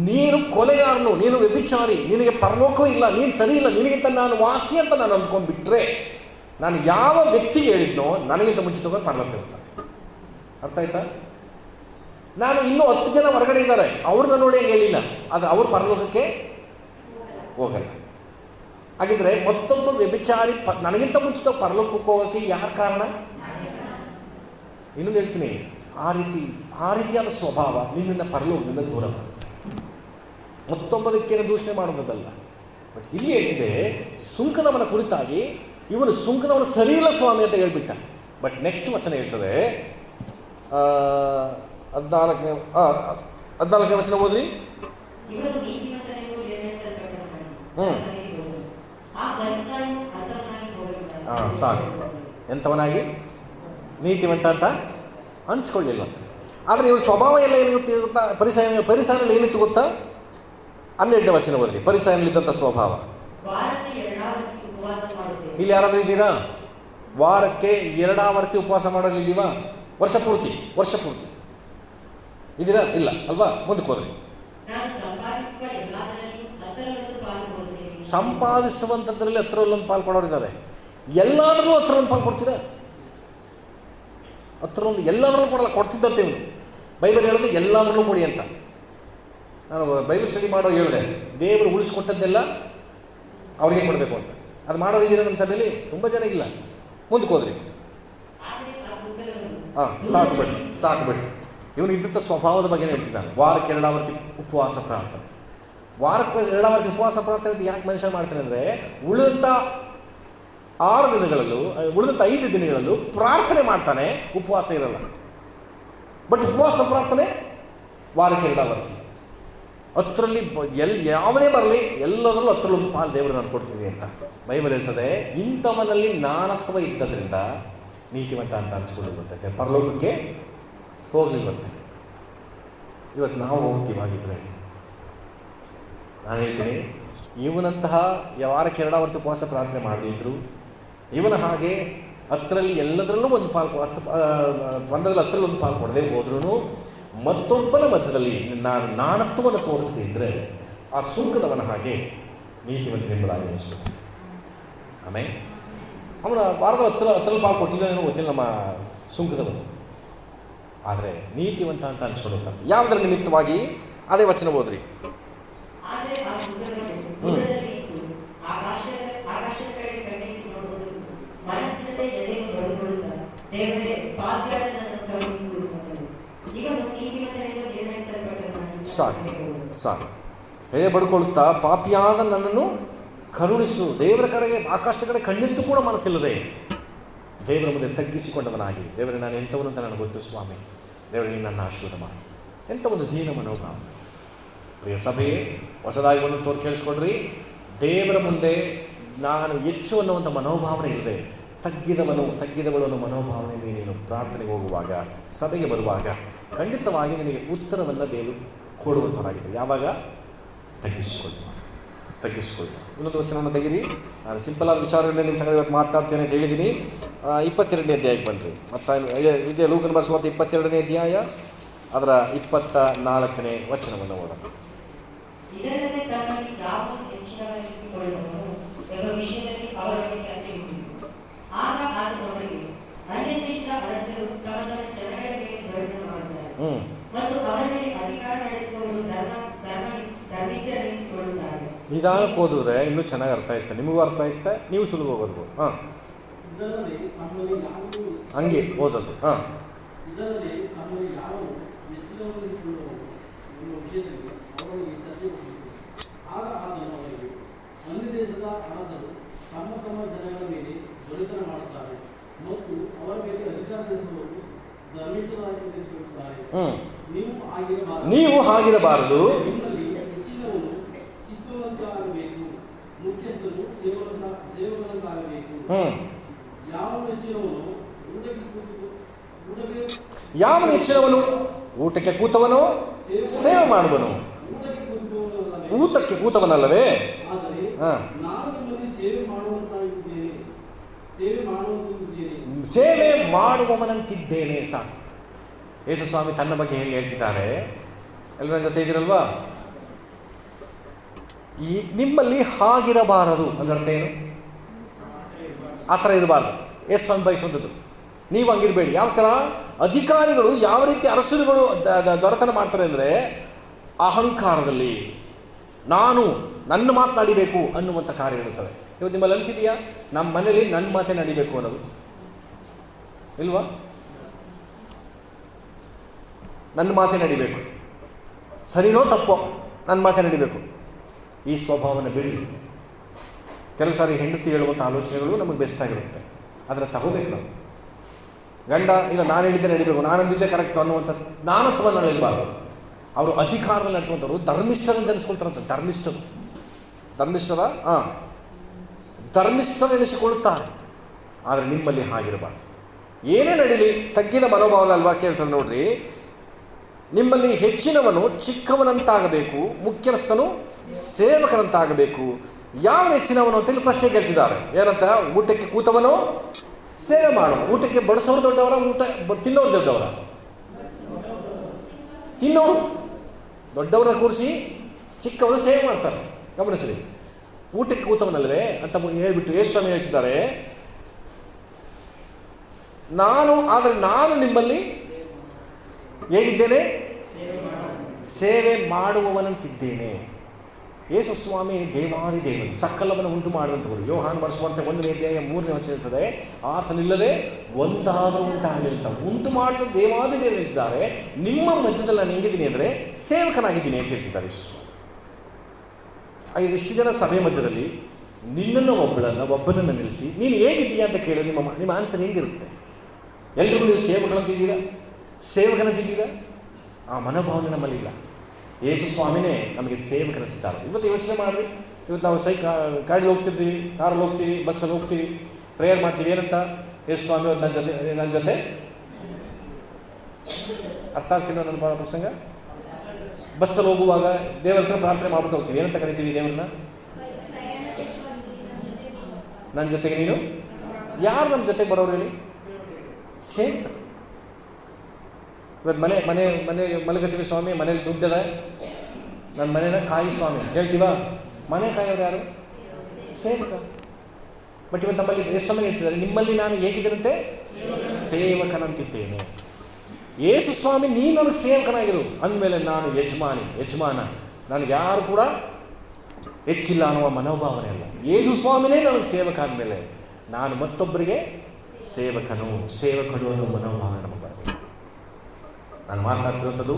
ನೀನು ಕೊಲೆಗಾರನು, ನೀನು ವ್ಯಭಿಚಾರಿ, ನಿನಗೆ ಪರಲೋಕವೂ ಇಲ್ಲ, ನೀನು ಸರಿ ಇಲ್ಲ, ನಿನಗಿಂತ ನಾನು ವಾಸಿ ಅಂತ ನಾನು ಅಂದ್ಕೊಂಡ್ಬಿಟ್ರೆ, ನಾನು ಯಾವ ವ್ಯಕ್ತಿಗೆ ಹೇಳಿದ್ನೋ ನನಗಿಂತ ಮುಂಚಿತವಾಗಿ ಪರಲೋಕ ಇರ್ತಾರೆ. ಅರ್ಥ ಆಯ್ತಾ? ನಾನು ಇನ್ನೂ 10 ಜನ ಹೊರಗಡೆ ಇದ್ದಾರೆ, ಅವ್ರನ್ನ ನೋಡಿ ಹಂಗೆ ಹೇಳಿಲ್ಲ, ಆದರೆ ಅವ್ರ ಪರಲೋಕಕ್ಕೆ ಹೋಗಲ್ಲ. ಹಾಗಿದ್ರೆ ಮತ್ತೊಬ್ಬ ವ್ಯಭಿಚಾರಿ ನನಗಿಂತ ಮುಂಚಿತ ಪರಲೋಕಕ್ಕೆ ಹೋಗೋಕ್ಕೆ ಯಾರ ಕಾರಣ? ಇನ್ನೊಂದು ಹೇಳ್ತೀನಿ, ಆ ರೀತಿಯಾದ ಸ್ವಭಾವ ನಿನ್ನನ್ನು ಪರಲೋಕದಿಂದ ದೂರ ಮಾಡುತ್ತೆ. ಮತ್ತೊಬ್ಬ ವ್ಯಕ್ತಿಯನ್ನು ದೂಷಣೆ ಮಾಡೋದಲ್ಲ. ಬಟ್ ಇಲ್ಲಿ ಹೇಳ್ತಿದೆ, ಸುಂಕದವನ ಕುರಿತಾಗಿ ಇವನು ಸುಂಕದವನು ಸರಿ ಇಲ್ಲ ಸ್ವಾಮಿ ಅಂತ ಹೇಳ್ಬಿಟ್ಟ. ಬಟ್ ನೆಕ್ಸ್ಟ್ ವಚನ ಹೇಳ್ತದೆ, 14ನೇ ವಚನ ಓದ್ರಿ. ಸಾಕು. ಎಂಥವನಾಗಿ? ನೀತಿವಂತ ಅಂತ ಅನಿಸ್ಕೊಳ್ಳಿಲ್ಲ. ಆದರೆ ಇವ್ರ ಸ್ವಭಾವ ಎಲ್ಲ ಏನಿರುತ್ತೆ ಗೊತ್ತಾ? ಪರಿಸರದಲ್ಲಿ ಏನಿತ್ತು ಗೊತ್ತಾ? 12ನೇ ವಚನ ಓದ್ರಿ. ಪರಿಸರದಲ್ಲಿದ್ದಂಥ ಸ್ವಭಾವ. ಇಲ್ಲಿ ಯಾರಾದರೂ ಇದ್ದೀರಾ? ವಾರಕ್ಕೆ 2 ಆವರ್ತಿ ಉಪವಾಸ ಮಾಡೋರಿದ್ದೀವಾ? ವರ್ಷ ಪೂರ್ತಿ ಇದ್ದೀರಾ? ಇಲ್ಲ ಅಲ್ವಾ? ಮುಂದಕ್ಕೆ ಹೋದ್ರಿ. ಸಂಪಾದಿಸುವಂಥದ್ರಲ್ಲಿ 10 ಪಾಲು ಕೊಡೋರಿದ್ದಾರೆ. ಎಲ್ಲಾದ್ರೂ 10 ಪಾಲು ಕೊಡ್ತೀರಾ? 10 ಎಲ್ಲಾದ್ರೂ ಕೊಡಲ್ಲ. ಕೊಡ್ತಿದ್ದಂತೆ ಇವನು. ಬೈಬಲ್ ಹೇಳೋದು ಎಲ್ಲಾದ್ರೂ ಕೊಡಿ ಅಂತ. ನಾನು ಬೈಬಲ್ ಸ್ಟಡಿ ಮಾಡೋ ಹೇಳಿದೆ, ದೇವರು ಉಳಿಸ್ಕೊಟ್ಟದ್ದೆಲ್ಲ ಅವ್ರಿಗೆ ಕೊಡಬೇಕು ಅಂತ. ಅದು ಮಾಡೋರಿದ್ದೀರಾ ನಮ್ಮ ಸಭೆಯಲ್ಲಿ? ತುಂಬ ಜನ ಇಲ್ಲ. ಮುಂದಕ್ಕೆ ಹೋದ್ರಿ. ಸಾಕು ಬಿಡಿ. ಇವನು ಇದ್ದಂಥ ಸ್ವಭಾವದ ಬಗ್ಗೆ ಹೇಳ್ತಿದ್ದಾನೆ. ವಾರಕ್ಕೆ 2 ಆವರ್ತಿ ಉಪವಾಸ ಪ್ರಾರ್ಥನೆ. ವಾರಕ್ಕೆ 2 ಆವರ್ತಿ ಉಪವಾಸ ಪ್ರಾರ್ಥನೆ ಯಾಕೆ ಮನುಷ್ಯ ಮಾಡ್ತಾನೆ ಅಂದರೆ, ಉಳಿದಂಥ 5 ದಿನಗಳಲ್ಲೂ ಪ್ರಾರ್ಥನೆ ಮಾಡ್ತಾನೆ, ಉಪವಾಸ ಇರಲ್ಲ. ಬಟ್ ಉಪವಾಸ ಪ್ರಾರ್ಥನೆ ವಾರಕ್ಕೆ 2 ಆವರ್ತಿ. 10ರಲ್ಲಿ ಯಾವುದೇ ಬರಲಿ ಎಲ್ಲದರಲ್ಲೂ 10 ಪಾಲು ದೇವರು ನಾನು ಕೊಡ್ತೀನಿ ಅಂತ ಬೈಬಲ್ ಹೇಳ್ತದೆ. ಇಂಥವನಲ್ಲಿ ನಾನತ್ವ ಇದ್ದದ್ರಿಂದ ನೀತಿವಂತ ಅಂತ ಅನಿಸ್ಕೊಳ್ಳುವಂತೆ, ಪರಲೋಕಕ್ಕೆ ಹೋಗಲಿಲ್ವಂತೆ. ಇವತ್ತು ನಾವು ಹೋಗ್ತೀವಾಗಿದ್ರೆ ನಾನು ಹೇಳ್ತೀನಿ, ಇವನಂತಹ ವಾರಕ್ಕೆ 2 ಆವರ್ತಿ ಉಪವಾಸ ಪ್ರಾರ್ಥನೆ ಮಾಡದಿದ್ರು, ಇವನ ಹಾಗೆ 10ರಲ್ಲಿ ಎಲ್ಲದರಲ್ಲೂ 1 ಪಾಲು 10ರಲ್ಲಿ 1 ಪಾಲು ಕೊಡದೆ ಹೋದ್ರೂ, ಮತ್ತೊಬ್ಬನ ಮಧ್ಯದಲ್ಲಿ ನಾನು ನಾನತ್ವವನ್ನು ತೋರಿಸದೇ ಇದ್ದರೆ ಆ ಸುಂಕದವನ ಹಾಗೆ ನೀತಿವಂತರೆಂಬುದಾಗಿ ಅನಿಸ್ಬೇಕು. ಆಮೇಲೆ ಅವನ ವಾರದ 10 ಪಾಲು ಕೊಟ್ಟಿದ್ದಾನೇನೋ ಗೊತ್ತಿಲ್ಲ ನಮ್ಮ ಸುಂಕದವನು. ಆದರೆ ನೀತಿವಂತ ಅಂತ ಅನಿಸ್ಕೊಳ್ಬೇಕಂತ. ಯಾವುದರ ನಿಮಿತ್ತವಾಗಿ? ಅದೇ ವಚನ ಓದ್ರಿ. ಸಾಕು. ಹೇಗೆ ಬಡ್ಕೊಳ್ತಾ ಪಾಪಿಯಾದ ನನ್ನನ್ನು ಕರುಣಿಸು. ದೇವರ ಕಡೆಗೆ, ಆಕಾಶದ ಕಡೆ ಕಣ್ಣಿಂತೂ ಕೂಡ ಮನಸ್ಸಿಲ್ಲದೆ ದೇವರ ಮುಂದೆ ತಗ್ಗಿಸಿಕೊಂಡವನಾಗಿ, ದೇವರೇ ನಾನು ಎಂಥವನು ಅಂತ ನನಗೆ ಗೊತ್ತು ಸ್ವಾಮಿ, ದೇವರೇ ನೀನು ನನ್ನ ಆಶೀರ್ವಾದ ಮಾಡಿ. ಎಂಥ ಒಂದು ದೀನ ಮನೋಭಾವ. ಪ್ರಿಯ ಸಭೆಯೇ, ಹೊಸದಾಗಿ ಒಂದು ಕೇಳಿಸ್ಕೊಡ್ರಿ. ದೇವರ ಮುಂದೆ ನಾನು ಹೆಚ್ಚು ಅನ್ನುವಂಥ ಮನೋಭಾವನೆ ಇಲ್ಲದೆ ತಗ್ಗಿದವಳು ಅನ್ನೋ ಮನೋಭಾವನೆಯಲ್ಲಿ ನೀನು ಪ್ರಾರ್ಥನೆಗೆ ಹೋಗುವಾಗ, ಸಭೆಗೆ ಬರುವಾಗ ಖಂಡಿತವಾಗಿ ನಿನಗೆ ಉತ್ತರವನ್ನು ದೇವರು ಕೊಡುವಂಥವರಾಗಿದೆ. ಯಾವಾಗ? ತಗ್ಗಿಸಿಕೊಳ್ಳುವ. ಇನ್ನೊಂದು ವಚನವನ್ನು ತೆಗಿರಿ. ನಾನು ಸಿಂಪಲ್ ಆದ ವಿಚಾರಗಳನ್ನ ನಿಮ್ಮ ಸಂಗಡ ಇವತ್ತು ಮಾತಾಡ್ತೇನೆ ಅಂತ ಹೇಳಿದ್ದೀನಿ. 22ನೇ ಅಧ್ಯಾಯಕ್ಕೆ ಬನ್ನಿರಿ. ಮತ್ತು ಲೂಕನ ಬರೆಸುವಂಥ 22ನೇ ಅಧ್ಯಾಯ ಅದರ 24ನೇ ವಚನವನ್ನು ಓದೋಣ. ನಿಧಾನಕ್ಕೆ ಓದಿದ್ರೆ ಇನ್ನೂ ಚೆನ್ನಾಗಿ ಅರ್ಥ ಆಯ್ತಾ? ನಿಮಗೂ ಅರ್ಥ ಆಯ್ತಾ? ನೀವು ಸುಲಭ ಓದ್ಬೋದು. ಹಂಗೆ ಓದೋದು. ನೀವು ಆಗಿರಬಾರದು. ಯಾವನು ಹೆಚ್ಚಿನವನು ಊಟಕ್ಕೆ ಕೂತವನು ಸೇವೆ ಮಾಡುವನು. ಊಟಕ್ಕೆ ಕೂತವನಲ್ಲವೇ? ಸೇವೆ ಮಾಡುವವನಂತಿದ್ದೇನೆ. ಸಾಕು. ಯೇಸು ಸ್ವಾಮಿ ತನ್ನ ಬಗ್ಗೆ ಹೇಗೆ ಹೇಳ್ತಿದ್ದಾರೆ? ಎಲ್ಲರ ಜೊತೆ ಇದ್ದೀರಲ್ವಾ? ನಿಮ್ಮಲ್ಲಿ ಹಾಗಿರಬಾರದು ಅಂದ್ರೆ ಅರ್ಥ ಏನು? ಆ ಥರ ಇರಬಾರ್ದು. ಯೇಸು ಅನುಭವಿಸುವಂಥದ್ದು ನೀವು ಹಂಗಿರಬೇಡಿ. ಯಾವ ಥರ? ಅಧಿಕಾರಿಗಳು ಯಾವ ರೀತಿ ಅರಸರುಗಳು ದೊರೆತನ ಮಾಡ್ತಾರೆ ಅಂದರೆ ಅಹಂಕಾರದಲ್ಲಿ, ನಾನು ನನ್ನ ಮಾತು ನಡಿಬೇಕು ಅನ್ನುವಂಥ ಕಾರ್ಯ ಇರುತ್ತದೆ. ಇವತ್ತು ನಿಮ್ಮಲ್ಲಿ ಅನಿಸಿದೆಯಾ ನಮ್ಮ ಮನೇಲಿ ನನ್ನ ಮಾತೇ ನಡಿಬೇಕು ಅನ್ನೋದು? ಇಲ್ವಾ? ನನ್ನ ಮಾತೇ ನಡಿಬೇಕು, ಸರಿನೋ ತಪ್ಪೋ ನನ್ನ ಮಾತೇ ನಡಿಬೇಕು. ಈ ಸ್ವಭಾವನ ಬಿಡಿ. ಕೆಲವು ಸಾರಿ ಹೆಂಡತಿ ಹೇಳುವಂಥ ಆಲೋಚನೆಗಳು ನಮಗೆ ಬೆಸ್ಟ್ ಆಗಿರುತ್ತೆ, ಅದನ್ನು ತಗೋಬೇಕು ನಾವು. ಗಂಡ ಇಲ್ಲ ನಾನು ಹೇಳಿದ್ದೆ ನಡಿಬೇಕು, ನಾನು ಅಂದಿದ್ದೆ ಕರೆಕ್ಟು ಅನ್ನುವಂಥ ನಾನತ್ವವನ್ನು ಹೇಳಬಾರ್ದು. ಅವರು ಅಧಿಕಾರದಲ್ಲಿ ಅನಿಸ್ಕೊಂತವ್ರು ಧರ್ಮಿಷ್ಠರಂತ ಅನಿಸ್ಕೊಳ್ತಾರಂತೆ. ಧರ್ಮಿಷ್ಠರು ಎನಿಸಿಕೊಳ್ಳುತ್ತಾರೆ. ಆದರೆ ನಿಮ್ಮಲ್ಲಿ ಹಾಗಿರಬಾರ್ದು. ಏನೇ ನಡೀಲಿ ತಗ್ಗಿದ ಮನೋಭಾವ ಅಲ್ವಾ ಕೇಳ್ತದೆ ನೋಡ್ರಿ. ನಿಮ್ಮಲ್ಲಿ ಹೆಚ್ಚಿನವನು ಚಿಕ್ಕವನಂತಾಗಬೇಕು, ಮುಖ್ಯಸ್ಥನು ಸೇವಕನಂತಾಗಬೇಕು. ಯಾವ ಹೆಚ್ಚಿನವನು ಅಂತೇಳಿ ಪ್ರಶ್ನೆ ಕೇಳ್ತಿದ್ದಾರೆ. ಏನಂತ? ಊಟಕ್ಕೆ ಕೂತವನು ಸೇವೆ ಮಾಡು. ಊಟಕ್ಕೆ ಬಡಿಸೋರು ದೊಡ್ಡವರ, ಊಟ ತಿನ್ನೋರು ದೊಡ್ಡವರ? ತಿನ್ನೋರು ದೊಡ್ಡವರ ಕೂರಿಸಿ ಚಿಕ್ಕವರು ಸೇವೆ ಮಾಡ್ತಾರೆ. ಗಮನಿಸ್ರಿ, ಊಟಕ್ಕೆ ಕೂತವನಲ್ಲವೇ ಅಂತ ಹೇಳ್ಬಿಟ್ಟು ಯೇಸು ಸ್ವಾಮಿ ಹೇಳ್ತಿದ್ದಾರೆ, ನಾನು ನಿಮ್ಮಲ್ಲಿ ಹೇಗಿದ್ದೇನೆ? ಸೇವೆ ಮಾಡುವವನಂತಿದ್ದೇನೆ. ಯೇಸು ಸ್ವಾಮಿ ದೇವಾದಿ ದೇವರು, ಸಕಲವನ್ನು ಉಂಟು ಮಾಡುವಂಥವರು. ಯೋಹಾನ ಬರೆಸುವಂತೆ 1ನೇ ಅಧ್ಯಾಯ 3ನೇ ವಚನ ಇರ್ತದೆ, ಆತನಿಲ್ಲದೆ ಒಂದಾದರೂ ಉಂಟಾಗಲಿಲ್ಲ. ಉಂಟು ಮಾಡಿದ ದೇವಾದಿ ದೇವರು ಹೇಳ್ತಿದ್ದಾರೆ, ನಿಮ್ಮ ಮಧ್ಯದಲ್ಲಿ ನಾನು ಹೆಂಗಿದ್ದೀನಿ ಅಂದರೆ ಸೇವಕನಾಗಿದ್ದೀನಿ ಅಂತ ಹೇಳ್ತಿದ್ದಾರೆ ಯೇಸು ಸ್ವಾಮಿ. ಇಷ್ಟು ಜನ ಸಭೆ ಮಧ್ಯದಲ್ಲಿ ನಿನ್ನನ್ನು ಒಬ್ಬನನ್ನು ನಿಲ್ಲಿಸಿ ನೀನು ಹೇಗಿದ್ದೀಯಾ ಅಂತ ಕೇಳಿ ನಿಮ್ಮ ಆನ್ಸರ್ ಹೆಂಗಿರುತ್ತೆ? ಎಲ್ರಿಗೂ ನೀವು ಸೇವಕನಂತಿದ್ದೀರಾ? ಆ ಮನೋಭಾವನೆ ನಮ್ಮಲ್ಲಿಲ್ಲ. ಯೇಸು ಸ್ವಾಮಿನೇ ನಮಗೆ ಸೇವಕರಂತಿದ್ದಾರೆ. ಇವತ್ತು ಯೋಚನೆ ಮಾಡಿರಿ, ಇವತ್ತು ನಾವು ಗಾಡಿಲಿ ಹೋಗ್ತಿರ್ತೀವಿ, ಕಾರಲ್ಲಿ ಹೋಗ್ತೀವಿ, ಬಸ್ಸಲ್ಲಿ ಹೋಗ್ತೀವಿ, ಪ್ರೇಯರ್ ಮಾಡ್ತೀವಿ. ಏನಂತ? ಯೇಸು ಸ್ವಾಮಿ ನನ್ನ ಜೊತೆ ಅರ್ಥ ಆಗ್ತಿಲ್ಲ ನನ್ನ ಪ್ರಸಂಗ. ಬಸ್ಸಲ್ಲಿ ಹೋಗುವಾಗ ದೇವರ ಹತ್ರ ಪ್ರಾರ್ಥನೆ ಮಾಡ್ಬಿಟ್ಟು ಹೋಗ್ತೀವಿ. ಏನಂತ ಕರಿತೀವಿ ದೇವ್ರನ್ನ? ನನ್ನ ಜೊತೆಗೆ ನೀನು. ಯಾರು ನಮ್ಮ ಜೊತೆಗೆ ಬರೋರು ಹೇಳಿ? ಸೇವಕ. ಇವತ್ತು ಮನೆ ಮಲಗತ್ತೀವಿ, ಸ್ವಾಮಿ ಮನೇಲಿ ದುಡ್ಡದ, ನನ್ನ ಮನೇನ ಕಾಯಿ ಸ್ವಾಮಿ ಹೇಳ್ತೀವ. ಮನೆ ಕಾಯೋರು ಯಾರು? ಸೇವಕ. ಬಟ್ ಇವತ್ತು ನಮ್ಮಲ್ಲಿ ಯೇಸು ಸ್ವಾಮಿ ಹೇಳ್ತಿದ್ದಾರೆ, ನಿಮ್ಮಲ್ಲಿ ನಾನು ಹೇಗಿದ್ದೇನಂತೆ? ಸೇವಕನಂತಿದ್ದೇನೆ. ಯೇಸು ಸ್ವಾಮಿ ನೀನು ನನಗೆ ಸೇವಕನಾಗಿರು ಅಂದಮೇಲೆ ನಾನು ಯಜಮಾನ, ನನಗೆ ಯಾರು ಕೂಡ ಹೆಚ್ಚಿಲ್ಲ ಅನ್ನುವ ಮನೋಭಾವನೆ ಅಲ್ಲ. ಯೇಸು ಸ್ವಾಮಿನೇ ನನಗೆ ಸೇವಕ ಆದಮೇಲೆ ನಾನು ಮತ್ತೊಬ್ಬರಿಗೆ ಸೇವಕನು ಅನ್ನೋ ಮನೋಭಾವನೆ ನಮಗೆ ಬರಬೇಕು. ನಾನು ಮಾತಾಡ್ತಿರುವಂಥದ್ದು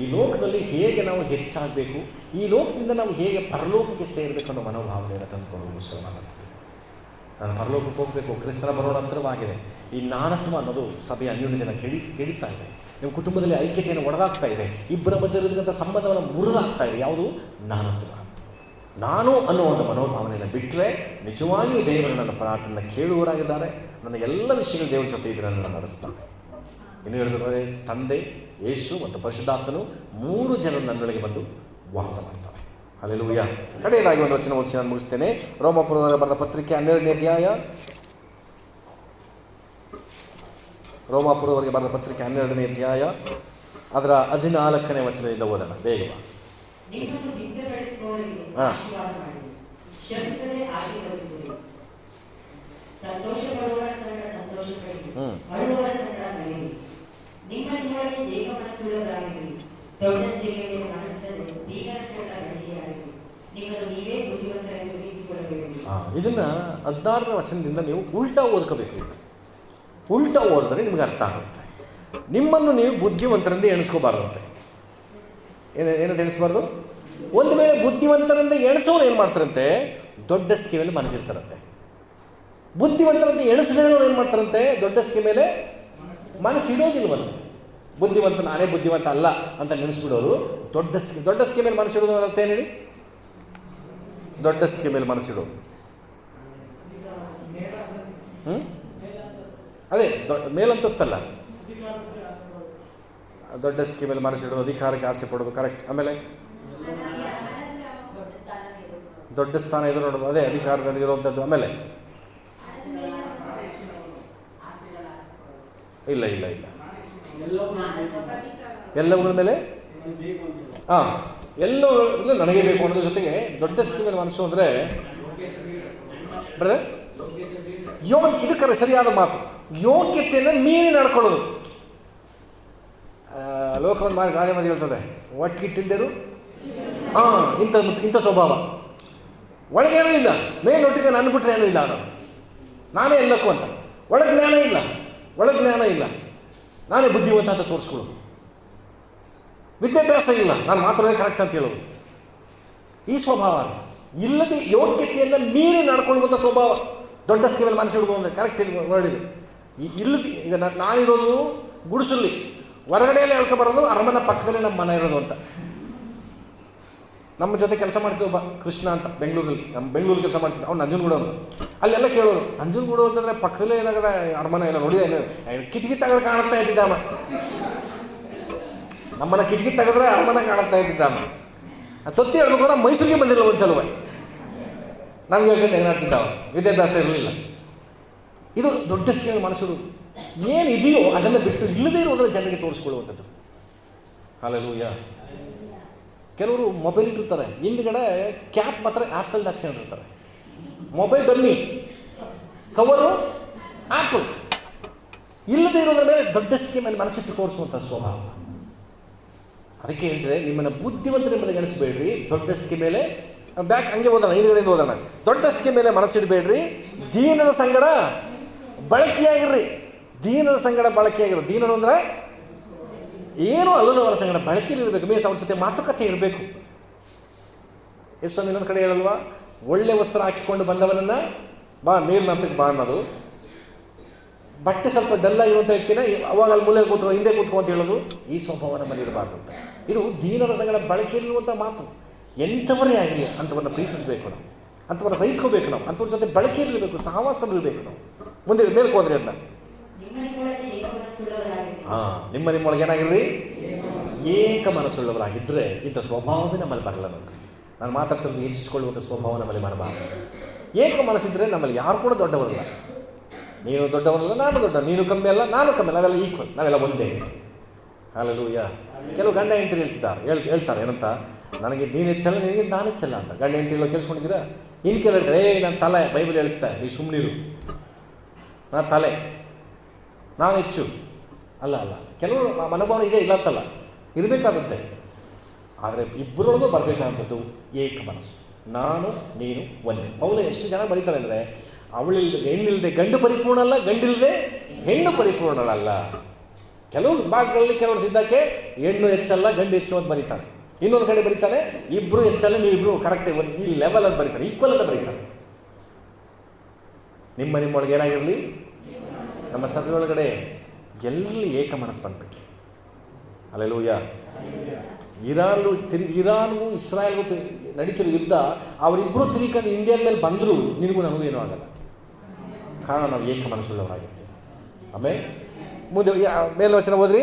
ಈ ಲೋಕದಲ್ಲಿ ಹೇಗೆ ನಾವು ಹೆಚ್ಚಾಗಬೇಕು, ಈ ಲೋಕದಿಂದ ನಾವು ಹೇಗೆ ಪರಲೋಕಕ್ಕೆ ಸೇರಬೇಕು ಅನ್ನೋ ಮನೋಭಾವನೆಯನ್ನು ತಂದುಕೊಂಡು ಮಾತಾಡ್ತೀನಿ. ನಾನು ಪರಲೋಕಕ್ಕೆ ಹೋಗಬೇಕು, ಕ್ರಿಸ್ತನ ಬರೋಣ ಹತ್ತಿರವಾಗಿದೆ. ಈ ನಾನತ್ವ ಅನ್ನೋದು ಸಭೆಯ ಅನ್ಯೋನ್ಯತೆಯನ್ನು ಕೆಡಿತಾ ಇದೆ. ನಿಮ್ಮ ಕುಟುಂಬದಲ್ಲಿ ಐಕ್ಯತೆಯನ್ನು ಒಡೆದಾಗ್ತಾ ಇದೆ. ಇಬ್ಬರ ಮಧ್ಯೆ ಇರತಕ್ಕಂಥ ಸಂಬಂಧವನ್ನು ಮುರಿದಾಗ್ತಾ ಇದೆ. ಯಾವುದು? ನಾನತ್ವ. ನಾನು ಅನ್ನುವಂಥ ಮನೋಭಾವನೆಯನ್ನು ಬಿಟ್ಟರೆ ನಿಜವಾಗಿಯೂ ದೇವರು ನನ್ನ ಪ್ರಾರ್ಥನೆ ಕೇಳುವವರಾಗಿದ್ದಾರೆ. ನನ್ನ ಎಲ್ಲ ವಿಷಯಗಳು ದೇವರ ಜೊತೆ ಇದ್ರೆ ನನ್ನ ನಡೆಸ್ತಾರೆ. ಇನ್ನು ಹೇಳಬೇಕಾದ್ರೆ ತಂದೆ, ಯೇಸು ಮತ್ತು ಪರಿಶುದ್ಧಾತ್ಮನು 3 ಜನರು ನನ್ನೊಳಗೆ ಬಂದು ವಾಸ ಮಾಡ್ತಾರೆ. ಹಲ್ಲೆಲೂಯಾ. ಕಡೆಯದಾಗಿ ಒಂದು ವಚನ ಓದಿಸಿ ನಾನು ಮುಗಿಸ್ತೇನೆ. ರೋಮಾಪುರದವರಿಗೆ ಬರೆದ ಪತ್ರಿಕೆ 12ನೇ ಅಧ್ಯಾಯ, ರೋಮಾಪುರದವರಿಗೆ ಬರೆದ ಪತ್ರಿಕೆ 12ನೇ ಅಧ್ಯಾಯ ಅದರ 14ನೇ ವಚನದಿಂದ ಓದೋಣ ಬೇಗ. ಹಾಂ, ಇದನ್ನು 16ನೇ ವಚನದಿಂದ ನೀವು ಉಲ್ಟಾ ಓದ್ಕೋಬೇಕು. ಉಲ್ಟಾ ಓದಿದ್ರೆ ನಿಮಗೆ ಅರ್ಥ ಆಗುತ್ತೆ. ನಿಮ್ಮನ್ನು ನೀವು ಬುದ್ಧಿವಂತರಿಂದ ಎಣಿಸ್ಕೋಬಾರ್ದಂತೆ. ಏನಂತ ಎಣಿಸ್ಬಾರ್ದು? ಒಂದು ವೇಳೆ ಬುದ್ಧಿವಂತರಿಂದ ಎಣಿಸೋರು ಏನು ಮಾಡ್ತಾರಂತೆ? ದೊಡ್ಡ ಸ್ಕೀಮಲ್ಲಿ ಮನಸ್ಸಿರ್ತಾರಂತೆ. ಬುದ್ಧಿವಂತರಂತೆ ಎಣಿಸಿದವರು ಏನು ಮಾಡ್ತಾರಂತೆ? ದೊಡ್ಡ ಸ್ಕೀಮ್ ಮೇಲೆ ಮನಸ್ಸಿಡೋದಿಲ್ವಂತೆ. ಬುದ್ಧಿವಂತ ನಾನೇ ಬುದ್ಧಿವಂತ ಅಲ್ಲ ಅಂತ ನೆನೆಸ್ಬಿಡೋರು ದೊಡ್ಡ ಸ್ಕೀಮ್ ಮೇಲೆ ಮನಸ್ಸಿಡೋದು ಅಂತ ಏನು ಹೇಳಿ? ದೊಡ್ಡ ಸ್ಕೀಮ್ ಮೇಲೆ ಮನಸ್ಸಿಡೋದು. ಅದೇ ಮೇಲಂತಸ್ತಲ್ಲ, ದೊಡ್ಡ ಸ್ಕೀಮಲ್ಲಿ ಮನಸ್ಸಿಡೋದು, ಅಧಿಕಾರಕ್ಕೆ ಆಸೆ ಪಡೋದು. ಕರೆಕ್ಟ್. ಆಮೇಲೆ ದೊಡ್ಡ ಸ್ಥಾನ ಎದುರು ನೋಡೋದು, ಅದೇ ಅಧಿಕಾರದಲ್ಲಿ ಇರುವಂಥದ್ದು. ಆಮೇಲೆ ಇಲ್ಲ ಎಲ್ಲವುಗಳ ಮೇಲೆ ಎಲ್ಲೋ ಇಲ್ಲ ನನಗೆ ಬೇಕು ಅನ್ನೋದ್ರ ಜೊತೆಗೆ ದೊಡ್ಡ ಸ್ಕೀಮಲ್ಲಿ ಮನಸ್ಸು ಅಂದರೆ ಬ್ರದರ್ ಇದಕ್ಕೆ ಸರಿಯಾದ ಮಾತು. ಯೋಗ್ಯತೆಯನ್ನು ಮೀರಿ ನಡ್ಕೊಳ್ಳೋದು. ಲೋಕವನ್ನು ಮಾಡಿ ಗಾದೆ ಮಂದಿ ಹೇಳ್ತದೆ, ಒಟ್ಟಿಗಿಟ್ಟಿದ್ದರು ಇಂಥ ಸ್ವಭಾವ. ಒಳಗೇನೂ ಇಲ್ಲ, ಮೇಲೊಟ್ಟಿಗೆ ನನ್ನ ಬಿಟ್ಟರೆ ಏನೂ ಇಲ್ಲ ಅನ್ನೋದು, ನಾನೇ ಎಲ್ಲಕ್ಕೂ ಅಂತ. ಒಳಗೆ ಜ್ಞಾನ ಇಲ್ಲ, ನಾನೇ ಬುದ್ಧಿವಂತ ಅಂತ ತೋರಿಸ್ಕೊಳ್ಳೋದು. ವಿದ್ಯಾಭ್ಯಾಸ ಇಲ್ಲ, ನಾನು ಮಾತಾಡೋದೇ ಕರೆಕ್ಟ್ ಅಂತ ಹೇಳೋದು. ಈ ಸ್ವಭಾವ ಇಲ್ಲದೆ ಯೋಗ್ಯತೆಯನ್ನು ಮೀರಿ ನಡ್ಕೊಳ್ಳುವಂಥ ಸ್ವಭಾವ. ದೊಡ್ಡ ಸ್ಕೀಮಲ್ಲಿ ಮನಸ್ಸು ಹಿಡಿದು ಅಂದರೆ ಕರೆಕ್ಟ್ ಹೇಳಿದೆ. ಇಲ್ಲದೆ ಈಗ ನಾನಿರೋದು ಗುಡಿಸಲ್ಲಿ, ಹೊರಗಡೆಯಲ್ಲೇ ಹೇಳ್ಕೊಬರೋದು ಅರಮನೆ ಪಕ್ಕದಲ್ಲೇ ನಮ್ಮ ಮನೆ ಇರೋದು ಅಂತ. ನಮ್ಮ ಜೊತೆ ಕೆಲಸ ಮಾಡ್ತೀವಿ ಒಬ್ಬ ಕೃಷ್ಣ ಅಂತ ಬೆಂಗಳೂರಲ್ಲಿ, ನಮ್ಮ ಬೆಂಗಳೂರು ಕೆಲಸ ಮಾಡ್ತಿದ್ದ ಅವ್ನು ನಂಜನಗೂಡವನು. ಅಲ್ಲೆಲ್ಲ ಕೇಳೋರು, ನಂಜನಗೂಡು ಅಂತಂದರೆ ಪಕ್ಕದಲ್ಲೇ ಏನಾಗದ ಅರಮನೆ ಎಲ್ಲ ನೋಡಿ, ಕಿಟಕಿ ತೆಗೆದು ಕಾಣುತ್ತಾ ಇದ್ದಿದ್ದಾಮ. ನಮ್ಮನ್ನ ಕಿಟಕಿ ತೆಗೆದ್ರೆ ಅರಮನೆ ಕಾಣುತ್ತಾ ಇದ್ದಿದ್ದಾಮ. ಸತ್ಯ ಹೇಳ್ಬೇಕಂದ್ರೆ ಮೈಸೂರಿಗೆ ಬಂದಿಲ್ಲ ಒಂದು ಸಲುವೆ, ನಮ್ಗೆ ಹೇಳ್ಕೊಂಡು ಹೆಂಗಾಡ್ತಿದ್ದಾವ, ವಿದ್ಯಾಭ್ಯಾಸ ಇರಲಿಲ್ಲ. ಇದು ದೊಡ್ಡ ಸ್ಕೇಲ್ ಮನಸ್ಸು. ಏನಿದೆಯೋ ಅದನ್ನು ಬಿಟ್ಟು ಇಲ್ಲದೇ ಇರೋದರ ಜನರಿಗೆ ತೋರಿಸ್ಕೊಳ್ಳುವಂಥದ್ದು. ಹಲ್ಲೆಲೂಯಾ. ಕೆಲವರು ಮೊಬೈಲ್ ಇಟ್ಟಿರ್ತಾರೆ, ಹಿಂದ್ಗಡೆ ಕ್ಯಾಪ್ ಮಾತ್ರ ಆ್ಯಪಲ್ ಹಾಕ್ಸ್ಕೊಂಡಿರ್ತಾರೆ. ಮೊಬೈಲ್ ಬನ್ನಿ, ಕವರು ಆ್ಯಪಲ್. ಇಲ್ಲದೇ ಇರೋದ್ರ ಮೇಲೆ ದೊಡ್ಡ ಸ್ಕೀಮಲ್ಲಿ ಮನಸ್ಸಿಟ್ಟು ತೋರಿಸುವಂಥ ಸ್ವಭಾವ. ಅದಕ್ಕೆ ಹೇಳ್ತಿದೆ, ನಿಮ್ಮನ್ನು ಬುದ್ಧಿವಂತರ ಮೇಲೆ ಎಣಿಸಬೇಡ್ರಿ, ದೊಡ್ಡ ಸ್ಕೀಮ್ ಮೇಲೆ ಬ್ಯಾಕ್ ಹಂಗೆ ಓದೋಣ, ಹಿಂದ್ಗಡೆಯಿಂದ ಓದೋಣ. ದೊಡ್ಡ ಸ್ಕೀಮ್ ಮೇಲೆ ಮನಸ್ಸಿಡಬೇಡ್ರಿ, ದೀನದ ಸಂಗಡ ಬಳಕೆಯಾಗಿರ್ರಿ. ದೀನದ ಸಂಗಡ ಬಳಕೆಯಾಗಿರ್ರಿ. ದೀನರು ಅಂದರೆ ಏನೂ ಅಲ್ಲದವರ ಸಂಗಡ ಬಳಕೆಯಲ್ಲಿ ಇರಬೇಕು. ಮೇಸ್ ಅವ್ರ ಜೊತೆ ಮಾತುಕತೆ ಇರಬೇಕು. ಎಷ್ಟೊಂದು ಇನ್ನೊಂದು ಕಡೆ ಹೇಳಲ್ವಾ, ಒಳ್ಳೆ ವಸ್ತ್ರ ಹಾಕಿಕೊಂಡು ಬಂದವನನ್ನು ಬಾ ಮೇಲ್ ಹಂತಕ್ಕೆ ಬಾ ಅನ್ನೋದು. ಬಟ್ಟೆ ಸ್ವಲ್ಪ ಡಲ್ಲಾಗಿರುವಂಥ ವ್ಯಕ್ತಿನ ಅವಾಗ ಅಲ್ಲಿ ಮೂಲೆ ಕೂತ್ಕೋ, ಹಿಂದೆ ಕೂತ್ಕೋ ಅಂತ ಹೇಳೋದು. ಈ ಸ್ವಭಾವ ನಮ್ಮಲ್ಲಿ ಇರಬಾರ್ದು ಅಂತ. ಇದು ದೀನರ ಸಂಗಡ ಬಳಕೆಯಲ್ಲಿರುವಂಥ ಮಾತು. ಎಂಥವರೇ ಆಗಲಿ ಅಂಥವ್ರನ್ನ ಪ್ರೀತಿಸಬೇಕು ನಾವು, ಅಂಥವ್ರನ್ನ ಸಹಿಸ್ಕೋಬೇಕು ನಾವು, ಅಂಥವ್ರ ಜೊತೆ ಬಳಕೆಯಲ್ಲಿರಬೇಕು, ಸಹವಾಸದಲ್ಲಿರಬೇಕು ನಾವು. ಮುಂದೆ ಮೇಲೆ ಹೋದ್ರಿ ಅದನ್ನ. ನಿಮ್ಮ ನಿಮ್ಮೊಳಗೆ ಏನಾಗಿರ್ರಿ, ಏಕ ಮನಸ್ಸುಳ್ಳವರಾಗಿದ್ದರೆ ಇಂಥ ಸ್ವಭಾವವೇ ನಮ್ಮಲ್ಲಿ ಬರಲ್ಲ ನೋಡ್ರಿ. ನಾನು ಮಾತಾಡ್ತಿರೋದು ಹೆಚ್ಚಿಸಿಕೊಳ್ಳುವಂಥ ಸ್ವಭಾವ ನಮ್ಮಲ್ಲಿ ಮಾಡಬಾರ್ದು. ಏಕ ಮನಸ್ಸಿದ್ರೆ ನಮ್ಮಲ್ಲಿ ಯಾರು ಕೂಡ ದೊಡ್ಡವರಲ್ಲ. ನೀನು ದೊಡ್ಡವನಲ್ಲ, ನಾನು ದೊಡ್ಡ, ನೀನು ಕಮ್ಮಿ ಅಲ್ಲ, ನಾನು ಕಮ್ಮಿ, ನಾವೆಲ್ಲ ಈಕ್ವಲ್, ನಾವೆಲ್ಲ ಒಂದೇ. ಹಲ್ಲೆಲೂಯಾ. ಕೆಲವು ಗಂಡ ಹೆಂಡತಿ ಹೇಳ್ತಾರೆ ಏನಂತ, ನನಗೆ ನೀನು ಹೆಚ್ಚಲ್ಲ, ನಿನಗೆ ನಾನು ಹೆಚ್ಚಲ್ಲ ಅಂತ. ಗಂಡ ಹೆಂಡತಿ ಹೇಳೋ ಕೇಳಿಸ್ಕೊಂಡಿದ್ದೀರಾ? ಇನ್ನು ಕೆಲವು ಹೇಳ್ತಾರೆ, ನಾನು ತಲೆ, ಬೈಬಲ್ ಹೇಳುತ್ತೆ, ನೀ ಸುಮ್ಮನಿರು, ನಾನು ತಲೆ, ನಾನು ಹೆಚ್ಚು. ಅಲ್ಲ, ಕೆಲವರು ಮನೋಭಾವನೆ ಇದೆ, ಇಲ್ಲ ಅಂತಲ್ಲ, ಇರಬೇಕಾದಂತೆ. ಆದರೆ ಇಬ್ಬರೊಳಗೂ ಬರಬೇಕಾದಂಥದ್ದು ಏಕ ಮನಸ್ಸು. ನಾನು ನೀನು ಒಂದೇ. ಪೌಲ ಎಷ್ಟು ಜನ ಬರೀತಾರೆ ಅಂದರೆ, ಅವಳಿಲ್ಲದೆ ಹೆಣ್ಣಿಲ್ಲದೆ ಗಂಡು ಪರಿಪೂರ್ಣ ಅಲ್ಲ, ಗಂಡಿಲ್ಲದೆ ಹೆಣ್ಣು ಪರಿಪೂರ್ಣ ಅಲ್ಲ. ಕೆಲವು ಭಾಗಗಳಲ್ಲಿ ಕೆಲವರು ತಿದ್ದಕ್ಕೆ ಹೆಣ್ಣು ಹೆಚ್ಚಲ್ಲ, ಗಂಡು ಹೆಚ್ಚು ಅಂತ ಬರೀತಾನೆ. ಇನ್ನೊಂದು ಕಡೆ ಬರೀತಾನೆ, ಇಬ್ಬರು ಹೆಚ್ಚಲ್ಲ, ನೀವಿಬ್ಬರು ಕರೆಕ್ಟ್ ಈ ಲೆವೆಲ್ ಅಂತ ಬರೀತಾರೆ, ಈಕ್ವಲ್ ಅಂತ ಬರೀತಾರೆ. ನಿಮ್ಮೊಳಗೆ ಏನಾಗಿರಲಿ, ನಮ್ಮ ಸಭೆಯೊಳಗಡೆ ಎಲ್ಲಿ ಏಕ ಮನಸ್ಸು ಬಂದ್ಬಿಟ್ರಿ. ಹಲ್ಲೆಲೂಯಾ. ಇರಾನ್ಗೂ ಇಸ್ರಾಯಲ್ಗೂ ನಡೀತಿರೋ ಯುದ್ಧ, ಅವರಿಬ್ಬರು ತಿರುಗಿಕೊಂಡು ಇಂಡಿಯನ್ ಮೇಲೆ ಬಂದರೂ ನಿನಗೂ ನನಗೂ ಏನೂ ಆಗಲ್ಲ. ಕಾರಣ ನಾವು ಏಕ ಮನಸ್ಸುಳ್ಳವರಾಗಿರ್ತೀವಿ. ಆಮೇಲೆ ಮುಂದೆ ಮೇಲೆ ವಚನ ಹೋದ್ರಿ,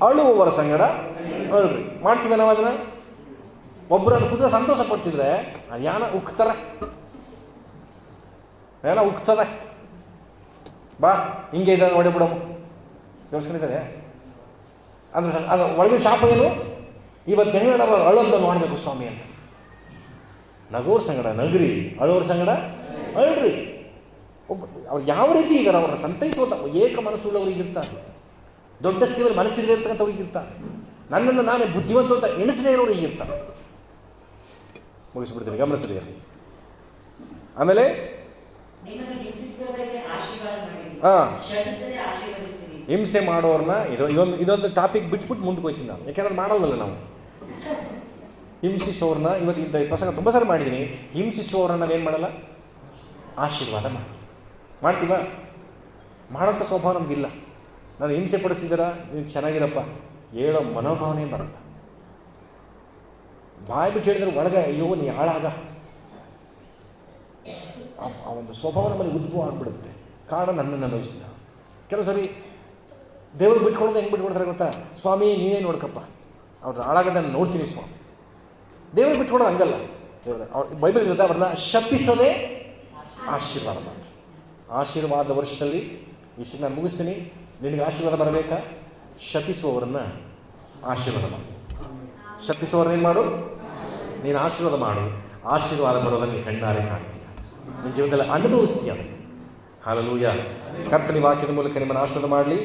ಅಳುವವರ ಸಂಗಡ ಅಳ್ರಿ. ಮಾಡ್ತೀವಿ ನಾವು ಅದನ್ನು. ಒಬ್ಬರು ಅದು ಕೂತ ಸಂತೋಷ ಪಡ್ತಿದ್ರೆ ಅದು ಯಾನ ಉಕ್ತಾರೆ, ಬಾ ಹಿಂಗೆ ಇದ್ದಾರೆ ನೋಡಿ ಬಿಡಮ್ಮ ಯೋಚಿಸ್ಕೊಂಡಿದ್ದಾರೆ. ಅಂದರೆ ಅದು ಒಳಗಿನ ಶಾಪ ಏನು, ಇವತ್ತು ಹೆಂಗಡ ಅಳೋದು ಮಾಡಬೇಕು ಸ್ವಾಮಿ ಅಂತ. ನಗೋರ್ ಸಂಗಡ ನಗ್ರಿ, ಅಳೋರ ಸಂಗಡ ಅಳ್ರಿ. ಅವ್ರು ಯಾವ ರೀತಿ ಇದ್ದಾರೆ, ಅವ್ರನ್ನ ಸಂತೈಸುವಂಥ ಏಕ ಮನಸ್ಸುಳ್ಳವರಿಗಿರ್ತಾರೆ. ದೊಡ್ಡ ಸ್ಥಿತಿಯಲ್ಲಿ ಮನಸ್ಸಿಲ್ಲದೆ ಇರ್ತಕ್ಕಂಥವ್ರಿಗಿರ್ತಾರೆ. ನನ್ನನ್ನು ನಾನೇ ಬುದ್ಧಿವಂತ ಅಂತ ಎಣಿಸದೇ ಇರೋರಿಗೆ ಇರ್ತಾರೆ. ಮುಗಿಸ್ಬಿಡ್ತೀನಿ, ಗಮನಿಸ್ರಿ ಅಲ್ಲಿ. ಆಮೇಲೆ ಹಿಂಸೆ ಮಾಡೋರನ್ನ ಇದೊಂದು ಟಾಪಿಕ್ ಬಿಟ್ಬಿಟ್ಟು ಮುಂದಕ್ಕೆ ಹೋಗ್ತೀನಿ ನಾನು, ಯಾಕೆಂದ್ರೆ ಮಾಡಲ್ವಲ್ಲ ನಾವು. ಹಿಂಸಿಸೋರನ್ನ ಇವತ್ತು ಇಂಥ ಪ್ರಸಂಗ ತುಂಬ ಸಾರಿ ಮಾಡಿದ್ದೀನಿ. ಹಿಂಸಿಸೋರನ್ನ ನಾವೇನು ಮಾಡಲ್ಲ, ಆಶೀರ್ವಾದ ಮಾಡ್ತೀವ. ಮಾಡೋಂಥ ಸ್ವಭಾವ ನಮಗಿಲ್ಲ. ನಾನು ಹಿಂಸೆ ಪಡಿಸಿದ್ದೀರ, ನೀನು ಚೆನ್ನಾಗಿರಪ್ಪ ಹೇಳೋ ಮನೋಭಾವನೆ ಬರಲ್ಲ. ಬಾಯಿ ಬಿಟ್ಟು ಹೇಳಿದ್ರೆ ಒಳಗೆ ಅಯ್ಯೋ ನೀ ಹಾಳಾಗ, ಆ ಒಂದು ಸ್ವಭಾವ ನಮ್ಮಲ್ಲಿ ಉದ್ಭವ ಆಗಿಬಿಡುತ್ತೆ. ಕಾರಣ ನನ್ನನ್ನು ಅನುಭವಿಸಿದ. ಕೆಲವು ಸರಿ ದೇವರು ಬಿಟ್ಕೊಡೋದು ಹೆಂಗೆ ಬಿಟ್ಕೊಡ್ತಾರೆ ಗೊತ್ತಾ, ಸ್ವಾಮಿ ನೀನೇ ನೋಡ್ಕಪ್ಪ, ಅವ್ರು ಹಾಳಾಗದ ನಾನು ನೋಡ್ತೀನಿ ಸ್ವಾಮಿ. ದೇವರು ಬಿಟ್ಕೊಡೋದು ಹಂಗಲ್ಲ. ದೇವ್ರ ಬೈಬಲ್ ಇರ್ತದೆ, ಅವ್ರನ್ನ ಶಪಿಸೋದೇ ಆಶೀರ್ವಾದ ಮಾಡಿ. ಆಶೀರ್ವಾದ ವರ್ಷದಲ್ಲಿ ನಾನು ಮುಗಿಸ್ತೀನಿ. ನಿನಗೆ ಆಶೀರ್ವಾದ ಬರಬೇಕಾ, ಶಪಿಸುವವರನ್ನ ಆಶೀರ್ವಾದ ಮಾಡು. ಶಪಿಸುವವ್ರನ್ನ ಏನು ಮಾಡು, ನೀನು ಆಶೀರ್ವಾದ ಮಾಡು. ಆಶೀರ್ವಾದ ಬರೋದನ್ನು ನೀನು ಕಣ್ಣಾರೆ ಕಾಣ್ತೀಯ, ನಿನ್ನ ಜೀವನದಲ್ಲಿ ಅನುಭವಿಸ್ತೀಯ. ಹಲ್ಲೆಲೂಯಾ. ಕರ್ತನ ವಾಕ್ಯದ ಮೂಲಕ ನಿಮ್ಮನ್ನು ಆಶೀರ್ವಾದ ಮಾಡಲಿ.